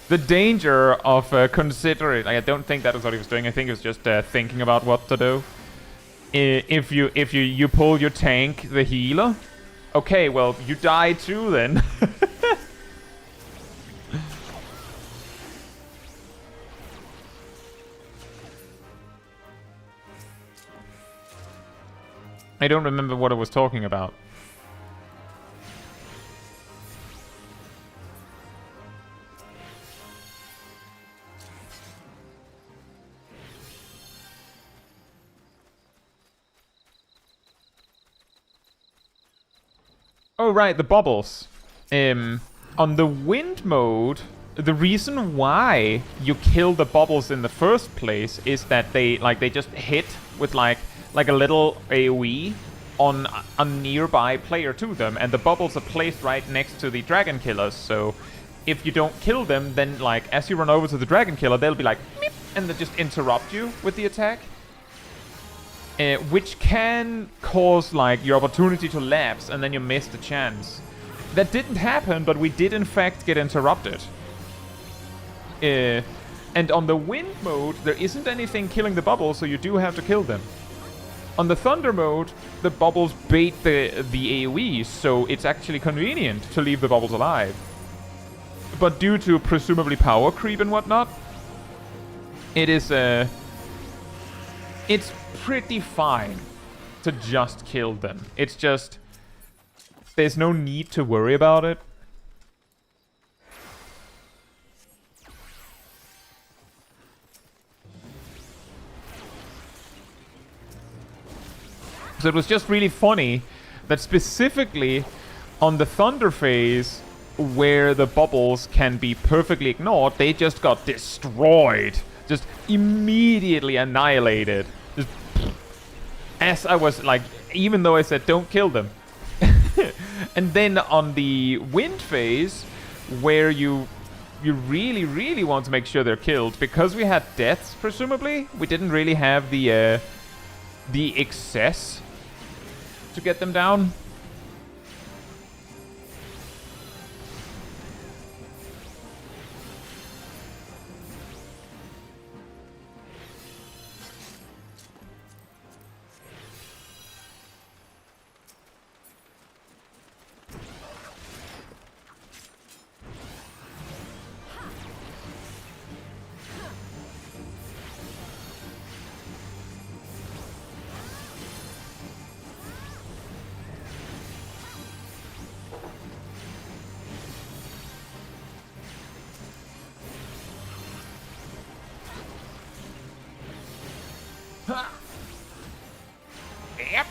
The danger of considering... I don't think that was what he was doing. I think he was just thinking about what to do. If you pull your tank, the healer... Okay, well, you die too, then. I don't remember what I was talking about. Oh, right, the bubbles. On the wind mode, the reason why you kill the bubbles in the first place is that they just hit with like a little AoE on a nearby player to them, and the bubbles are placed right next to the dragon killers. So if you don't kill them, then like as you run over to the dragon killer, they'll be like meep, and they just interrupt you with the attack. Which can cause like your opportunity to lapse, and then you miss the chance. That didn't happen, but we did in fact get interrupted. And on the wind mode, there isn't anything killing the bubbles, so you do have to kill them. On the thunder mode, the bubbles bait the AoE, so it's actually convenient to leave the bubbles alive. But due to presumably power creep and whatnot, it is it's pretty fine to just kill them. It's just... there's no need to worry about it. So it was just really funny that specifically on the Thunder phase, where the bubbles can be perfectly ignored, they just got destroyed. Just immediately annihilated. Just as I was like, even though I said don't kill them. And then on the wind phase, where you really, really want to make sure they're killed, because we had deaths, presumably, we didn't really have the excess to get them down. Yep.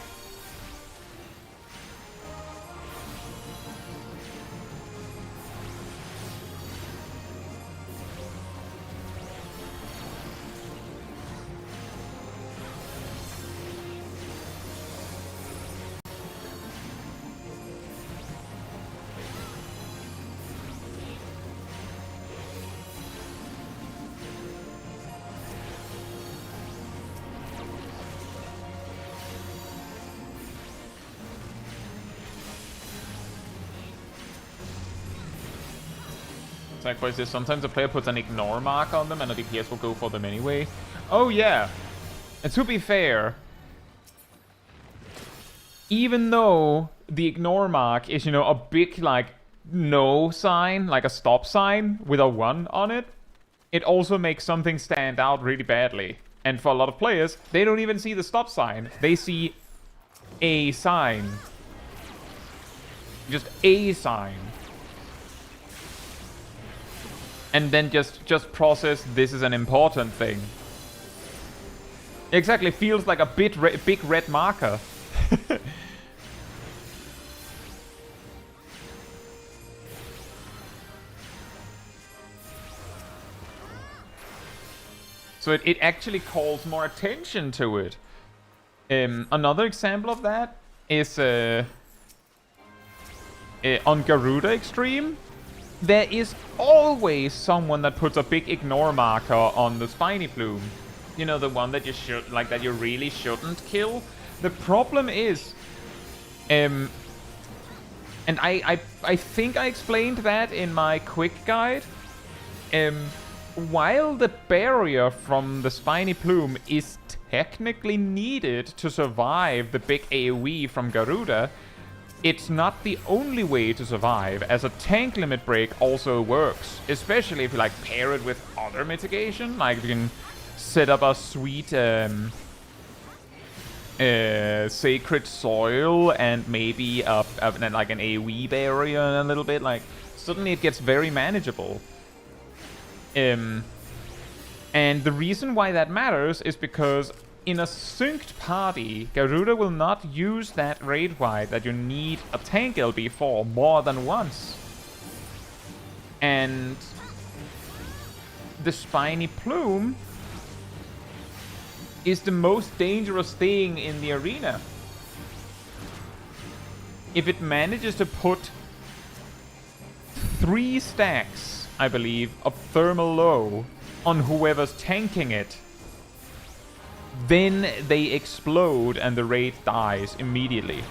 Likewise, this sometimes a player puts an ignore mark on them and a DPS will go for them anyway. Oh yeah. And to be fair, even though the ignore mark is, you know, a big like no sign, like a stop sign with a 1 on it, it also makes something stand out really badly. And for a lot of players, they don't even see the stop sign. They see a sign. Just a sign. And then just process this is an important thing. Exactly, feels like a big red marker. So it actually calls more attention to it. Another example of that is on Garuda Extreme. There is always someone that puts a big ignore marker on the spiny plume. You know, the one that you should, like, that you really shouldn't kill. The problem is, and I think I explained that in my quick guide. While the barrier from the spiny plume is technically needed to survive the big AoE from Garuda, it's not the only way to survive, as a tank limit break also works. Especially if you like pair it with other mitigation, like you can set up a sweet sacred soil and maybe like an AoE barrier a little bit. Like suddenly it gets very manageable. And the reason why that matters is because in a synced party, Garuda will not use that raid wide that you need a tank LB for more than once. And the spiny plume is the most dangerous thing in the arena. If it manages to put 3 stacks, I believe, of thermal low on whoever's tanking it, then they explode and the raid dies immediately.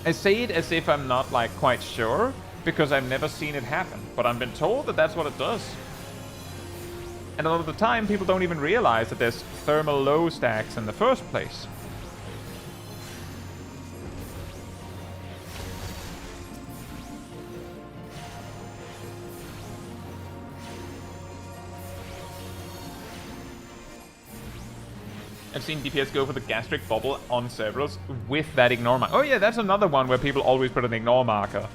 I say it as if I'm not like quite sure, because I've never seen it happen, but I've been told that that's what it does. And a lot of the time people don't even realize that there's thermal low stacks in the first place. I've seen DPS go for the gastric bubble on Severals with that ignore marker. Oh yeah, that's another one where people always put an ignore marker.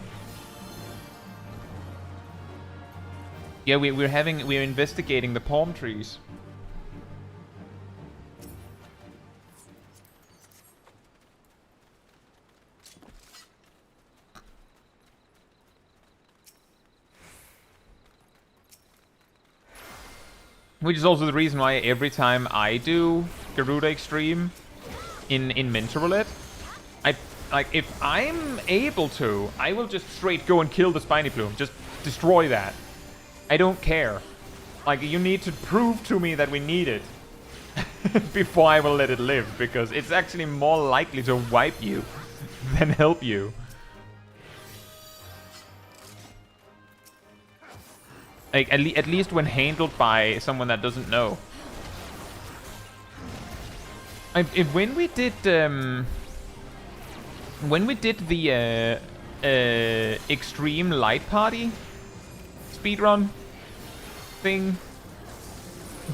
Yeah, we're investigating the palm trees. Which is also the reason why every time I do Garuda Extreme in Mentor Roulette, if I'm able to, I will just straight go and kill the Spiny Plume. Just destroy that. I don't care. Like, you need to prove to me that we need it before I will let it live, because it's actually more likely to wipe you than help you. Like, at least when handled by someone that doesn't know. When we did the Extreme Light Party speedrun thing,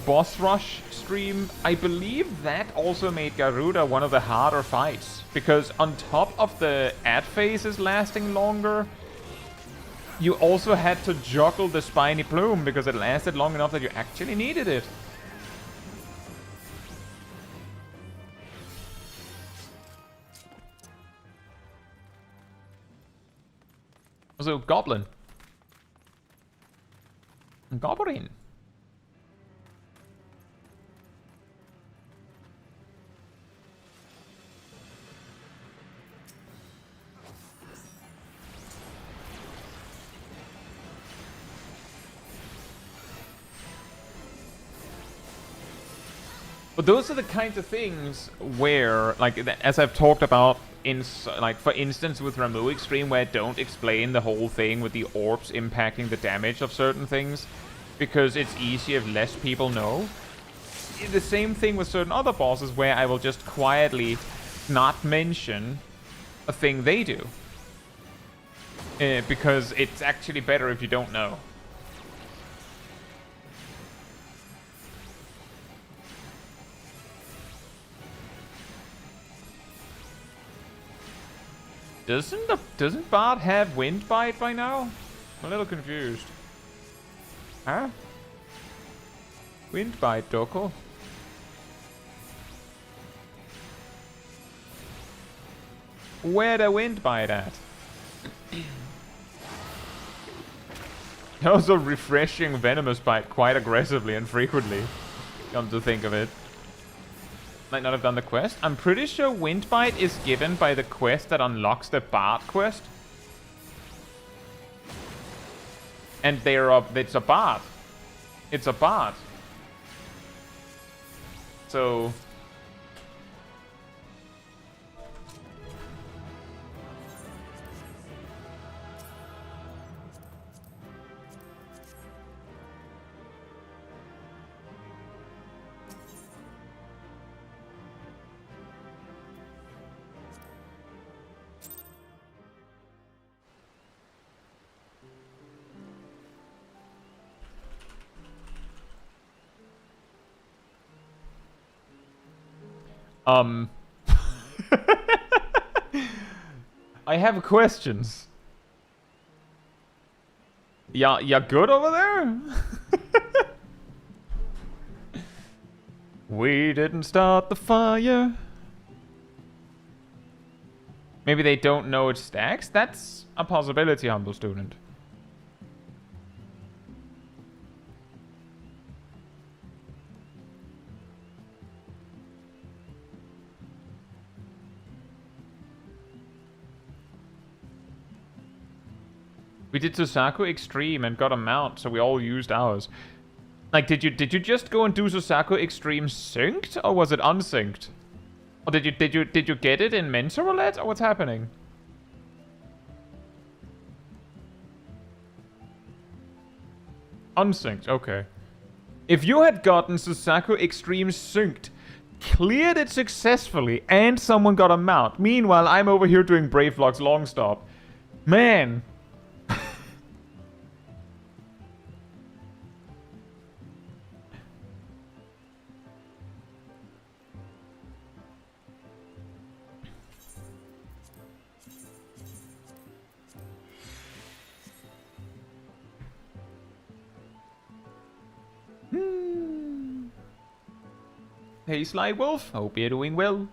boss rush stream, I believe that also made Garuda one of the harder fights, because on top of the ad phases lasting longer, you also had to juggle the Spiny Plume because it lasted long enough that you actually needed it. So, Goblin. Goblin. But those are the kinds of things where, like, as I've talked about, like, for instance, with Ramu Extreme, where I don't explain the whole thing with the orbs impacting the damage of certain things, because it's easier if less people know. The same thing with certain other bosses, where I will just quietly not mention a thing they do. Because it's actually better if you don't know. Doesn't Bart have Wind Bite by now? I'm a little confused. Huh? Wind Bite, Doko? Where the Wind Bite at? Also refreshing Venomous Bite quite aggressively and frequently. Come to think of it. Might not have done the quest. I'm pretty sure Wind Bite is given by the quest that unlocks the Bard quest. And it's a Bard. It's a Bard. So... I have questions. Ya good over there? We didn't start the fire. Maybe they don't know it stacks? That's a possibility, humble student. We did Susaku Extreme and got a mount, so we all used ours. Like, did you just go and do Susaku Extreme synced, or was it unsynced? Or did you get it in Mentor Roulette, or what's happening? Unsynced, okay. If you had gotten Susaku Extreme synced, cleared it successfully, and someone got a mount, meanwhile I'm over here doing Brave Vlogs long stop, man. Hey Sly Wolf, hope you're doing well.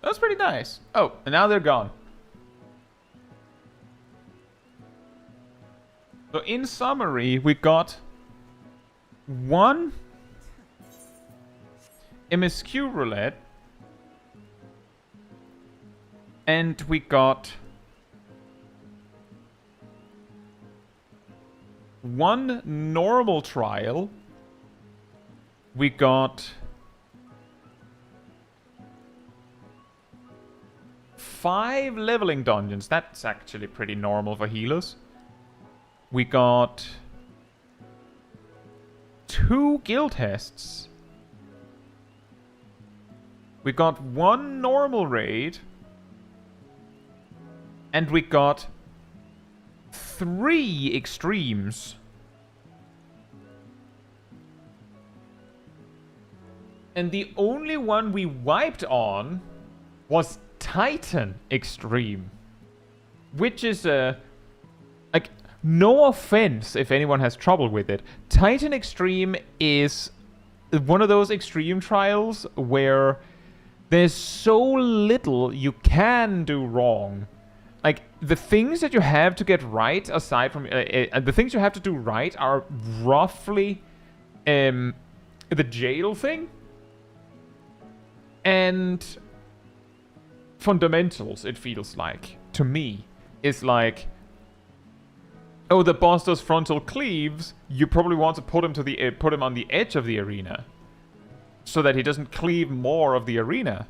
That's pretty nice. Oh, and now they're gone. So in summary, we got 1 MSQ Roulette, and we got 1 normal trial. We got 5 leveling dungeons. That's actually pretty normal for healers. We got 2 guild tests. We got 1 normal raid. And we got 3 extremes. And the only one we wiped on was Titan Extreme. Which is a... like, no offense if anyone has trouble with it. Titan Extreme is one of those extreme trials where there's so little you can do wrong. Like, the things that you have to get right, aside from... the things you have to do right are roughly the jail thing. And fundamentals, it feels like, to me, is like... oh, the boss does frontal cleaves. You probably want to put him on the edge of the arena, so that he doesn't cleave more of the arena.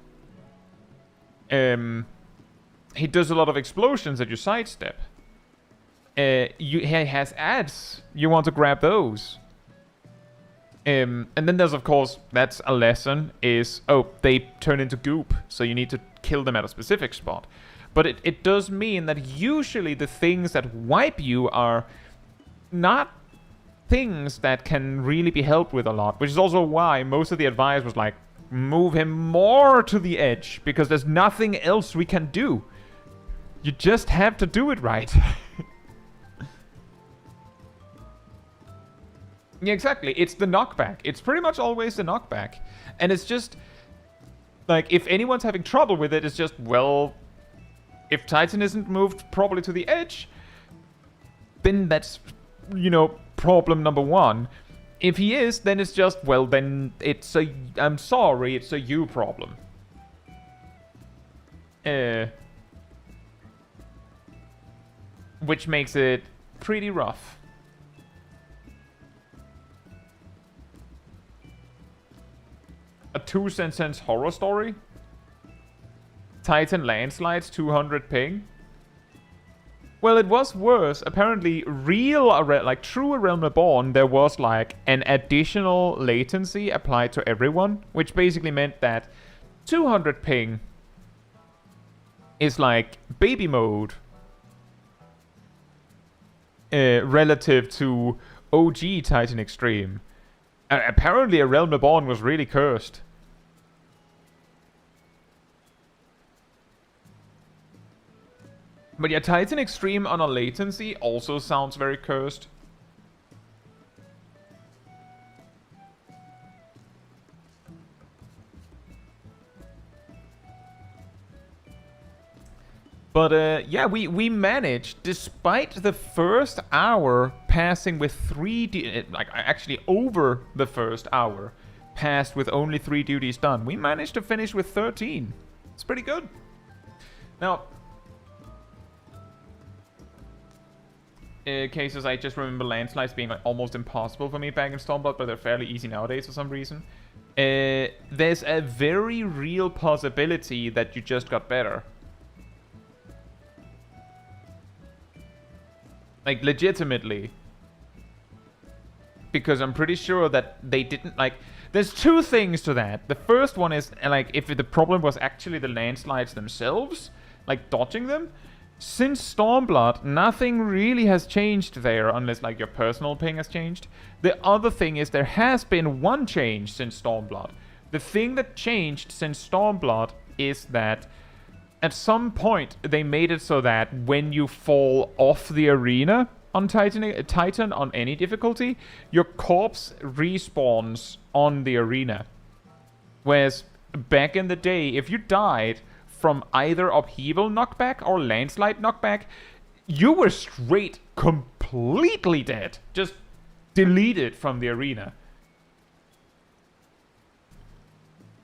He does a lot of explosions that you sidestep. He has ads. You want to grab those. And then there's, of course, that's a lesson, is, oh, they turn into goop, so you need to kill them at a specific spot. But it does mean that usually the things that wipe you are not things that can really be helped with a lot. Which is also why most of the advice was like, move him more to the edge, because there's nothing else we can do. You just have to do it right. Yeah, exactly. It's the knockback. It's pretty much always the knockback. And it's just... like, if anyone's having trouble with it, it's just, well... if Titan isn't moved properly to the edge, then that's, you know, problem number 1. If he is, then it's just, well, then it's a... I'm sorry, it's a you problem. Which makes it pretty rough. A 2 cents horror story? Titan landslides, 200 ping? Well, it was worse. Apparently, like true A Realm Reborn, there was like an additional latency applied to everyone, which basically meant that 200 ping is like baby mode relative to OG Titan Extreme. Apparently, A Realm Reborn was really cursed. But yeah, Titan Extreme on a latency also sounds very cursed. But yeah, we managed, despite the first hour passing with 3 like actually over the first hour passed with only 3 duties done, we managed to finish with 13. It's pretty good. Now, cases, I just remember landslides being like almost impossible for me back in Stormblood, but they're fairly easy nowadays for some reason. There's a very real possibility that you just got better. Like, legitimately. Because I'm pretty sure that they didn't, like... There's 2 things to that. The first one is, like, if the problem was actually the landslides themselves, like, dodging them. Since Stormblood, nothing really has changed there, unless, like, your personal ping has changed. The other thing is there has been 1 change since Stormblood. The thing that changed since Stormblood is that at some point, they made it so that when you fall off the arena on Titan on any difficulty, your corpse respawns on the arena. Whereas back in the day, if you died from either upheaval knockback or landslide knockback, you were straight completely completely dead. Just deleted from the arena.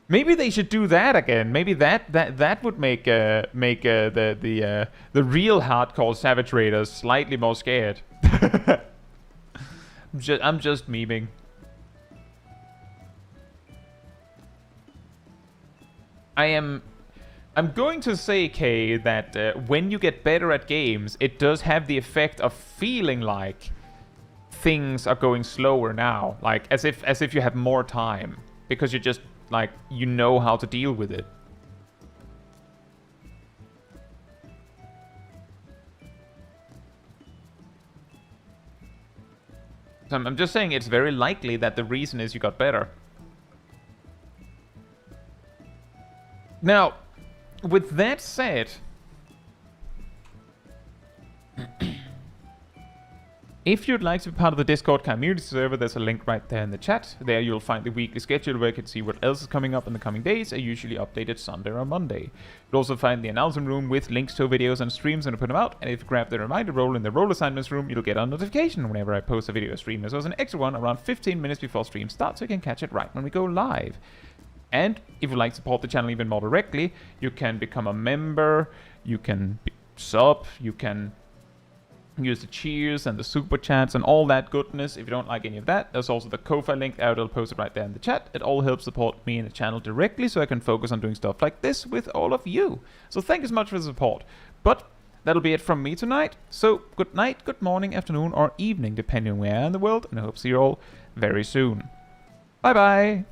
Maybe they should do that again. Maybe that would make the real hardcore Savage Raiders slightly more scared. I'm just memeing. I'm going to say, Kay, that when you get better at games, it does have the effect of feeling like things are going slower now, like as if you have more time, because you just like you know how to deal with it. So I'm just saying it's very likely that the reason is you got better. Now, with that said, if you'd like to be part of the Discord community server, there's a link right there in the chat. There you'll find the weekly schedule where you can see what else is coming up in the coming days. I usually update it Sunday or Monday. You'll also find the announcement room with links to videos and streams when I put them out. And if you grab the reminder role in the role assignments room, you'll get a notification whenever I post a video or stream. There's also an extra one around 15 minutes before stream starts, so you can catch it right when we go live. And if you'd like to support the channel even more directly, you can become a member, you can sub, you can use the cheers and the super chats and all that goodness. If you don't like any of that, there's also the Ko-Fi link out. I'll post it right there in the chat. It all helps support me and the channel directly so I can focus on doing stuff like this with all of you. So thank you so much for the support. But that'll be it from me tonight. So good night, good morning, afternoon, or evening, depending on where you are in the world. And I hope to see you all very soon. Bye bye.